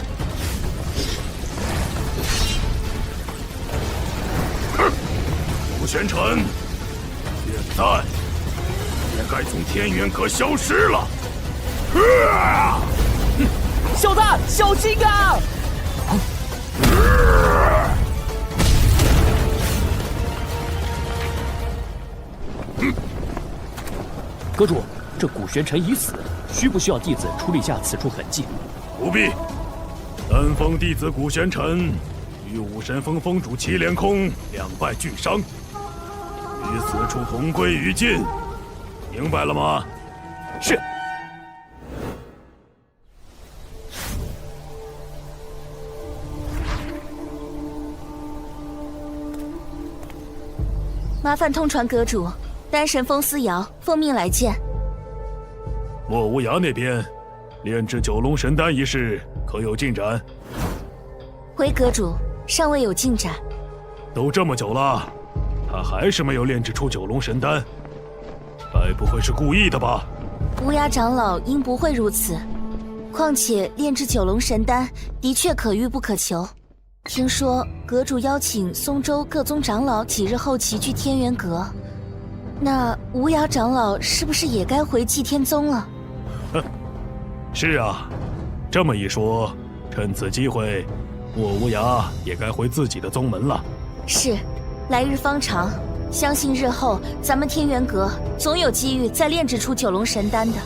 哼！顾玄尘，现在也该从天元阁消失了。小子，小心啊！阁主，这顾玄尘已死，需不需要弟子处理下此处痕迹？不必。丹峰弟子顾玄尘与武神峰峰主祁连空两败俱伤，于此处同归于尽，明白了吗？是。麻烦通传阁主，丹神风思瑶奉命来见。莫无涯那边，炼制九龙神丹一事可有进展？回阁主，尚未有进展。都这么久了，他还是没有炼制出九龙神丹，该不会是故意的吧？无涯长老应不会如此。况且炼制九龙神丹的确可遇不可求。听说阁主邀请松州各宗长老几日后齐聚天元阁，那无涯长老是不是也该回祭天宗了？是啊，这么一说，趁此机会，莫无涯也该回自己的宗门了。是，来日方长，相信日后咱们天元阁总有机遇再炼制出九龙神丹的。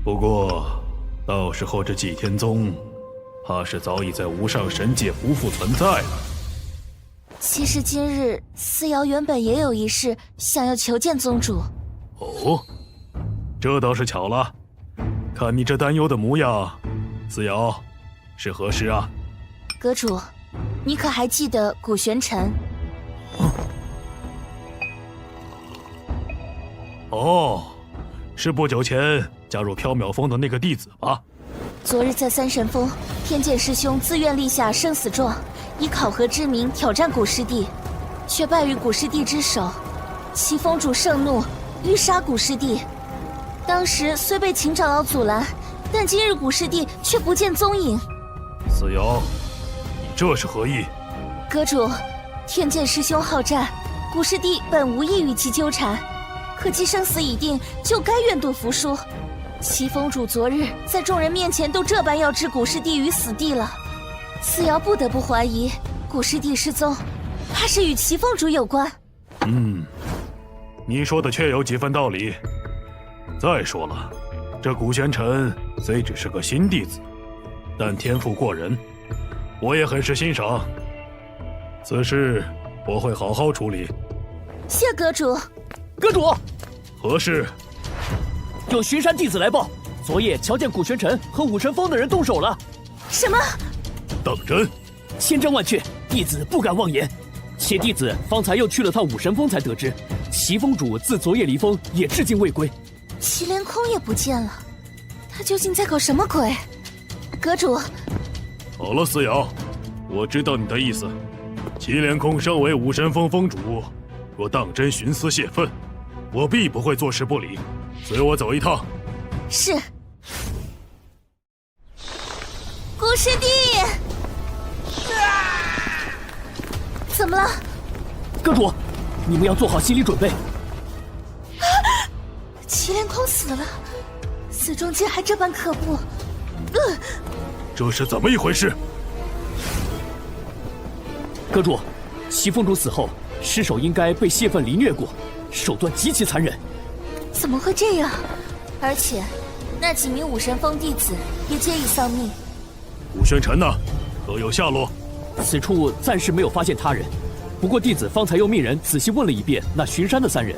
不过，到时候这祭天宗，怕是早已在无上神界不复存在了。其实今日思瑶原本也有一事想要求见宗主。哦，这倒是巧了。看你这担忧的模样，思瑶，是何事啊？阁主，你可还记得古玄尘？哦，是不久前加入缥缈峰的那个弟子吧？昨日在三神峰，天剑师兄自愿立下生死状，以考核之名挑战古师弟，却败于古师弟之手。齐峰主盛怒，欲杀古师弟。当时虽被秦长老阻拦，但今日古师弟却不见踪影。思瑶，你这是何意？阁主，天剑师兄好战，古师弟本无意与其纠缠，可既生死已定，就该愿赌服输。齐峰主昨日在众人面前都这般要置古师弟于死地了，思瑶不得不怀疑古师弟失踪，怕是与齐峰主有关。你说的确有几分道理。再说了，这古玄尘虽只是个新弟子，但天赋过人，我也很是欣赏。此事我会好好处理。谢阁主。阁主，何事？有巡山弟子来报，昨夜瞧见古玄尘和武神峰的人动手了。什么？当真？千真万确，弟子不敢妄言。且弟子方才又去了趟武神峰，才得知齐峰主自昨夜离峰，也至今未归。祁连空也不见了，他究竟在搞什么鬼？阁主，好了，思瑶，我知道你的意思。祁连空身为武神峰峰主，若当真徇私泄愤，我必不会坐视不理。随我走一趟。是。古师弟，怎么了？阁主，你们要做好心理准备。祁连空死了，死中竟还这般可怖。这是怎么一回事？阁主，齐峰主死后，尸首应该被泄愤凌虐过，手段极其残忍。怎么会这样？而且，那几名武神峰弟子也皆已丧命。古玄尘呢？可有下落？此处暂时没有发现他人，不过弟子方才又命人仔细问了一遍那巡山的3人，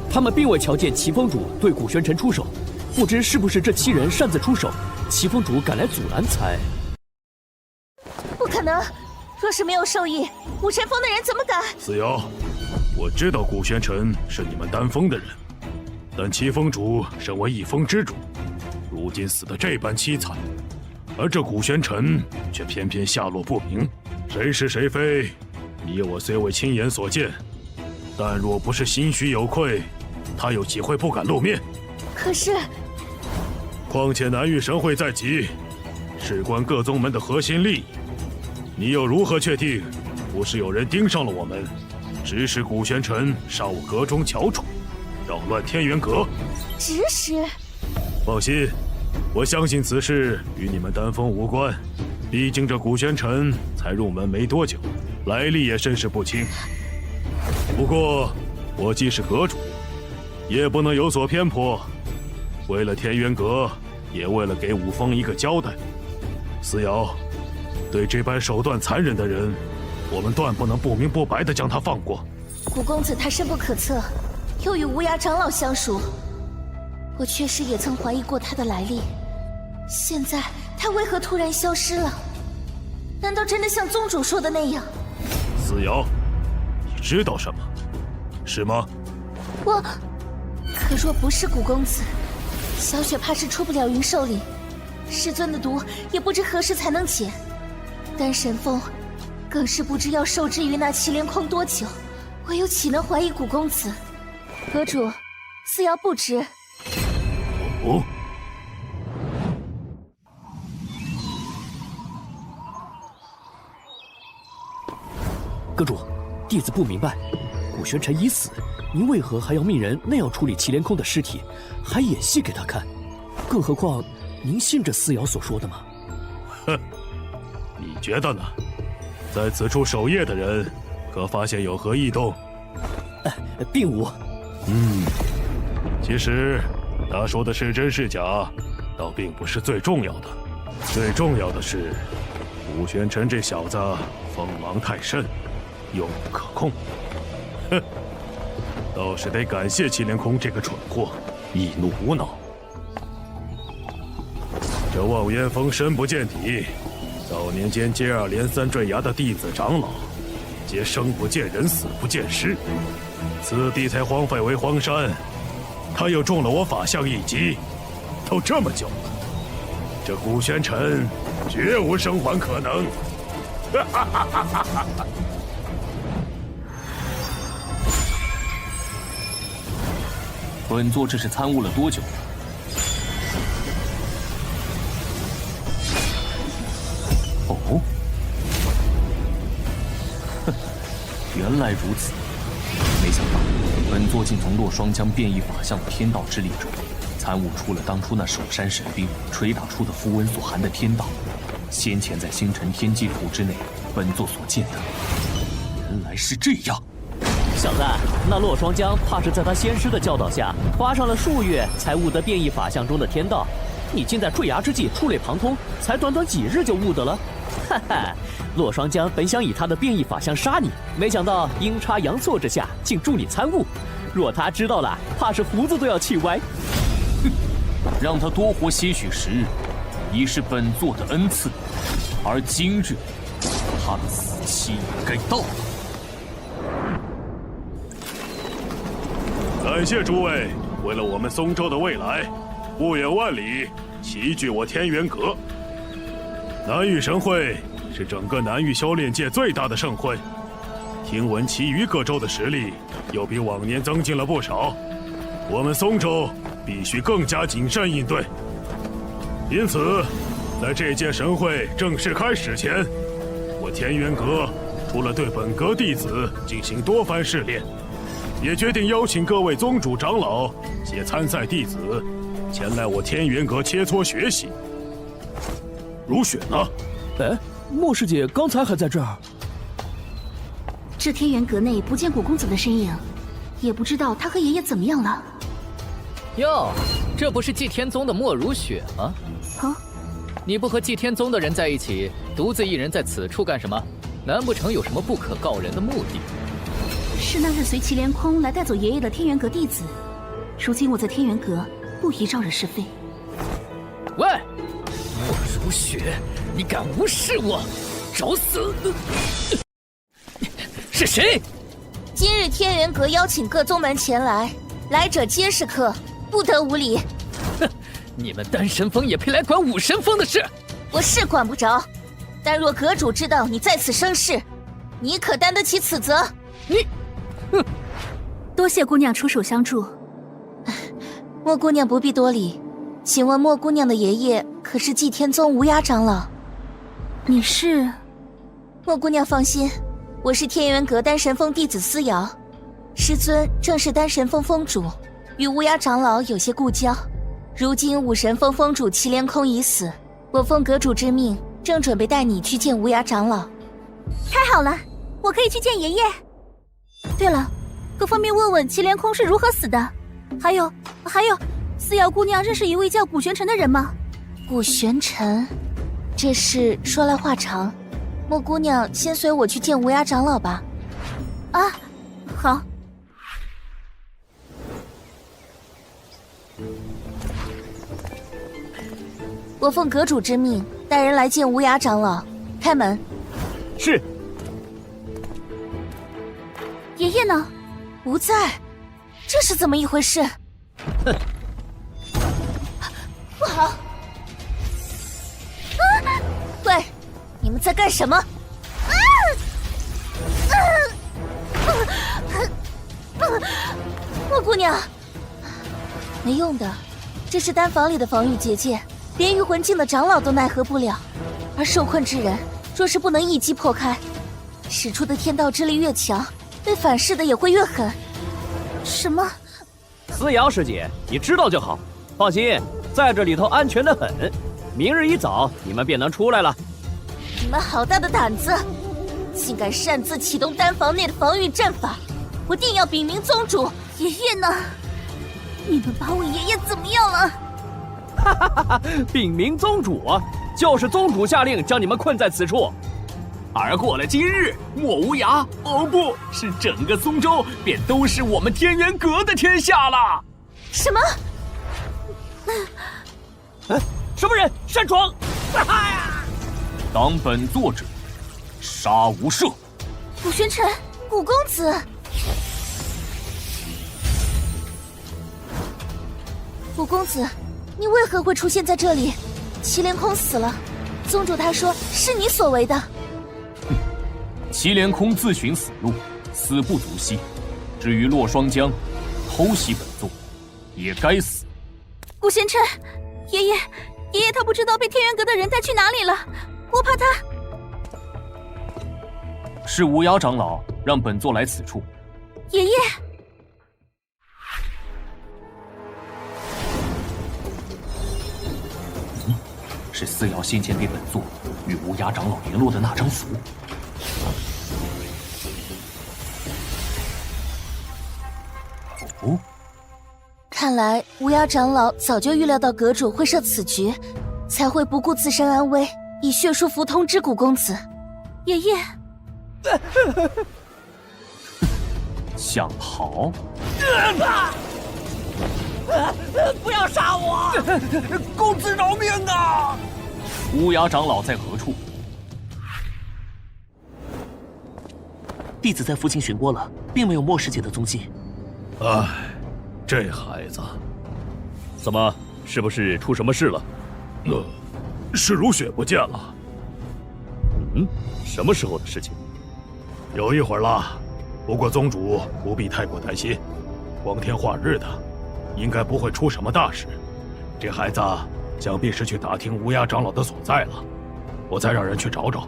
他们并未瞧见齐峰主对古玄尘出手，不知是不是这7人擅自出手，齐峰主赶来阻拦才……不可能！若是没有授意，武神峰的人怎么敢？思瑶，我知道古玄尘是你们丹峰的人，但齐峰主身为一峰之主，如今死得这般凄惨，而这古玄尘却偏偏下落不明，谁是谁非，你我虽未亲眼所见，但若不是心虚有愧，他有几会不敢露面？可是，况且南域神会在即，事关各宗门的核心利益，你又如何确定不是有人盯上了我们，指使古玄尘杀我阁中翘楚，扰乱天元阁？指使？放心，我相信此事与你们丹峰无关，毕竟这古玄尘才入门没多久，来历也甚是不清。不过我既是阁主，也不能有所偏颇，为了天元阁，也为了给武峰一个交代。思瑶，对这般手段残忍的人，我们断不能不明不白地将他放过。古公子他深不可测，又与无涯长老相熟，我确实也曾怀疑过他的来历。现在他为何突然消失了？难道真的像宗主说的那样？思瑶，知道什么，是吗？可若不是古公子，小雪怕是出不了云兽岭，师尊的毒也不知何时才能解。丹神峰更是不知要受制于那祁连空多久，我又岂能怀疑古公子？阁主，似瑶不知。哦。阁主，弟子不明白，古玄尘已死，您为何还要命人那样处理祁连空的尸体，还演戏给他看？更何况，您信着思瑶所说的吗？哼，你觉得呢？在此处守夜的人，可发现有何异动？并无。其实他说的是真是假，倒并不是最重要的。最重要的是，古玄尘这小子锋芒太甚，又不可控。哼，倒是得感谢祁连空这个蠢货，易怒无脑。这望烟峰深不见底，早年间接二连三坠崖的弟子长老，皆生不见人，死不见尸，此地才荒废为荒山。他又中了我法相一击，都这么久了，这古玄尘绝无生还可能。哈哈哈哈哈！本座这是参悟了多久？哦，哼，原来如此。没想到本座竟从落霜江变异法相的天道之力中，参悟出了当初那守山神兵捶打出的符文所含的天道。先前在星辰天机图之内，本座所见的，原来是这样。小子，那落霜江怕是在他先师的教导下，花上了数月才悟得变异法相中的天道。你竟在坠崖之际触类旁通，才短短几日就悟得了。哈哈，落霜江本想以他的变异法相杀你，没想到阴差阳错之下，竟助你参悟。若他知道了，怕是胡子都要气歪。哼，让他多活些许时日，已是本座的恩赐，而今日，他的死期也该到了。感谢诸位，为了我们松州的未来，不远万里齐聚我天元阁。南域神会是整个南域修炼界最大的盛会，听闻其余各州的实力又比往年增进了不少，我们松州必须更加谨慎应对。因此，在这届神会正式开始前，我天元阁除了对本阁弟子进行多番试炼，也决定邀请各位宗主长老携参赛弟子前来我天元阁切磋学习。如雪呢？哎，莫师姐刚才还在这儿。这天元阁内不见古公子的身影，也不知道他和爷爷怎么样了。哟，这不是祭天宗的莫如雪吗？啊？你不和祭天宗的人在一起，独自一人在此处干什么？难不成有什么不可告人的目的？是那日随祁连空来带走爷爷的天元阁弟子，如今我在天元阁不宜招惹是非。喂，莫如雪，你敢无视我，找死！是谁？今日天元阁邀请各宗门前来，来者皆是客，不得无礼。哼，你们丹神峰也配来管武神峰的事？我是管不着，但若阁主知道你在此生事，你可担得起此责？你，哼！多谢姑娘出手相助。莫姑娘不必多礼，请问莫姑娘的爷爷可是祭天宗无涯长老？你是？莫姑娘放心，我是天元阁丹神峰弟子思瑶，师尊正是丹神峰峰主，与无涯长老有些故交。如今武神峰峰主祁连空已死，我奉阁主之命，正准备带你去见无涯长老。太好了，我可以去见爷爷。对了，可方便问问祁连空是如何死的？还有，思瑶姑娘认识一位叫古玄尘的人吗？古玄尘，这事说来话长，莫姑娘先随我去见无涯长老吧。啊，好。我奉阁主之命，带人来见无涯长老。开门。是。爷爷呢？不在，这是怎么一回事？哼，不好！喂，你们在干什么？莫姑娘，没用的，这是丹房里的防御结界，连御魂境的长老都奈何不了。而受困之人，若是不能一击破开，使出的天道之力越强，被反噬的也会越狠。什么？思瑶师姐，你知道就好。放心，在这里头安全得很。明日一早，你们便能出来了。你们好大的胆子，竟敢擅自启动丹房内的防御战法！我定要禀明宗主。爷爷呢？你们把我爷爷怎么样了？哈哈哈哈！禀明宗主啊，就是宗主下令将你们困在此处。而过了今日，莫无涯，哦不是整个松州，便都是我们天元阁的天下了。什么？什么人擅闯？当本作者，杀无赦。古玄尘，古公子。古公子，你为何会出现在这里？祁连空死了，宗主他说是你所为的。祁连空自寻死路，死不足惜。至于洛双江，偷袭本座，也该死。古贤琛，爷爷他不知道被天元阁的人带去哪里了，我怕他。是无涯长老让本座来此处。爷爷。是思瑶先前给本座与无涯长老联络的那张符。哦，看来无涯长老早就预料到阁主会设此局，才会不顾自身安危，以血书符通知古公子。爷爷，想逃？不要杀我！公子饶命啊！无涯长老在何处？弟子在附近寻过了，并没有莫师姐的踪迹。唉，这孩子，怎么？是不是出什么事了？是如雪不见了。什么时候的事情？有一会儿了。不过宗主不必太过担心，光天化日的，应该不会出什么大事。这孩子想必是去打听无涯长老的所在了，我再让人去找找。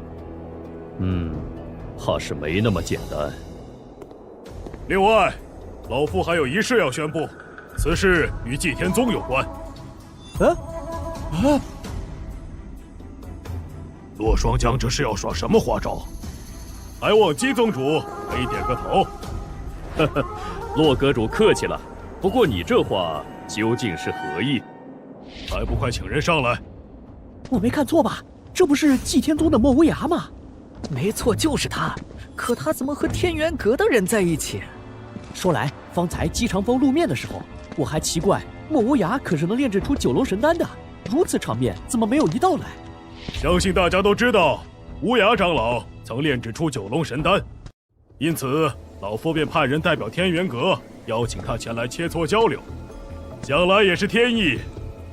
怕是没那么简单。另外，老夫还有一事要宣布，此事与祭天宗有关。洛双江这是要耍什么花招？还望姬宗主给点个头。洛阁主客气了，不过你这话究竟是何意？还不快请人上来！我没看错吧？这不是祭天宗的莫无涯吗？没错，就是他。可他怎么和天元阁的人在一起？说来，方才姬长风露面的时候，我还奇怪莫无涯可是能炼制出九龙神丹的，如此场面怎么没有一道来？相信大家都知道，无涯长老曾炼制出九龙神丹，因此老夫便派人代表天元阁，邀请他前来切磋交流。想来也是天意，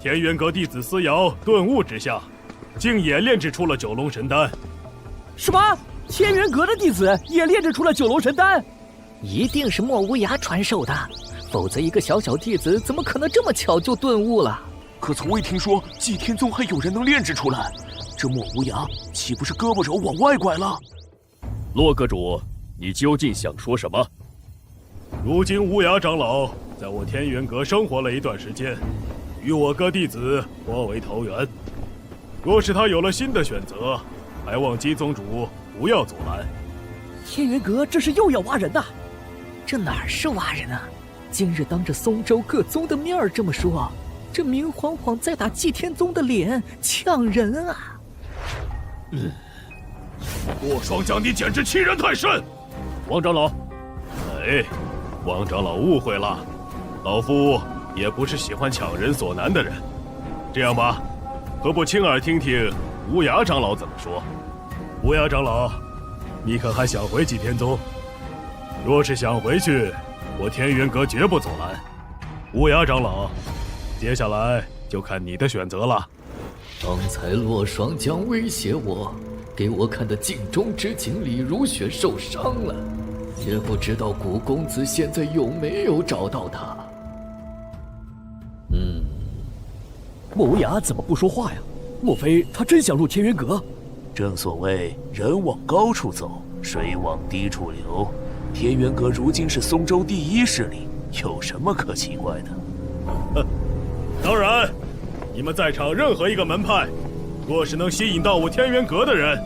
天元阁弟子思瑶顿悟之下，竟也炼制出了九龙神丹。什么？天元阁的弟子也炼制出了九龙神丹？一定是莫无涯传授的，否则一个小小弟子怎么可能这么巧就顿悟了？可从未听说祭天宗还有人能炼制出来，这莫无涯岂不是胳膊肘往外拐了？洛阁主，你究竟想说什么？如今无涯长老在我天元阁生活了一段时间，与我哥弟子颇为投缘。若是他有了新的选择，还望姬宗主不要阻拦。天元阁这是又要挖人呐！这哪是挖人啊？今日当着松州各宗的面儿这么说，这明晃晃在打祭天宗的脸，抢人啊！洛双江，你简直欺人太甚！王长老，哎，王长老误会了，老夫也不是喜欢抢人所难的人。这样吧，何不亲耳听听无涯长老怎么说？无涯长老，你可还想回祭天宗？若是想回去，我天元阁绝不阻拦。乌鸦长老，接下来就看你的选择了。刚才洛霜将威胁我，给我看的镜中之景李如雪受伤了，也不知道古公子现在有没有找到他。莫无涯怎么不说话呀？莫非他真想入天元阁？正所谓人往高处走，水往低处流。天元阁如今是松州第一势力，有什么可奇怪的？当然，你们在场任何一个门派，若是能吸引到我天元阁的人，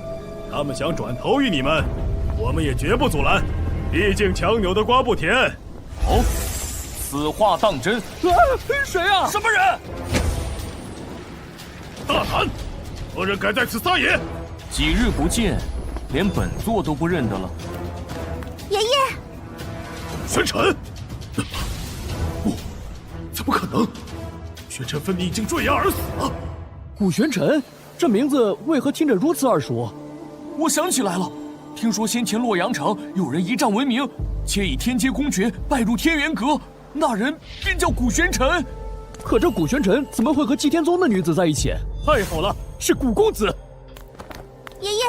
他们想转投于你们，我们也绝不阻拦。毕竟强扭的瓜不甜。好，此话当真？谁啊？什么人？大胆！何人敢在此撒野？几日不见，连本座都不认得了。爷爷，玄尘！不，怎么可能？玄尘分明已经坠崖而死了。古玄尘，这名字为何听着如此耳熟？我想起来了，听说先前洛阳城有人一战闻名，且以天阶公爵拜入天元阁，那人便叫古玄尘。可这古玄尘怎么会和祭天宗的女子在一起？太好了，是古公子！爷爷，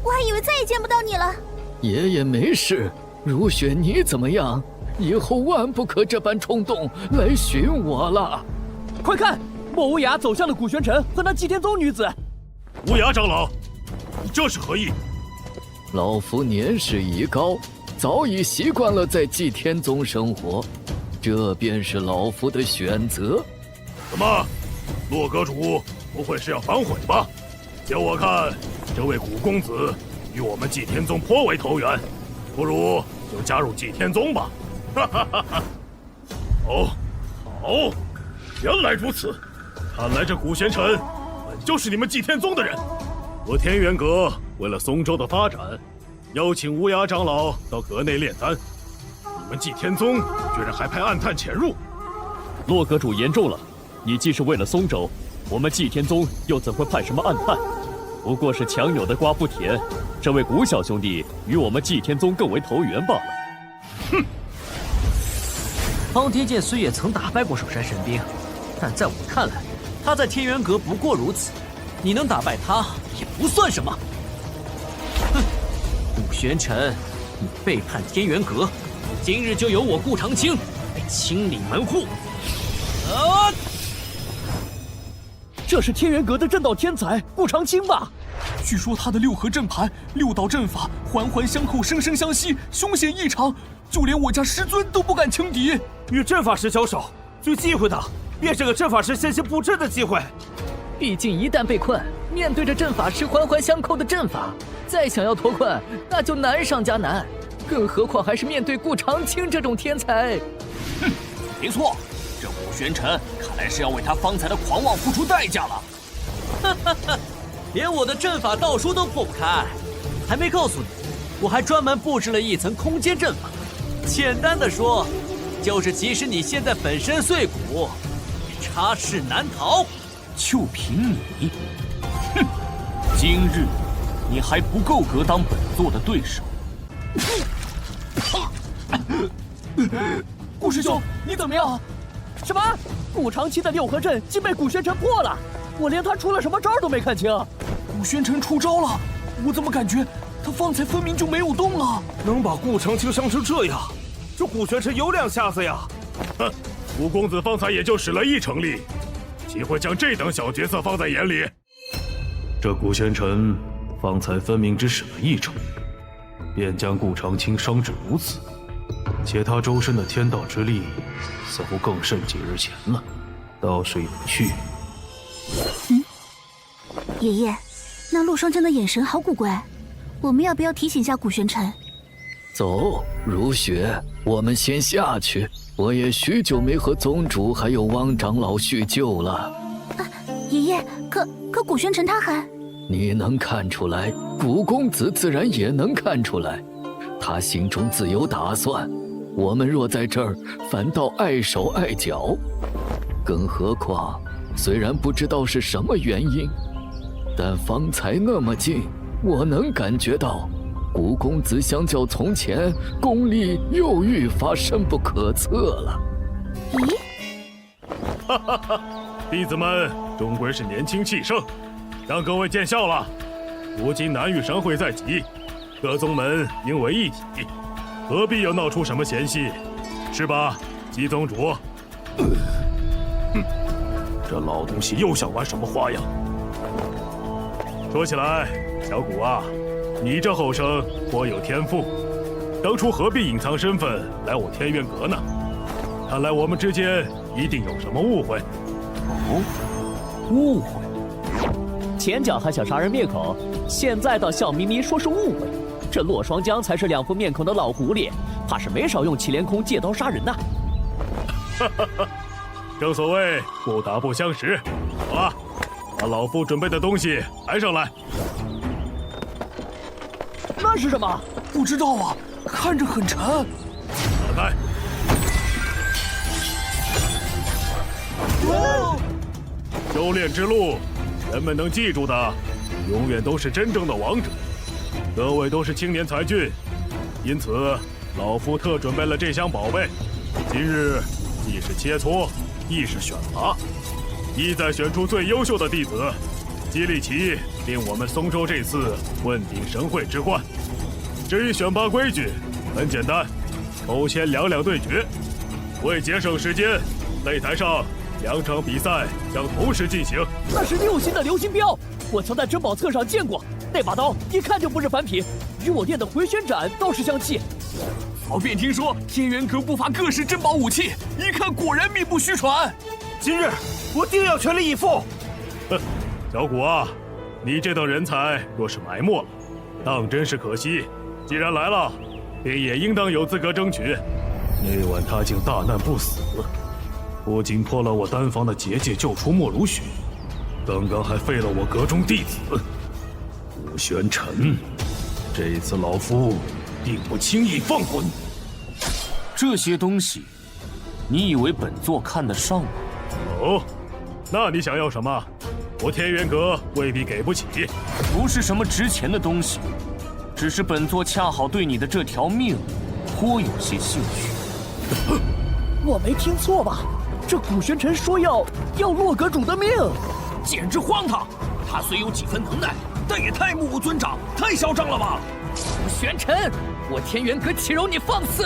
我还以为再也见不到你了。爷爷没事，如雪你怎么样？以后万不可这般冲动来寻我了。快看，莫无涯走向了古玄尘和那祭天宗女子。无涯长老，你这是何意？老夫年事已高，早已习惯了在祭天宗生活，这便是老夫的选择。怎么，洛阁主不会是要反悔吧？就我看，这位古公子与我们祭天宗颇为投缘，不如就加入祭天宗吧。哈哈哈哈！哦，好，原来如此，看来这古玄尘本就是你们祭天宗的人。我天元阁为了松州的发展，邀请乌鸦长老到阁内炼丹，你们祭天宗居然还派暗探潜入。洛阁主言重了，你既是为了松州，我们祭天宗又怎会派什么暗探？不过是强扭的瓜不甜，这位古小兄弟与我们祭天宗更为投缘罢了。哼！方天剑虽也曾打败过首山神兵，但在我看来，他在天元阁不过如此。你能打败他，也不算什么。哼！古玄尘，你背叛天元阁，今日就由我顾长青来清理门户。这是天元阁的镇道天才顾长青吧？据说他的六合阵盘、六道阵法环环相扣，生生相惜，凶险异常，就连我家师尊都不敢轻敌。与阵法师交手，最忌讳的便是个阵法师先行布阵的机会。毕竟一旦被困，面对着阵法师环环相扣的阵法，再想要脱困，那就难上加难。更何况还是面对顾长青这种天才。哼，没错，这古玄尘看来是要为他方才的狂妄付出代价了。哈哈哈，连我的阵法道书都破不开，还没告诉你，我还专门布置了一层空间阵法。简单的说，就是即使你现在粉身碎骨，也插翅难逃。就凭你，哼！今日你还不够格当本座的对手。顾师兄，你怎么样？什么？顾长青的六合阵竟被古玄尘破了？我连他出了什么招都没看清。古玄尘出招了，我怎么感觉他方才分明就没有动了？能把顾长青伤成这样，这古玄尘有两下子呀！哼，古公子方才也就使了一成力，岂会将这等小角色放在眼里？这古玄尘方才分明只使了一成，便将顾长青伤至如此，且他周身的天道之力似乎更甚几日前了，倒是有趣。爷爷，那陆双真的眼神好古怪，我们要不要提醒下古玄尘？走，如雪，我们先下去。我也许久没和宗主还有汪长老叙旧了。爷爷，可古玄尘他还……你能看出来，古公子自然也能看出来，他心中自有打算。我们若在这儿，反倒碍手碍脚。更何况，虽然不知道是什么原因，但方才那么近，我能感觉到古公子相较从前，功力又愈发深不可测了。咦？哈哈哈！弟子们终归是年轻气盛，让各位见笑了。如今南域神会在即，各宗门应为一体，何必又闹出什么嫌隙？是吧，姬宗主？这老东西又想玩什么花样？说起来，小谷啊，你这后生颇有天赋，当初何必隐藏身份来我天渊阁呢？看来我们之间一定有什么误会。哦，误会？前脚还想杀人灭口，现在倒笑眯眯说是误会。这洛双江才是两副面孔的老狐狸，怕是没少用祁连空借刀杀人呐。哈哈哈，正所谓不打不相识。好了，把老夫准备的东西抬上来。那是什么？不知道啊，看着很沉。打开。修炼之路，人们能记住的，永远都是真正的王者。各位都是青年才俊，因此老夫特准备了这箱宝贝。今日既是切磋，亦是选拔，意在选出最优秀的弟子，激励其令我们松州这次问鼎神会之冠。至于选拔规矩，很简单，抽签2-2对决。为节省时间，擂台上2场比赛将同时进行。那是6星的流星镖，我曾在珍宝册上见过，那把刀一看就不是凡品，与我店的回旋斩倒是相契。早便听说天元阁不乏各式珍宝武器，一看果然名不虚传。今日我定要全力以赴。小谷啊，你这等人才若是埋没了，当真是可惜。既然来了，便也应当有资格争取。那晚他竟大难不死，不仅破了我丹房的结界，救出莫如雪，刚刚还废了我阁中弟子武玄尘。这次老夫定不轻易放过你。这些东西，你以为本座看得上吗？哦，那你想要什么？我天元阁未必给不起。不是什么值钱的东西，只是本座恰好对你的这条命颇有些兴趣。我没听错吧？这古玄尘说要洛阁主的命，简直荒唐！他虽有几分能耐，但也太目无尊长，太嚣张了吧！古玄尘，我天元阁岂容你放肆？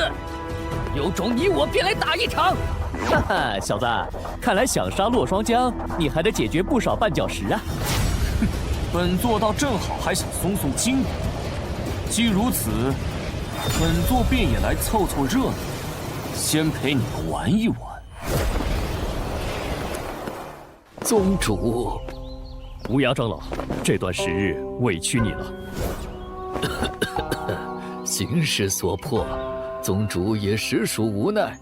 有种你我便来打一场！哈哈，小子，看来想杀洛双江，你还得解决不少绊脚石啊！哼，本座倒正好还想松松筋骨。既如此，本座便也来凑凑热闹，先陪你们玩一玩。宗主，无涯长老，这段时日委屈你了。形势所迫，宗主也实属无奈。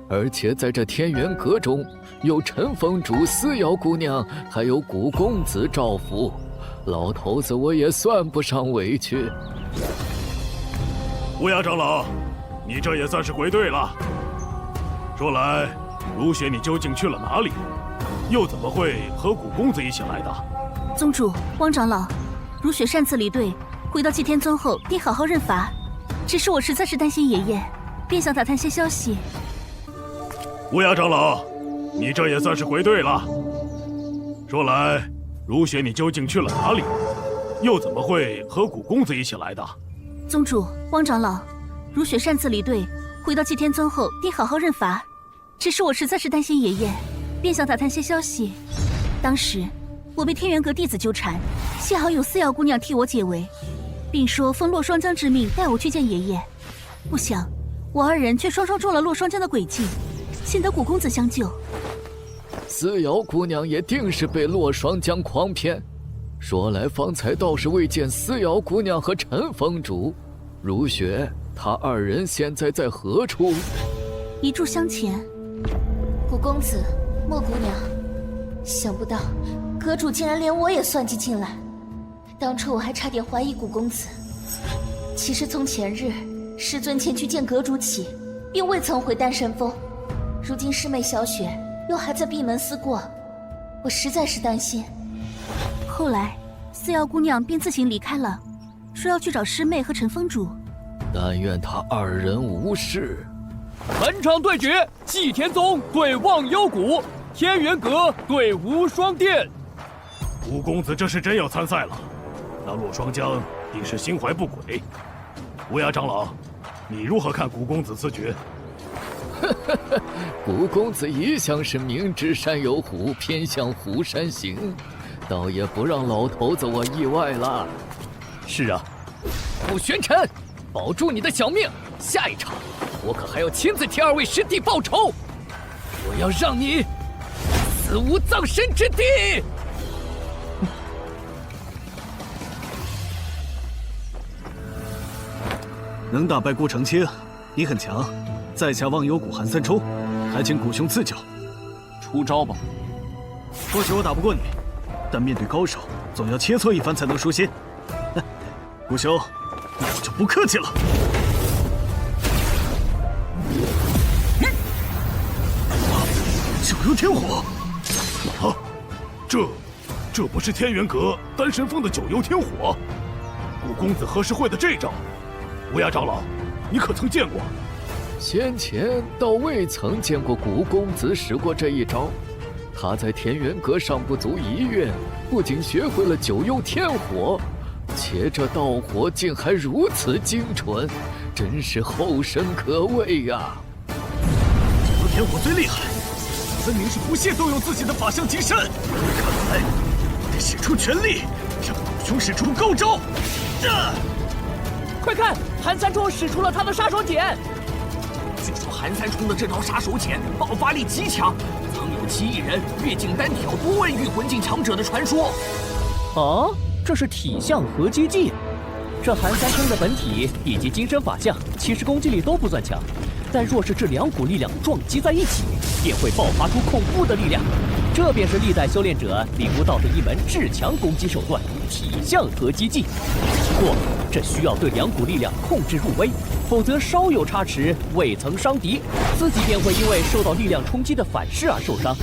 而且在这天元阁中，有陈峰主、思瑶姑娘，还有古公子赵福，老头子我也算不上委屈。无涯长老，你这也算是归队了。说来，如雪你究竟去了哪里？又怎么会和古公子一起来的？宗主，汪长老，如雪擅自离队，回到祭天宗后定好好认罚。只是我实在是担心爷爷，便想打探些消息。无涯长老，你这也算是归队了。说来，如雪你究竟去了哪里？又怎么会和古公子一起来的？宗主，汪长老，如雪擅自离队，回到祭天宗后定好好认罚。只是我实在是担心爷爷，便想打探些消息。当时我被天元阁弟子纠缠，幸好有思瑶姑娘替我解围，并说奉洛双江之命带我去见爷爷。不想我二人却双双中了洛双江的诡计，幸得古公子相救。思瑶姑娘也定是被洛双江诓骗。说来方才倒是未见思瑶姑娘和陈峰主。如雪，他二人现在在何处？一炷香前。古公子，莫姑娘，想不到阁主竟然连我也算计进来。当初我还差点怀疑古公子。其实从前日师尊前去见阁主起，便未曾回丹神峰。如今师妹小雪又还在闭门思过，我实在是担心。后来思瑶姑娘便自行离开了，说要去找师妹和陈风主。但愿他二人无事。本场对决：祭天宗对忘忧谷，天元阁对无双殿。吴公子这是真要参赛了，那洛双江定是心怀不轨。乌鸦长老，你如何看古公子此举？古公子一向是明知山有虎，偏向虎山行，倒也不让老头子我意外了。是啊，傅玄尘，保住你的小命！下一场，我可还要亲自替二位师弟报仇！我要让你死无葬身之地！能打败顾长清，你很强。在下忘忧谷韩三冲，还请古兄赐教。出招吧！或许我打不过你，但面对高手，总要切磋一番才能舒心。古兄，那我就不客气了。九幽天火！啊，这不是天元阁丹神峰的九幽天火？古公子何时会的这招？乌鸦长老，你可曾见过？先前倒未曾见过古公子使过这一招。他在天元阁上不足1月，不仅学会了九幽天火，且这道火竟还如此精纯，真是后生可畏呀！九幽天火最厉害，分明是不屑动用自己的法相极身。看来得使出全力，让古兄使出高招。快看，韩三冲使出了他的杀手锏。据说韩三冲的这招杀手锏爆发力极强，曾有其一人越境单挑多位御魂境强者的传说。啊，这是体相合击技。这韩三冲的本体以及金身法相，其实攻击力都不算强，但若是这两股力量撞击在一起，便会爆发出恐怖的力量。这便是历代修炼者领悟到的一门至强攻击手段——体相合击技。不过，这需要对两股力量控制入微，否则稍有差池，未曾伤敌，自己便会因为受到力量冲击的反噬而受伤。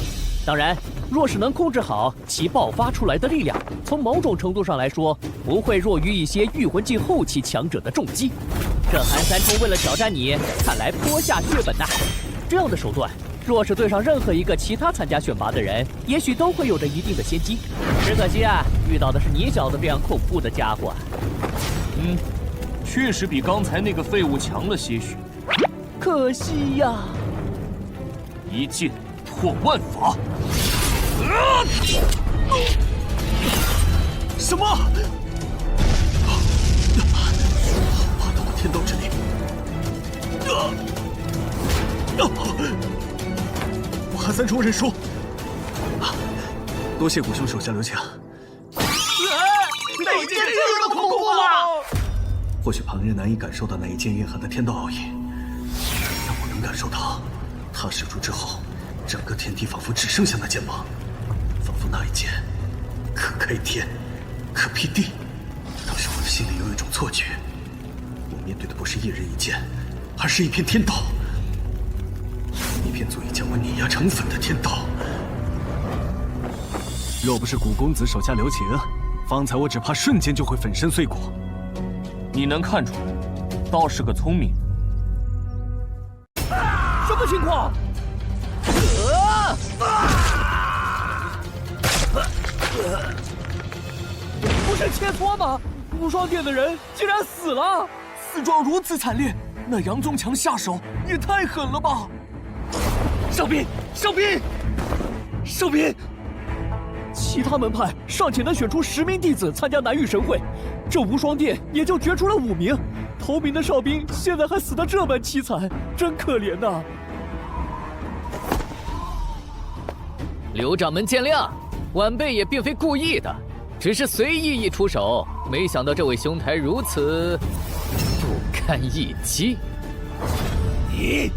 当然，若是能控制好其爆发出来的力量，从某种程度上来说，不会弱于一些御魂境后期强者的重击。这韩三冲为了挑战你，看来颇下血本呐。这样的手段，若是对上任何一个其他参加选拔的人，也许都会有着一定的先机。只可惜啊，遇到的是你小子这样恐怖的家伙。确实比刚才那个废物强了些许。可惜呀！一剑破万法。什么？霸道的天道之力！我韩三冲认输。多谢古兄手下留情。哪剑这么恐怖啊！或许旁人难以感受到那一剑蕴含的天道奥义，但我能感受到，他使出之后，整个天地仿佛只剩下那剑芒，仿佛那一剑可开天，可辟地。当时我的心里有一种错觉，我面对的不是一人一剑，而是一片天道，一片足以将我碾压成粉的天道。若不是古公子手下留情，方才我只怕瞬间就会粉身碎骨。你能看出来，倒是个聪明人。什么情况？不是切磋吗？无双殿的人竟然死了！死状如此惨烈，那杨宗强下手也太狠了吧！少斌，少斌，少斌！其他门派尚且能选出10名弟子参加南域神会，这无双殿也就决出了5名。头名的少斌现在还死得这般凄惨，真可怜呐！刘掌门见谅，晚辈也并非故意的，只是随意一出手，没想到这位兄台如此不堪一击。你，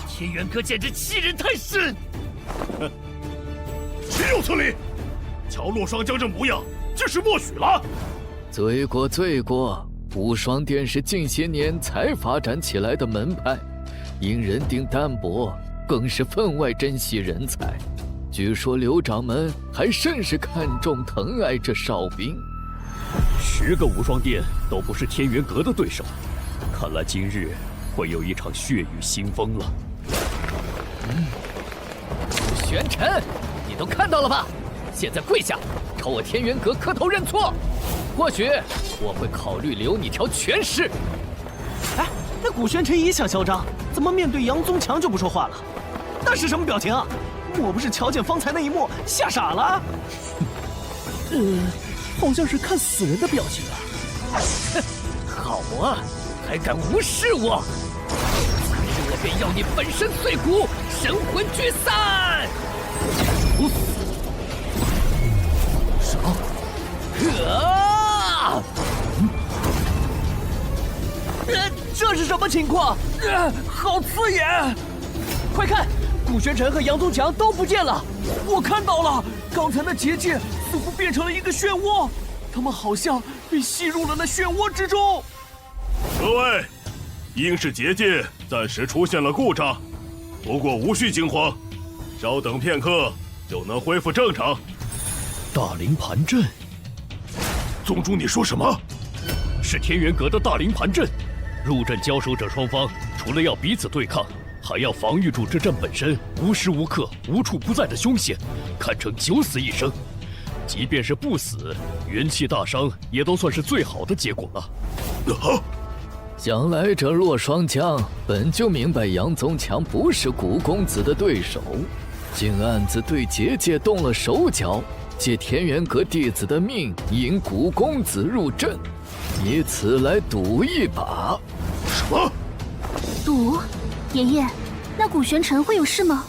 天元阁简直欺人太甚！哼，岂有此理！瞧洛双江这模样，竟是默许了。罪过罪过，无双殿是近些年才发展起来的门派，因人丁单薄，更是分外珍惜人才。据说刘掌门还甚是看重疼爱这少兵。10个无双殿都不是天元阁的对手，看来今日会有一场血雨腥风了。玄尘，你都看到了吧？现在跪下，朝我天元阁磕头认错。或许我会考虑留你条全尸。哎，那古玄尘也想嚣张，怎么面对杨宗强就不说话了？那是什么表情啊？莫不是瞧见方才那一幕吓傻了？好像是看死人的表情啊！哼，好啊，还敢无视我！今日我便要你粉身碎骨，神魂俱散！这是什么情况？好刺眼！快看，古玄尘和杨宗强都不见了！我看到了，刚才那结界似乎变成了一个漩涡，他们好像被吸入了那漩涡之中。各位，应是结界暂时出现了故障，不过无需惊慌，稍等片刻就能恢复正常。大灵盘阵，宗主，你说什么？是天元阁的大灵盘阵。入阵交手者双方，除了要彼此对抗，还要防御住这阵本身无时无刻、无处不在的凶险，堪称九死一生。即便是不死，元气大伤也都算是最好的结果了。想来这洛双江本就明白杨宗强不是古公子的对手，竟暗自对结界动了手脚，借天元阁弟子的命引古公子入阵，以此来赌一把。什么？赌？爷爷，那古玄尘会有事吗？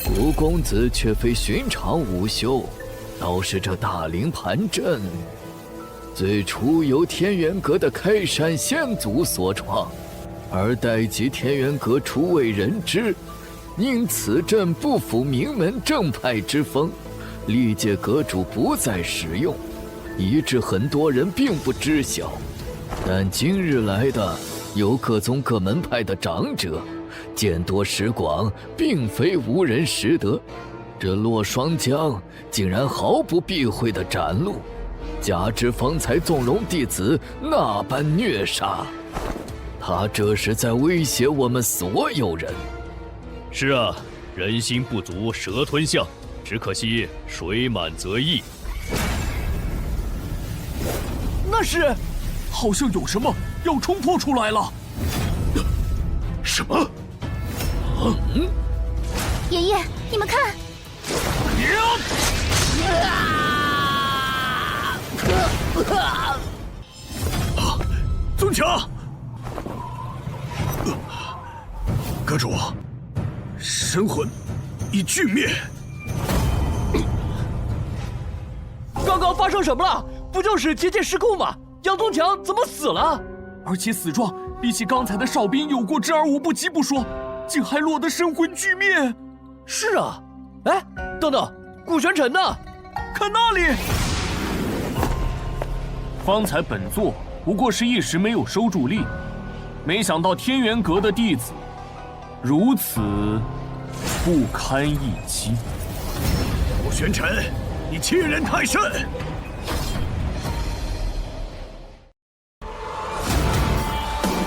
古公子却非寻常武修，倒是这大灵盘阵，最初由天元阁的开山先祖所创，而待及天元阁初为人知，因此阵不符名门正派之风，历届阁主不再使用，以致很多人并不知晓。但今日来的有各宗各门派的长者，见多识广，并非无人识得。这洛双江竟然毫不避讳地斩戮，加之方才纵容弟子那般虐杀，他这是在威胁我们所有人。是啊，人心不足蛇吞象，只可惜水满则溢。那是，好像有什么要冲破出来了。什么？爷爷，你们看！宗强，阁主，神魂已俱灭。刚刚发生什么了？不就是结界失控吗？杨宗强怎么死了？而且死状比起刚才的哨兵有过之而无不及不说，竟还落得神魂俱灭。是啊，哎，等等，古玄尘呢？看那里！方才本座不过是一时没有收住力，没想到天元阁的弟子如此不堪一击。古玄尘，你欺人太甚！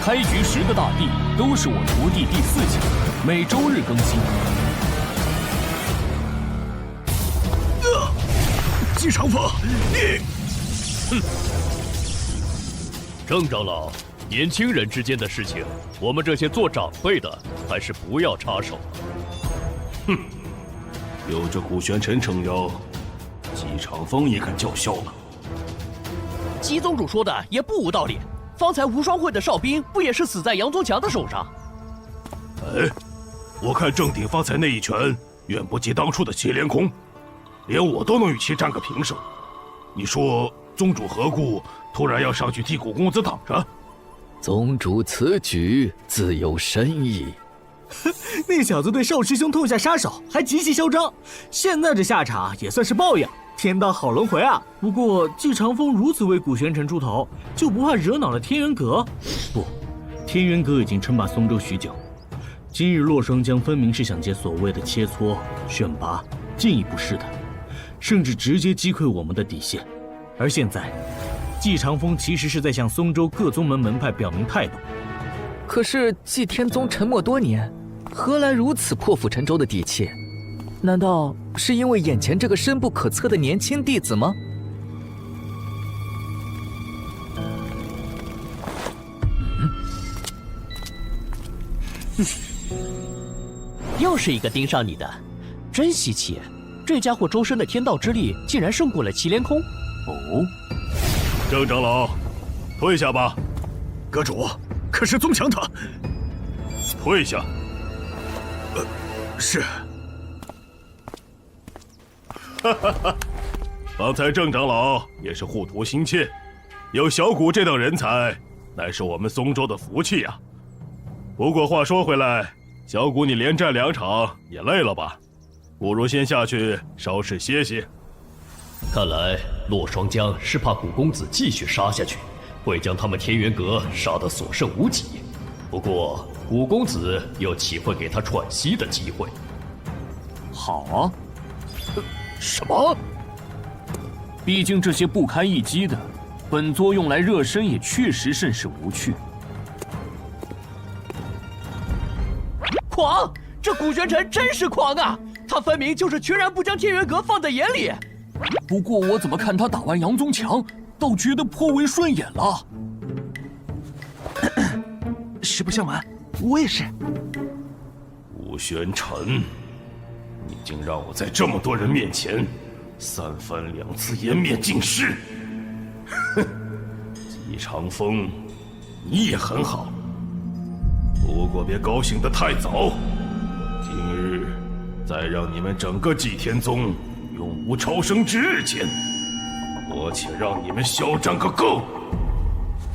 开局10个大帝都是我徒弟第4级，每周日更新。姬长风，你，哼！郑长老，年轻人之间的事情，我们这些做长辈的还是不要插手。哼，有这古玄尘撑腰，姬长风也敢叫嚣了。姬宗主说的也不无道理。方才无双会的哨兵不也是死在杨宗强的手上？哎，我看郑鼎方才那一拳远不及当初的祁连空，连我都能与其战个平手。你说宗主何故突然要上去替古公子挡着？宗主此举自有深意。那小子对少师兄痛下杀手，还极其嚣张，现在这下场也算是报应。天道好轮回啊！不过季长风如此为古玄尘出头，就不怕惹恼了天元阁？不，天元阁已经称霸松州许久，今日洛双江分明是想借所谓的切磋、选拔进一步试探，甚至直接击溃我们的底线。而现在，季长风其实是在向松州各宗门门派表明态度。可是季天宗沉默多年，何来如此破釜沉舟的底气？难道是因为眼前这个深不可测的年轻弟子吗？又是一个盯上你的，真稀奇！这家伙周身的天道之力竟然胜过了祁连空。哦，郑长老，退下吧。阁主，可是宗强他……退下。是。哈哈哈，方才郑长老也是护图心切，有小谷这等人才，乃是我们松州的福气呀。不过话说回来，小谷你连战2场也累了吧？不如先下去稍事歇歇。看来洛双江是怕古公子继续杀下去，会将他们天元阁杀得所剩无几。不过古公子又岂会给他喘息的机会？好啊。什么？毕竟这些不堪一击的，本座用来热身也确实甚是无趣。狂！这古玄尘真是狂啊！他分明就是全然不将天元阁放在眼里。不过我怎么看他打完杨宗强，倒觉得颇为顺眼了。实不相瞒，我也是。古玄尘，你竟让我在这么多人面前3番2次颜面尽失！哼，季长风，你也很好，不过别高兴得太早。今日再让你们整个祭天宗永无超生之日间，我且让你们嚣张个够！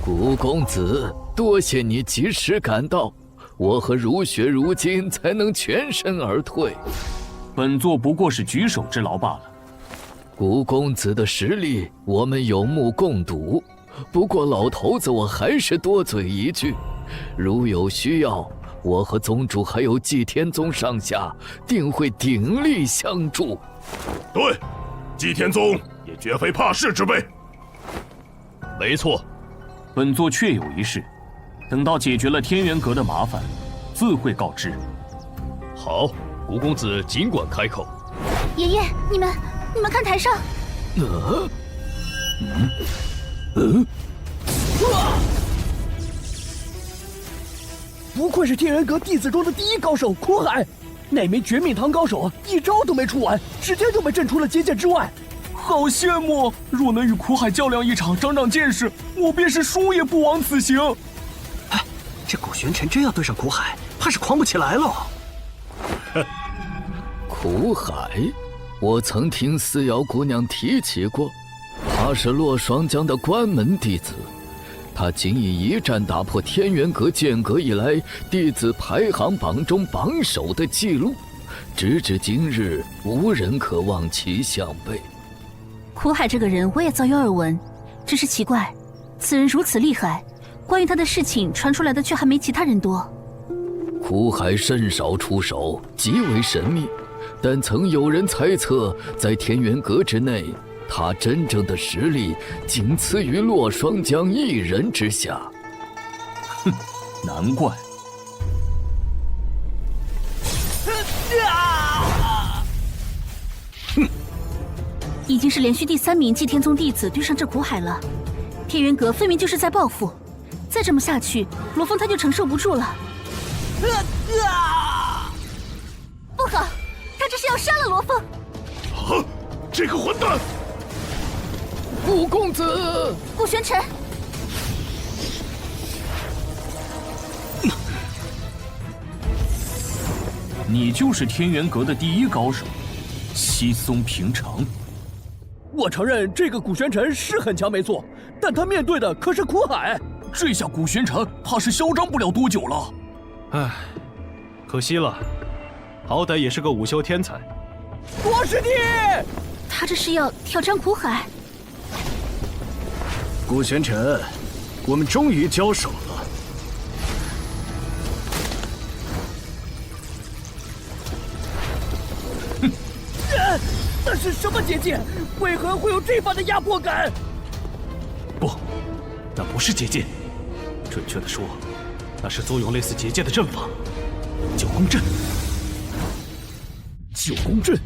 古公子，多谢你及时赶到，我和如雪如今才能全身而退。本座不过是举手之劳罢了。古公子的实力，我们有目共睹。不过老头子，我还是多嘴一句，如有需要，我和宗主还有祭天宗上下，定会鼎力相助。对，祭天宗也绝非怕事之辈。没错，本座确有一事，等到解决了天元阁的麻烦，自会告知。好，古公子尽管开口。爷爷，你们看台上。不愧是天元阁弟子中的第一高手苦海，那枚绝命堂高手一招都没出完，直接就被震出了结界之外。好羡慕！若能与苦海较量一场，长长见识，我便是输也不枉此行。哎，这古玄尘真要对上苦海，怕是狂不起来了。苦海，我曾听思瑶姑娘提起过，她是洛双江的关门弟子。他仅以一战打破天元阁建阁以来弟子排行榜中榜首的记录，直至今日，无人可望其项背。苦海这个人我也早有耳闻，只是奇怪，此人如此厉害，关于他的事情传出来的却还没其他人多。苦海甚少出手，极为神秘，但曾有人猜测，在天元阁之内，他真正的实力仅次于洛双江一人之下。哼，难怪。哼，已经是连续第3名祭天宗弟子对上这苦海了，天元阁分明就是在报复。再这么下去，罗峰他就承受不住了。不好，他这是要杀了罗峰！啊，这个混蛋！古公子，古玄尘，你就是天元阁的第一高手，稀松平常。我承认这个古玄尘是很强没错，但他面对的可是苦海，这下古玄尘怕是嚣张不了多久了。唉，可惜了，好歹也是个午休天才。国师弟，他这是要挑战苦海。古玄尘，我们终于交手了。那是什么结界？为何会有这般的压迫感？不，那不是结界，准确的说，那是作用类似结界的阵法——九宫阵。九宫阵，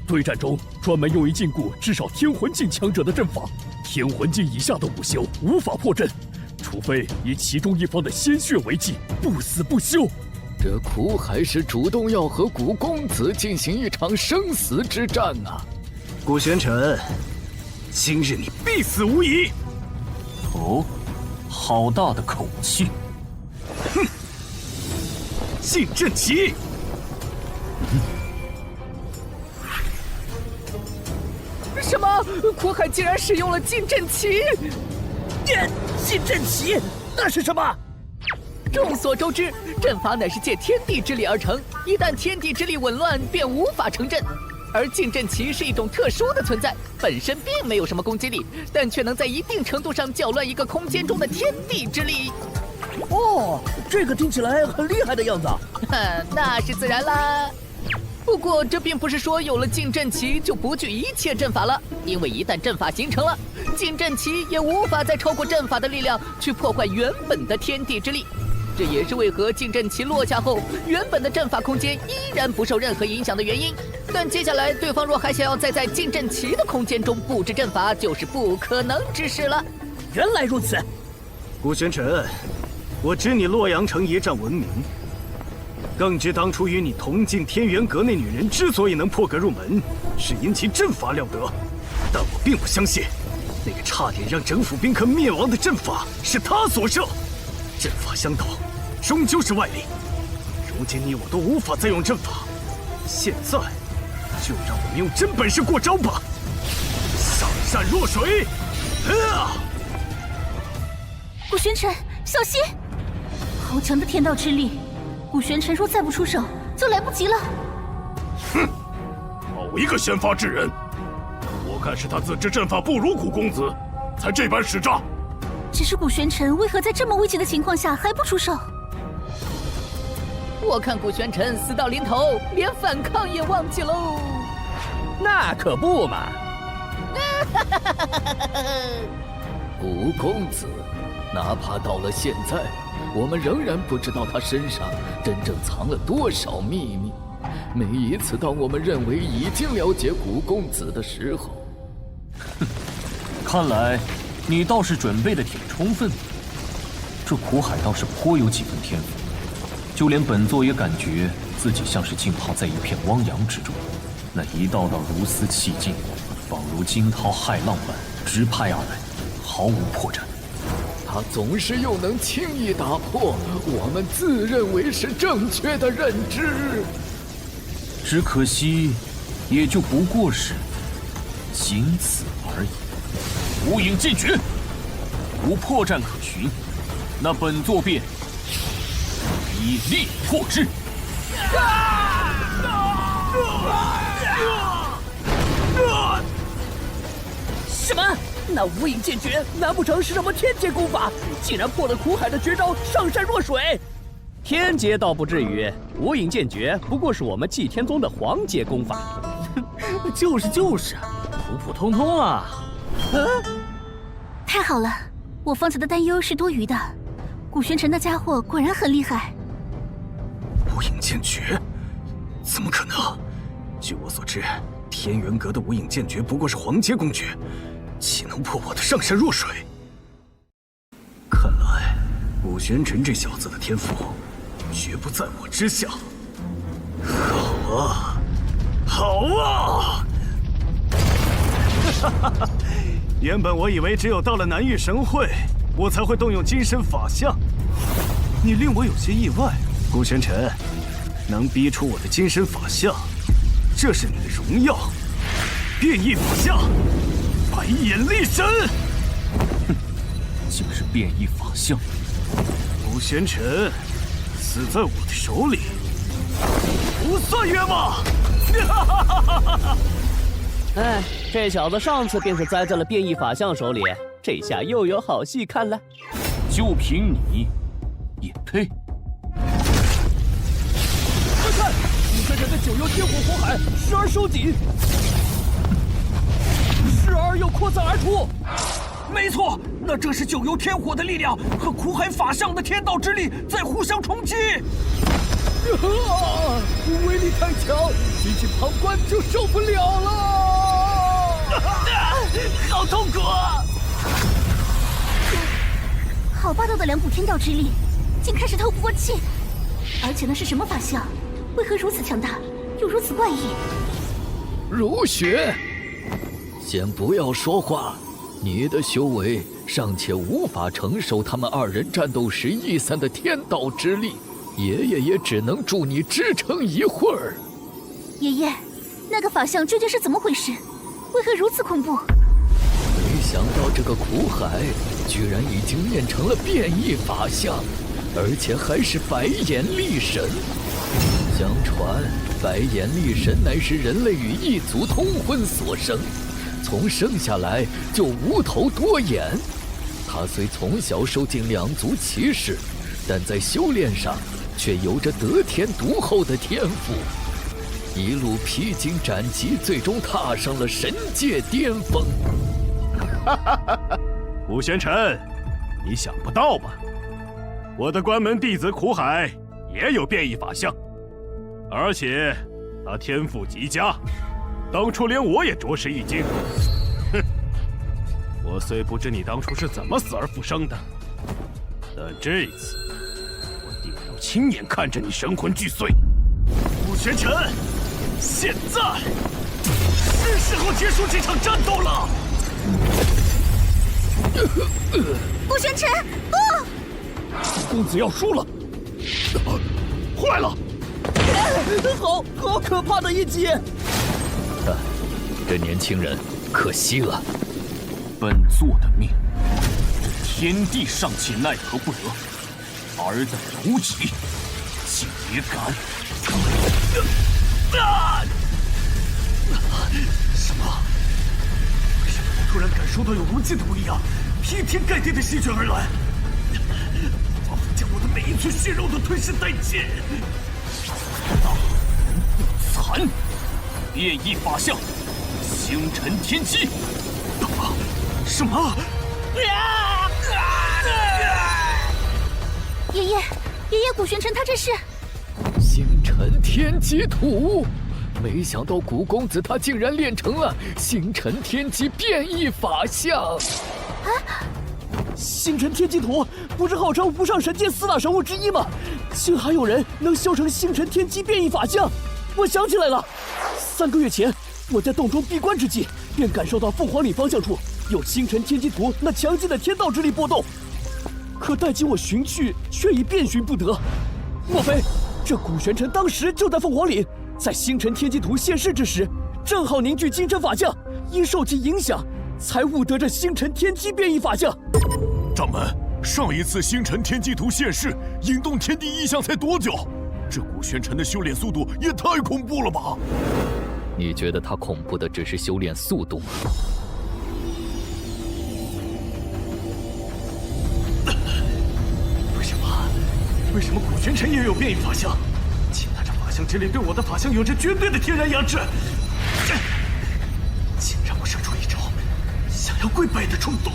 对战中专门用于禁锢至少天魂境强者的阵法，天魂境以下的武修无法破阵，除非以其中一方的鲜血为祭，不死不休。这苦海是主动要和古公子进行一场生死之战啊！古玄尘，今日你必死无疑！哦，好大的口气！哼！禁阵旗！什么？苦海竟然使用了禁阵旗！禁阵旗，那是什么？众所周知，阵法乃是借天地之力而成，一旦天地之力紊乱，便无法成阵。而禁阵旗是一种特殊的存在，本身并没有什么攻击力，但却能在一定程度上搅乱一个空间中的天地之力。哦，这个听起来很厉害的样子。那是自然啦。不过这并不是说有了禁阵旗就不惧一切阵法了，因为一旦阵法形成了，禁阵旗也无法再超过阵法的力量去破坏原本的天地之力。这也是为何禁阵旗落下后，原本的阵法空间依然不受任何影响的原因。但接下来对方若还想要再在禁阵旗的空间中布置阵法，就是不可能之事了。原来如此，古玄尘，我知你洛阳城一战闻名，更知当初与你同进天元阁那女人之所以能破格入门，是因其阵法了得。但我并不相信，那个差点让整府宾客灭亡的阵法是他所设。阵法相斗，终究是外力。如今你我都无法再用阵法，现在就让我们用真本事过招吧！上善若水！古玄尘，小心！好强的天道之力，古玄尘若再不出手，就来不及了。哼，好一个先发制人！我看是他自知阵法不如古公子，才这般使诈。只是古玄尘为何在这么危急的情况下还不出手？我看古玄尘死到临头，连反抗也忘记喽。那可不嘛！古公子，哪怕到了现在，我们仍然不知道他身上真正藏了多少秘密。每一次当我们认为已经了解古公子的时候，看来你倒是准备的挺充分。这苦海倒是颇有几分天赋，就连本座也感觉自己像是浸泡在一片汪洋之中，那一道道如丝气劲，仿如惊涛骇浪般直拍而来，毫无破绽。他总是又能轻易打破我们自认为是正确的认知。只可惜，也就不过是仅此而已。无影剑诀，无破绽可寻，那本座便以力破之。什么？那无影剑诀难不成是什么天劫功法？竟然破了苦海的绝招上善若水？天劫倒不至于，无影剑诀不过是我们祭天宗的黄阶功法。就是，普普通通啊。太好了，我方才的担忧是多余的。古玄尘那家伙果然很厉害。无影剑诀？怎么可能？据我所知，天元阁的无影剑诀不过是黄阶公诀，岂能破我的上善若水？看来古玄尘这小子的天赋绝不在我之下。好啊，好啊！哈哈哈！原本我以为只有到了南域神会，我才会动用金身法相。你令我有些意外，古玄尘，能逼出我的金身法相，这是你的荣耀。变异法相，白眼力神。哼，竟是变异法相。古玄尘，死在我的手里，不算冤枉。哈哈哈哈哈！哎，这小子上次便是栽在了变异法相手里，这下又有好戏看了。就凭你，也配？快看，古玄尘的九幽天火火海时而收紧，时而又扩散而出。没错，那正是九幽天火的力量和苦海法相的天道之力在互相冲击。威力太强，仅仅旁观就受不了了。好痛苦啊！好霸道的两股天道之力，竟开始透不过气。而且那是什么法相？为何如此强大，又如此怪异？如雪，先不要说话。你的修为尚且无法承受他们二人战斗时逸散的天道之力，爷爷也只能助你支撑一会儿。爷爷，那个法相究竟是怎么回事？为何如此恐怖？没想到这个苦海居然已经练成了变异法相，而且还是白眼力神。相传，白眼力神乃是人类与异族通婚所生。从生下来就无头多眼，他虽从小受尽两族歧视，但在修炼上却有着得天独厚的天赋，一路披荆斩棘，最终踏上了神界巅峰。古玄尘，你想不到吧？我的关门弟子苦海也有变异法相，而且他天赋极佳。当初连我也着实一惊。哼，我虽不知你当初是怎么死而复生的，但这次我定要亲眼看着你神魂俱碎。古玄尘，现在是时候结束这场战斗了。古玄尘，不！公子要输了！坏了！好可怕的一击！这年轻人可惜了。本座的命，天地尚且奈何不得，尔等无己，竟也敢！什么？为什么我突然感受到有无尽的威压，劈天盖地的席卷而来，仿佛将我的每一寸血肉都吞噬殆尽。大人不残，变异法相。星辰天机！什么？爷爷，古玄尘他这是星辰天机图，没想到古公子他竟然练成了星辰天机变异法相。啊！星辰天机图不是号称无上神界4大神物之一吗？竟还有人能修成星辰天机变异法相！我想起来了，3个月前。我在洞中闭关之际，便感受到凤凰岭方向处有星辰天机图那强劲的天道之力波动，可待经我寻去，却已遍寻不得。莫非这古玄尘当时就在凤凰岭，在星辰天机图现世之时，正好凝聚金针法相，因受其影响，才悟得这星辰天机变异法相。掌门，上一次星辰天机图现世，引动天地异象才多久？这古玄尘的修炼速度也太恐怖了吧！你觉得他恐怖的只是修炼速度吗？为什么古玄尘也有变异法相？其他这法相之力对我的法相有着绝对的天然压制，竟让我生出一种想要跪拜的冲动。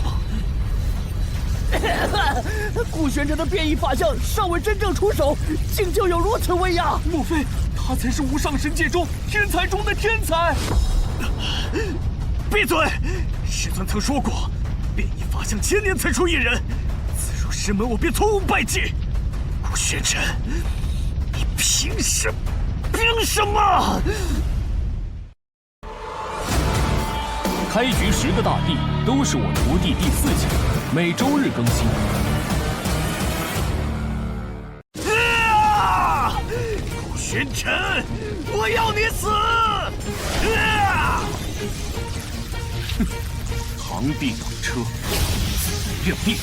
古玄尘的变异法相尚未真正出手，竟就有如此威压，莫非他才是无上神界中天才中的天才？闭嘴！师尊曾说过，变异法相1000年才出一人，自入师门我便从无败绩。古玄尘，你凭什么？开局10个大帝都是我徒弟第4级，每周日更新。古玄尘，我要你死！哼，螳臂挡车，认命！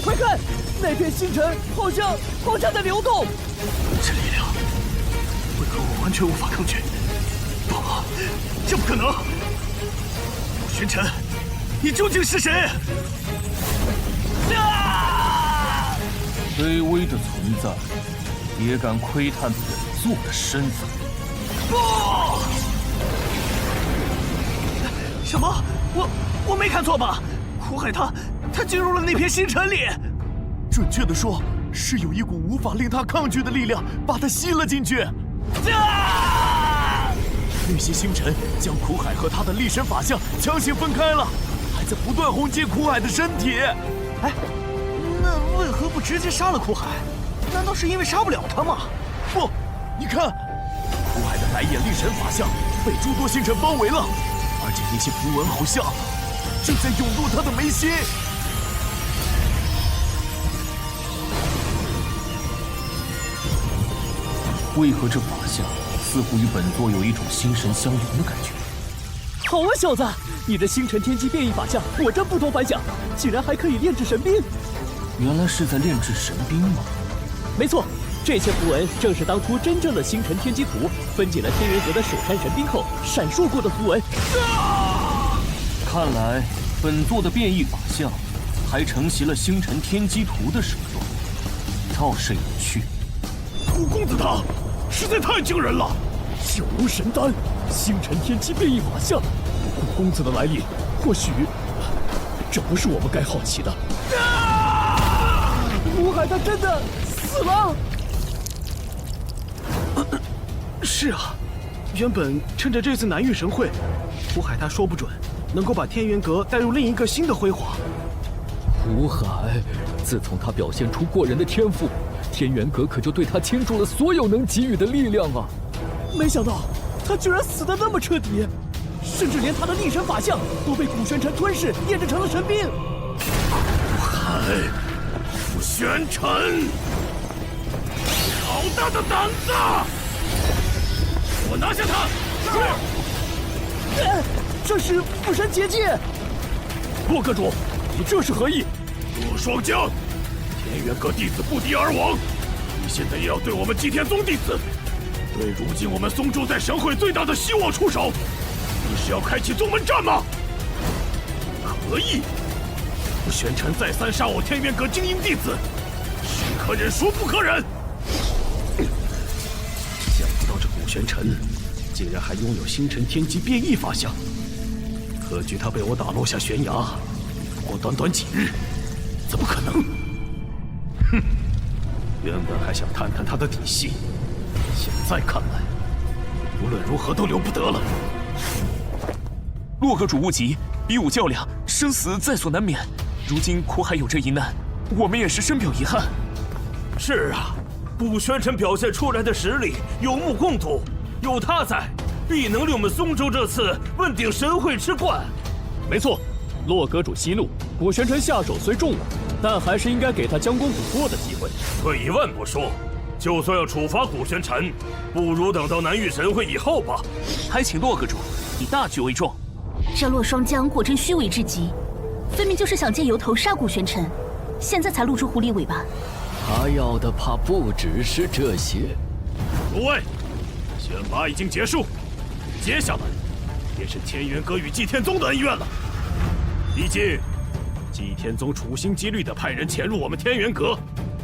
快看，那片星辰好像在流动。这力量，为何我完全无法抗拒？不，这不可能！古玄尘，你究竟是谁？卑微的存在，也敢窥探本座的身份？不！什么？我没看错吧？苦海他进入了那片星辰里。准确的说，是有一股无法令他抗拒的力量把他吸了进去。那些星辰将苦海和他的力神法相强行分开了，还在不断轰击苦海的身体。哎，那为何不直接杀了苦海？难道是因为杀不了他吗？不，你看，苦海的白眼力神法相被诸多星辰包围了，而且那些符文好像正在涌入他的眉心。为何这法相似乎与本座有一种心神相连的感觉？好啊，小子，你的星辰天机变异法相果真不同凡响，竟然还可以炼制神兵。原来是在炼制神兵吗？没错，这些符文正是当初真正的星辰天机图分解了天元阁的守山神兵后闪烁过的符文。看来本座的变异法相还承袭了星辰天机图的手段，倒是有趣。苦公子他实在太惊人了！九如神丹，星辰天机变异法相，苦公子的来历，或许这不是我们该好奇的。苦海他真的死了？是啊，原本趁着这次南域神会，苦海他说不准能够把天元阁带入另一个新的辉煌。苦海，自从他表现出过人的天赋，天元阁可就对他倾注了所有能给予的力量啊！没想到他居然死得那么彻底，甚至连他的力神法相都被古玄尘吞噬，炼制成了神兵。苦海，古玄尘，好大的胆子！我拿下他！这是不神结界！洛阁主，你这是何意？陆双江，天元阁弟子不敌而亡，你现在也要对我们祭天宗弟子，对如今我们松州在神会最大的希望出手？你是要开启宗门战吗？可以！古玄尘再三杀我天元阁精英弟子，是可忍孰不可忍！想不到这古玄尘竟然还拥有星辰天机变异法相，何惧他被我打落下悬崖？不过短短几日，怎么可能？哼！原本还想探探他的底细，现在看来，无论如何都留不得了。洛阁主勿急，比武较量，生死在所难免。如今苦海有这一难，我们也是深表遗憾。是啊，古玄尘表现出来的实力有目共睹，有他在，必能令我们松州这次问鼎神会之冠。没错，洛阁主息怒，古玄尘下手虽重了，但还是应该给他将功补过的机会。退一万步说，就算要处罚古玄尘，不如等到南域神会以后吧。还请洛阁主以大局为重。这洛双江果真虚伪至极，分明就是想借由头杀古玄尘，现在才露出狐狸尾巴。他要的怕不只是这些。诸位，选拔已经结束，接下来便是天元阁与祭天宗的恩怨了。毕竟，祭天宗处心积虑地派人潜入我们天元阁，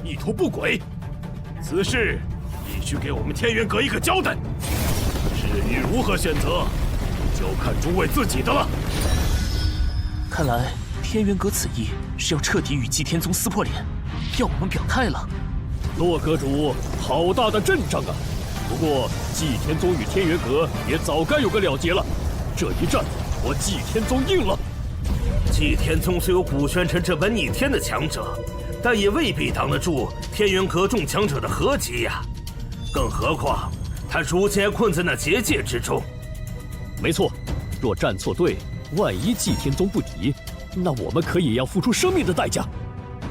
意图不轨，此事必须给我们天元阁一个交代。至于如何选择，就看诸位自己的了。看来天元阁此意是要彻底与祭天宗撕破脸，要我们表态了。洛阁主，好大的阵仗啊！不过祭天宗与天元阁也早该有个了结了，这一战我祭天宗硬了。祭天宗虽有古玄尘这般逆天的强者，但也未必挡得住天元阁众强者的合击呀。更何况他如今还困在那结界之中。没错，若站错队，万一祭天宗不敌，那我们可也要付出生命的代价。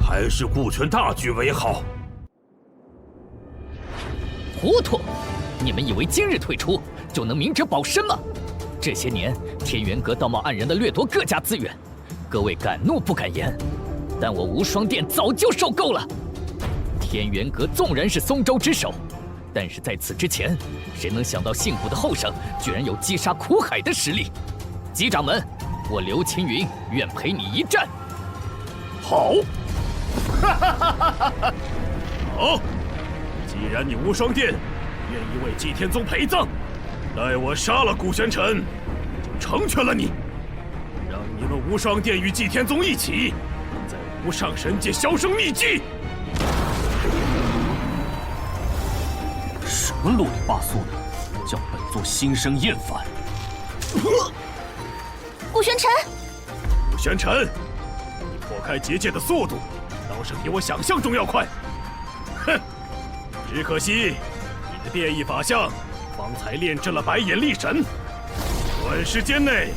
还是顾全大局为好。糊涂！你们以为今日退出就能明哲保身吗？这些年天元阁道貌岸然地掠夺各家资源，各位敢怒不敢言，但我无双殿早就受够了。天元阁纵然是松州之首，但是在此之前，谁能想到幸福的后生居然有击杀苦海的实力？击掌门，我刘青云愿陪你一战。好，好，既然你无双殿愿意为祭天宗陪葬，待我杀了古玄尘，就成全了你。你们无双殿与祭天宗一起，在无上神界销声匿迹。什么啰里吧嗦的，叫本座心生厌烦。古玄尘，古玄尘，你破开结界的速度倒是比我想象中要快。哼，只可惜你的变异法相方才炼制了白眼力神，短时间内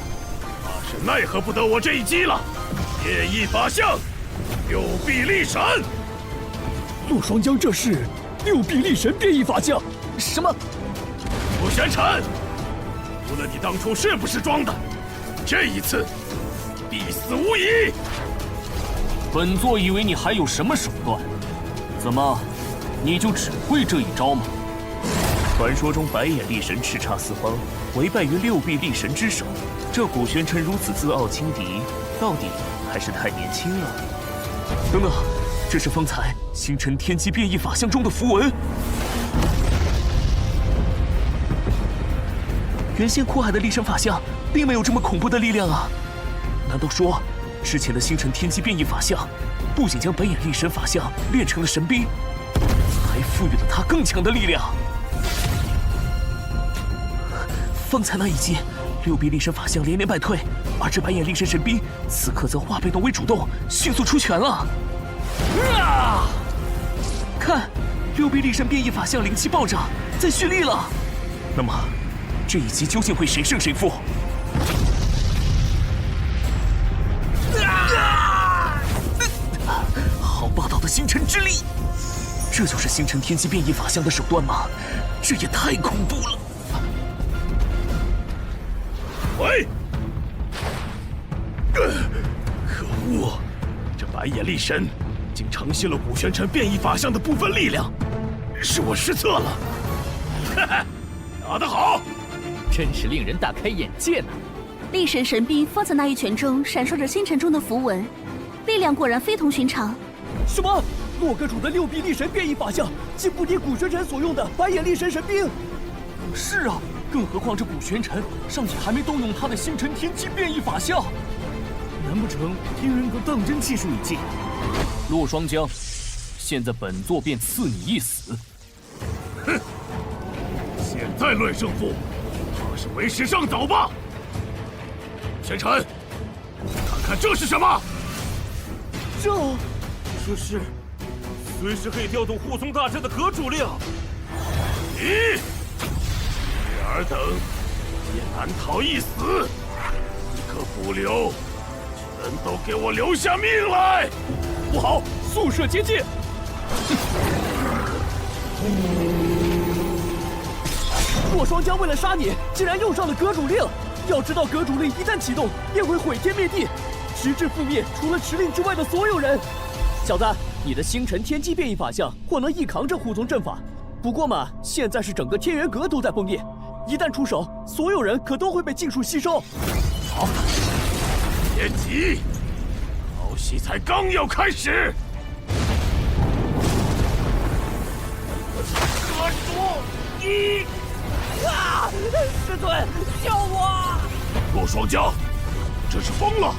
怕是奈何不得我这一击了。变异法相，六臂力神。陆双江，这是六臂力神变异法相？什么？古玄尘，无论你当初是不是装的，这一次必死无疑。本座以为你还有什么手段？怎么，你就只会这一招吗？传说中白眼力神叱咤四方，为败于六臂力神之手。这古玄尘如此自傲轻敌，到底还是太年轻了。等等，这是方才星辰天机变异法相中的符文。原先苦海的力神法相并没有这么恐怖的力量啊！难道说，之前的星辰天机变异法相不仅将白眼力神法相练成了神兵，还赋予了他更强的力量？方才那一击，六臂力神法相连连败退，而这白眼力神神兵此刻则化被动为主动，迅速出拳了。看，六臂力神变异法相灵气暴涨，在蓄力了。那么，这一击究竟会谁胜谁负？好霸道的星辰之力！这就是星辰天机变异法相的手段吗？这也太恐怖了！喂！可恶！这白眼力神竟承袭了古玄尘变异法相的部分力量，是我失策了。哈哈，打得好！真是令人大开眼界呢！力神神兵方才那一拳中闪烁着星辰中的符文，力量果然非同寻常。什么？洛阁主的六臂力神变异法相竟不敌古玄尘所用的白眼力神神兵？是啊，更何况这古玄尘尚且还没动用他的星辰天机变异法相。难不成天人阁当真气数已尽？陆双江，现在本座便赐你一死。哼！现在论胜负，怕是为时尚早吧？玄尘，看看这是什么？这是随时可以调动护送大阵的阁主令。你尔等也难逃一死，一个不留，全都给我留下命来！不好，速射结界！洛双江为了杀你，竟然用上了阁主令。要知道，阁主令一旦启动，便会毁天灭地，直至覆灭除了持令之外的所有人。小子，你的星辰天机变异法相或能一扛这护宗阵法，不过嘛，现在是整个天元阁都在崩裂，一旦出手，所有人可都会被尽数吸收。好，别急，好戏才刚要开始。阁主，你师尊，救我！洛双江，这是疯了，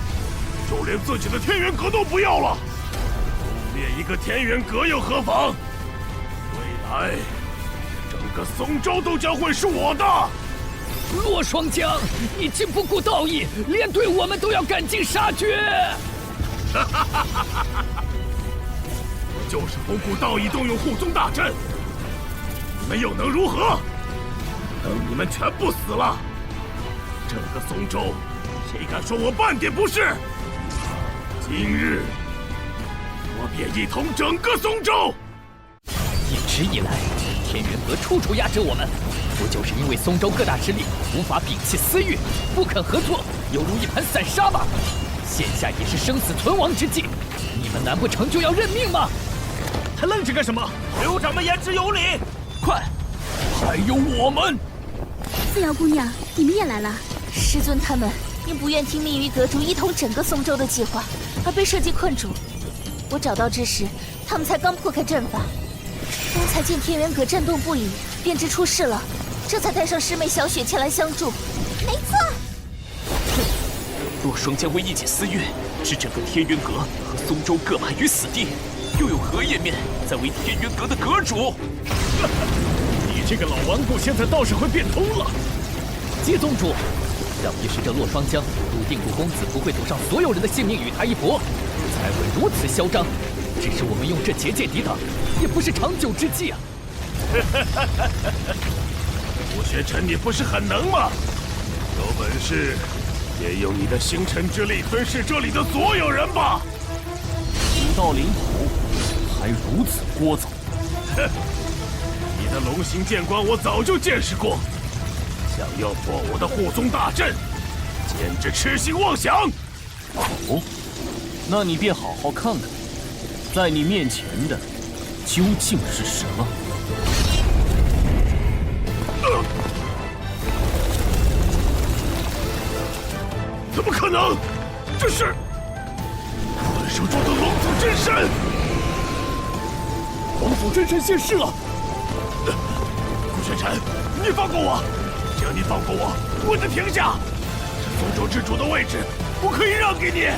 就连自己的天元阁都不要了。灭一个天元阁又何妨？未来，整个松州都将会是我的。洛双江，你竟不顾道义，连对我们都要赶尽杀绝！我就是不顾道义动用护宗大阵，你们又能如何？等你们全部死了，整个松州，谁敢说我半点不是？今日。我便一统整个松州。一直以来，天元阁处处压制我们，不就是因为松州各大势力无法摒弃私欲，不肯合作，犹如一盘散沙吗？现下也是生死存亡之际，你们难不成就要认命吗？还愣着干什么？刘掌门言之有理，快！还有我们。四瑶姑娘，你们也来了。师尊他们因不愿听命于阁主一统整个松州的计划，而被设计困住。我找到之时，他们才刚破开阵法。刚才见天元阁震动不已，便知出事了，这才带上师妹小雪前来相助。没错。若霜将为一己私欲，置整个天元阁和松州各派于死地，又有何颜面再为天元阁的阁主？你这个老顽固，现在倒是会变通了。接宗主，想必是这洛霜江笃定顾公子不会赌上所有人的性命与他一搏，才会如此嚣张。只是我们用这结界抵挡，也不是长久之计啊。顾玄尘，你不是很能吗？有本事也用你的星辰之力吞噬这里的所有人吧！武道领头，还如此聒噪。哼，你的龙行剑关我早就见识过，想要破我的护宗大阵，简直痴心妄想！哦，那你便好好看看，在你面前的究竟是什么？怎么可能？这是传说中的龙祖真身！龙祖真身现世了！顾玄尘，你放过我！只要你放过我，我就停下。这松州之主的位置，不可以让给你！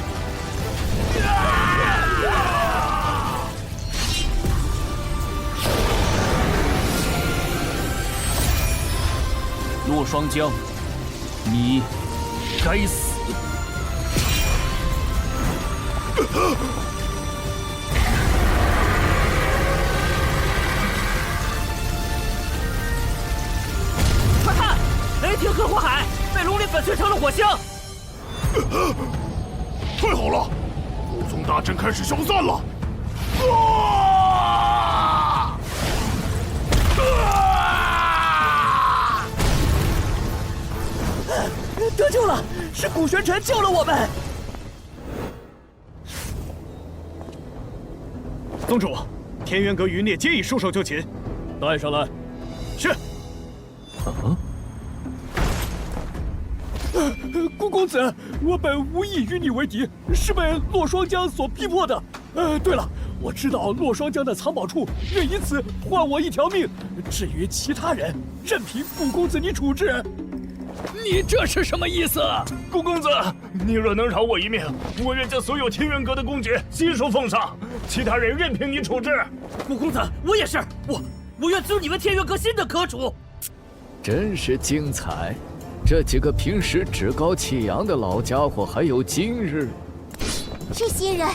洛霜江，你该死！快看，雷霆和火海被龙力粉碎成了火星！太好了，护宗大阵开始消散了！得救了，是古玄尘救了我们。宗主，天元阁余孽皆已束手就擒，带上来。是。顾公子，我本无意与你为敌，是被洛霜江所逼迫的。对了，我知道洛霜江的藏宝处，愿以此换我一条命。至于其他人，任凭顾公子你处置。你这是什么意思？顾公子，你若能饶我一命，我愿将所有天元阁的公爵悉数奉上，其他人任凭你处置。顾公子，我也是，我愿做你们天元阁新的阁主。真是精彩！这几个平时趾高气扬的老家伙，还有今日。这些人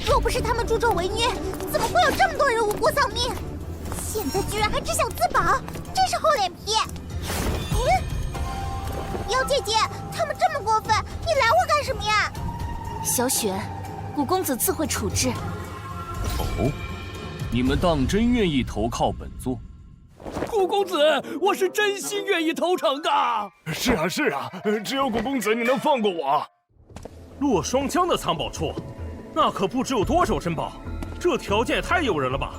若不是他们助纣为虐，怎么会有这么多人无辜丧命？现在居然还只想自保，真是厚脸皮！妖姐姐，他们这么过分，你拦我干什么呀？小雪，顾公子自会处置。哦，你们当真愿意投靠本座？顾公子，我是真心愿意投诚的。是啊，是啊，只有顾公子你能放过我。洛霜江的藏宝处，那可不知有多少珍宝，这条件也太诱人了吧！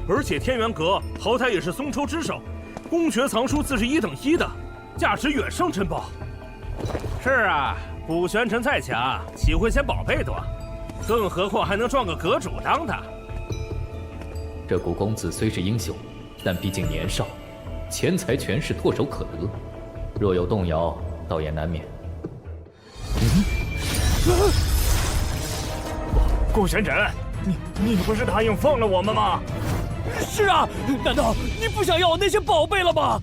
而且天元阁好歹也是松州之首，公爵藏书自是1等1的。价值远胜珍宝。是啊，古玄尘再强，岂会嫌宝贝多？更何况还能撞个阁主当的。这顾公子虽是英雄，但毕竟年少，钱财权势唾手可得，若有动摇，倒也难免。顾玄尘，你不是答应放了我们吗？是啊，难道你不想要那些宝贝了吗？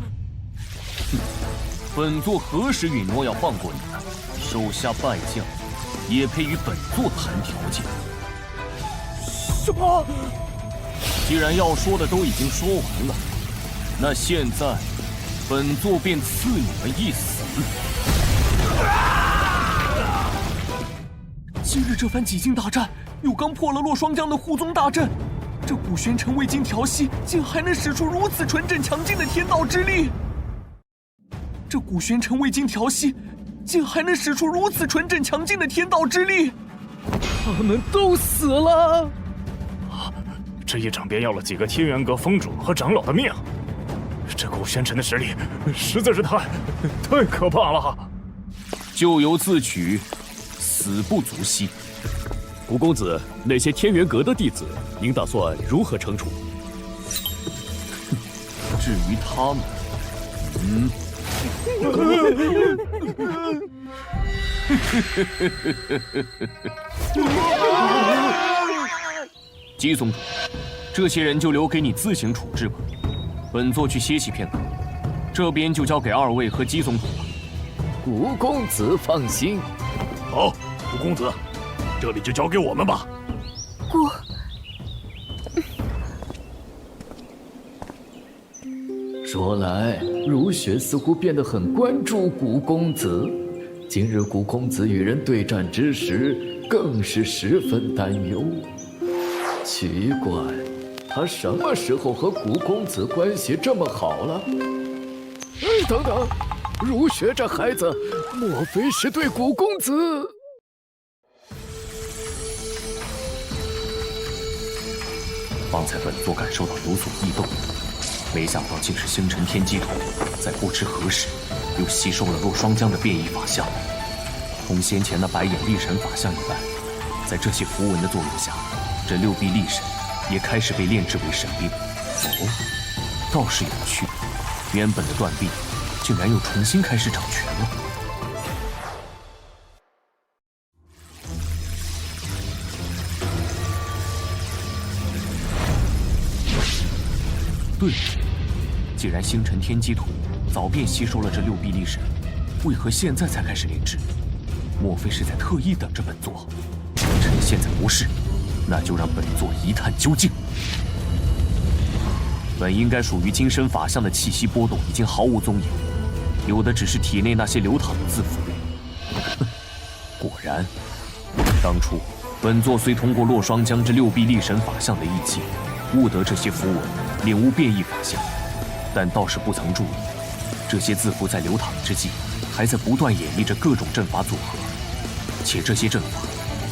本座何时允诺要放过你们？手下败将，也配与本座谈条件？什么？既然要说的都已经说完了，那现在，本座便赐你们一死。今日这番几经大战，又刚破了洛霜江的护宗大阵，这古玄尘未经调息，竟还能使出如此纯正强劲的天道之力。这古玄尘未经调息，竟还能使出如此纯正强劲的天道之力，他们都死了。这一场便要了几个天元阁峰主和长老的命，这古玄尘的实力实在是太可怕了。咎由自取，死不足惜。顾公子，那些天元阁的弟子，您打算如何惩处？至于他们，姬宗主，这些人就留给你自行处置吧。本座去歇息片刻，这边就交给二位和姬宗主了。古公子放心。好，古公子，这里就交给我们吧。说来，如雪似乎变得很关注古公子。今日古公子与人对战之时，更是十分担忧。奇怪，他什么时候和古公子关系这么好了？哎，等等，如雪这孩子，莫非是对古公子？方才本座感受到有所异动。没想到竟是星辰天机图，在不知何时又吸收了洛霜江的变异法相，同先前的白眼力神法相一般，在这些符文的作用下，这六臂力神也开始被炼制为神兵。哦，倒是有趣，原本的断臂竟然又重新开始掌权了。对，既然星辰天机图早便吸收了这六臂力神，为何现在才开始炼制？莫非是在特意等着本座？趁现在无事，那就让本座一探究竟。本应该属于金身法相的气息波动已经毫无踪影，有的只是体内那些流淌的字符。哼，果然，当初本座虽通过洛霜江这六臂力神法相的意气，悟得这些符文，领悟变异法相，但倒是不曾注意，这些字符在流淌之际，还在不断演绎着各种阵法组合，且这些阵法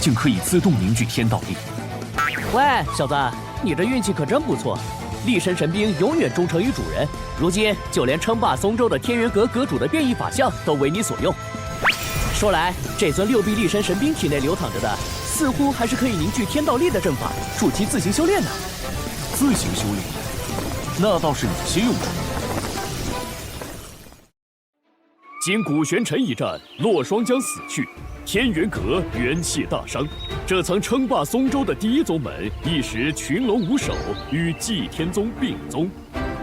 竟可以自动凝聚天道力。喂，小子，你这运气可真不错，力神神兵永远忠诚于主人，如今就连称霸松州的天元阁阁主的变异法相都为你所用。说来，这尊六臂力神神兵体内流淌着的，似乎还是可以凝聚天道力的阵法，助其自行修炼呢。自行修炼，那倒是有些用处。经古玄尘一战，洛霜江死去，天元阁元气大伤。这曾称霸松州的第一宗门一时群龙无首，与祭天宗并宗。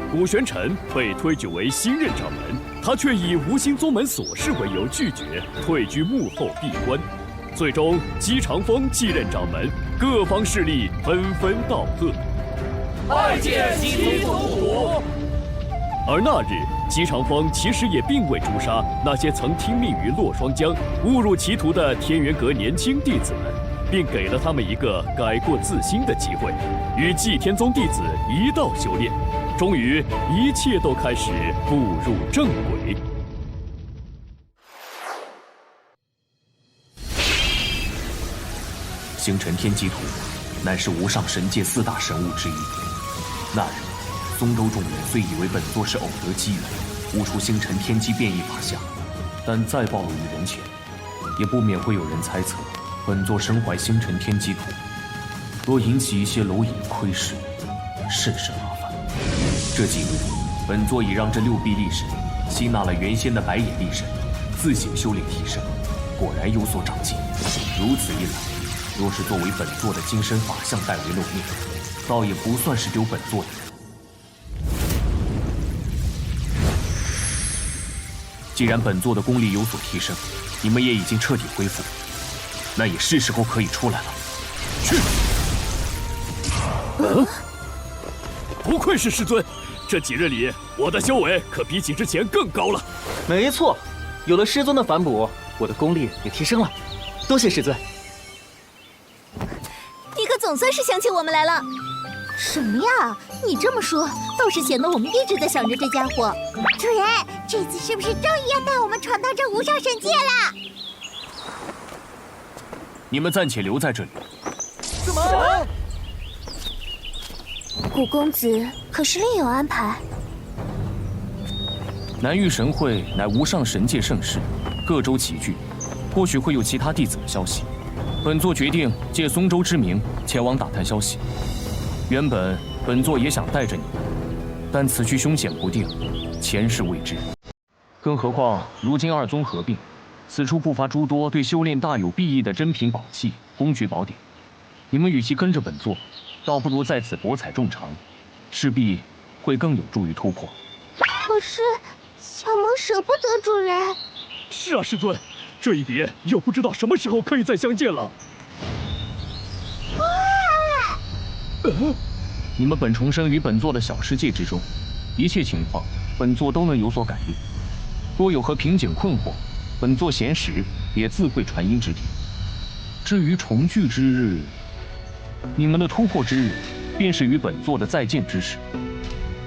古玄尘被推举为新任掌门，他却以无心宗门琐事为由拒绝，退居幕后闭关。最终，姬长风继任掌门，各方势力纷纷道贺。拜见姬宗主。而那日，姬长风其实也并未诛杀那些曾听命于洛霜江、误入歧途的天元阁年轻弟子们，并给了他们一个改过自新的机会，与祭天宗弟子一道修炼。终于，一切都开始步入正轨。星辰天机图，乃是无上神界4大神物之一。那日，松州众人虽以为本座是偶得机缘，悟出星辰天机变异法相，但再暴露于人前，也不免会有人猜测本座身怀星辰天机图，若引起一些蝼蚁窥视，甚是麻烦。这几日，本座已让这六臂力神吸纳了原先的白眼力神，自行修炼提升，果然有所长进。如此一来，若是作为本座的金身法相代为露面，倒也不算是丢本座的人。既然本座的功力有所提升，你们也已经彻底恢复，那也是时候可以出来了。去！不愧是师尊，这几日里我的修为可比起之前更高了。没错，有了师尊的反哺，我的功力也提升了。多谢师尊。你可总算是想起我们来了。什么呀？你这么说，倒是显得我们一直在想着这家伙。主人，这次是不是终于要带我们闯荡这无上神界了？你们暂且留在这里。怎么？古公子可是另有安排？南域神会乃无上神界盛世，各州齐聚，或许会有其他弟子的消息。本座决定借松州之名前往打探消息。原本本座也想带着你们，但此去凶险不定，前世未知。更何况如今二宗合并，此处不乏诸多对修炼大有裨益的珍品宝器、工具宝典。你们与其跟着本座，倒不如在此博采众长，势必会更有助于突破。可是小萌舍不得主人。是啊，师尊，这一别又不知道什么时候可以再相见了。你们本重生于本座的小世界之中，一切情况本座都能有所感应。若有何瓶颈困惑，本座闲时也自会传音指点。至于重聚之日，你们的突破之日，便是与本座的再见之时。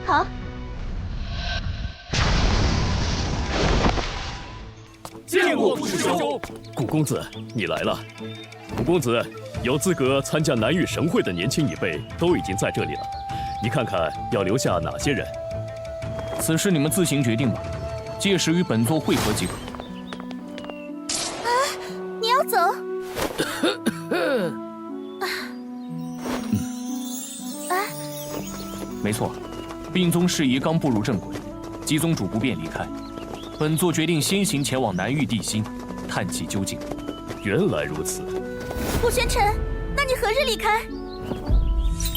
好。见过顾师兄。顾公子，你来了。顾公子，有资格参加南域神会的年轻一辈都已经在这里了，你看看要留下哪些人？此事你们自行决定吧，届时与本座会合即可。啊，你要走？没错，并宗事宜刚步入正轨，姬宗主不便离开，本座决定先行前往南域地心，探其究竟。原来如此。顾玄尘，那你何日离开？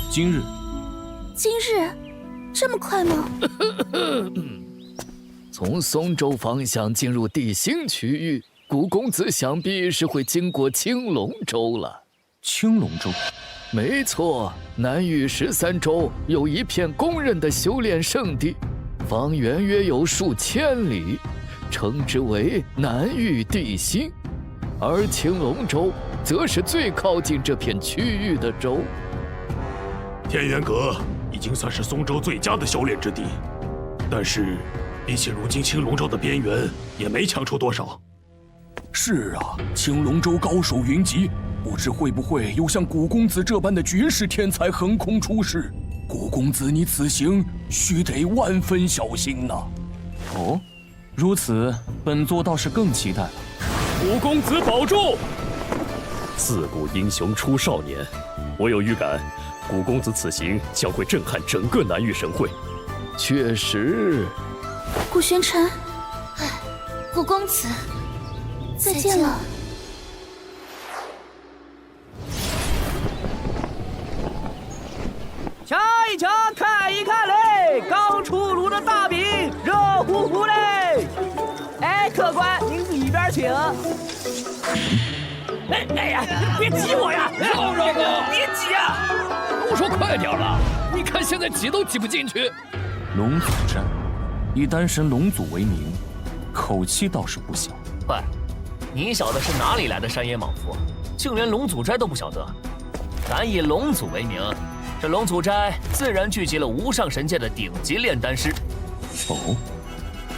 今日。今日？这么快吗？从松州方向进入地心区域，顾公子想必是会经过青龙州了。青龙州？没错，南域13州有一片公认的修炼圣地，方圆约有数千里，称之为南域地心。而青龙州则是最靠近这片区域的州。天元阁已经算是松州最佳的修炼之地，但是比起如今青龙州的边缘，也没强出多少。是啊，青龙州高手云集，不知会不会有像古公子这般的绝世天才横空出世。古公子，你此行须得万分小心呐。哦，如此，本座倒是更期待了。古公子保重！自古英雄出少年，我有预感，古公子此行将会震撼整个南域神会。确实。顾玄尘，顾公子，再见了。瞧一瞧，看一看嘞，刚出炉的大饼，热乎乎嘞！哎，客官，您里边请。哎呀，别挤我呀！让让啊！别挤啊！我说快点了，你看现在挤都挤不进去。龙祖斋，以丹神龙祖为名，口气倒是不小。喂，你小子是哪里来的山野莽夫，竟连龙祖斋都不晓得？咱以龙祖为名，这龙祖斋自然聚集了无上神界的顶级炼丹师。哦，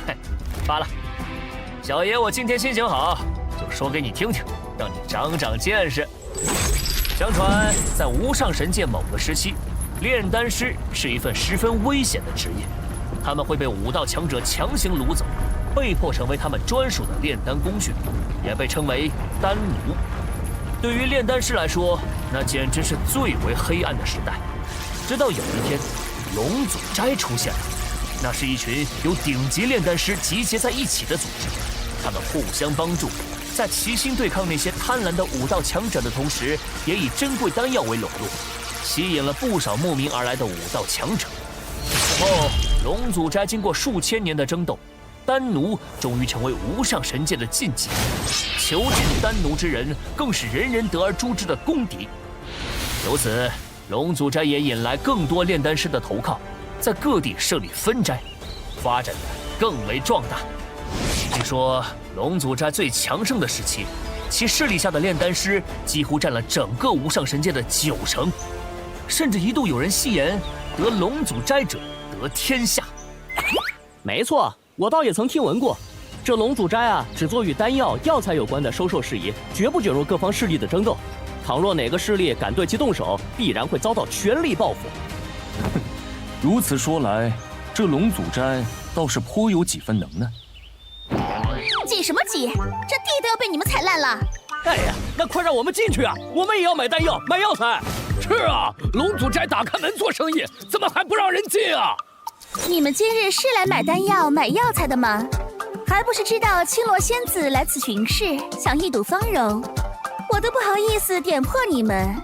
嘿，罢了，小爷我今天心情好，就说给你听听，让你长长见识。相传，在无上神界某个时期，炼丹师是一份十分危险的职业，他们会被武道强者强行掳走，被迫成为他们专属的炼丹工具，也被称为丹奴。对于炼丹师来说，那简直是最为黑暗的时代。直到有一天，龙祖斋出现了，那是一群由顶级炼丹师集结在一起的组织，他们互相帮助，在齐心对抗那些贪婪的武道强者的同时，也以珍贵丹药为笼络，吸引了不少慕名而来的武道强者。此后，龙祖斋经过数千年的争斗，丹奴终于成为无上神界的禁忌，求见丹奴之人更是人人得而诛之的公敌。由此，龙祖斋也引来更多炼丹师的投靠，在各地设立分斋，发展的更为壮大。据说龙祖斋最强盛的时期，其势力下的炼丹师几乎占了整个无上神界的90%，甚至一度有人戏言得龙祖斋者得天下。没错，我倒也曾听闻过，这龙祖斋啊，只做与丹药、药材有关的收受事宜，绝不卷入各方势力的争斗。倘若哪个势力敢对其动手，必然会遭到全力报复。如此说来，这龙祖斋倒是颇有几分能耐。挤什么挤？这地都要被你们踩烂了！哎呀，那快让我们进去啊！我们也要买丹药、买药材。是啊，龙祖斋打开门做生意，怎么还不让人进啊？你们今日是来买丹药、买药材的吗？还不是知道青罗仙子来此巡视，想一睹芳容，我都不好意思点破你们。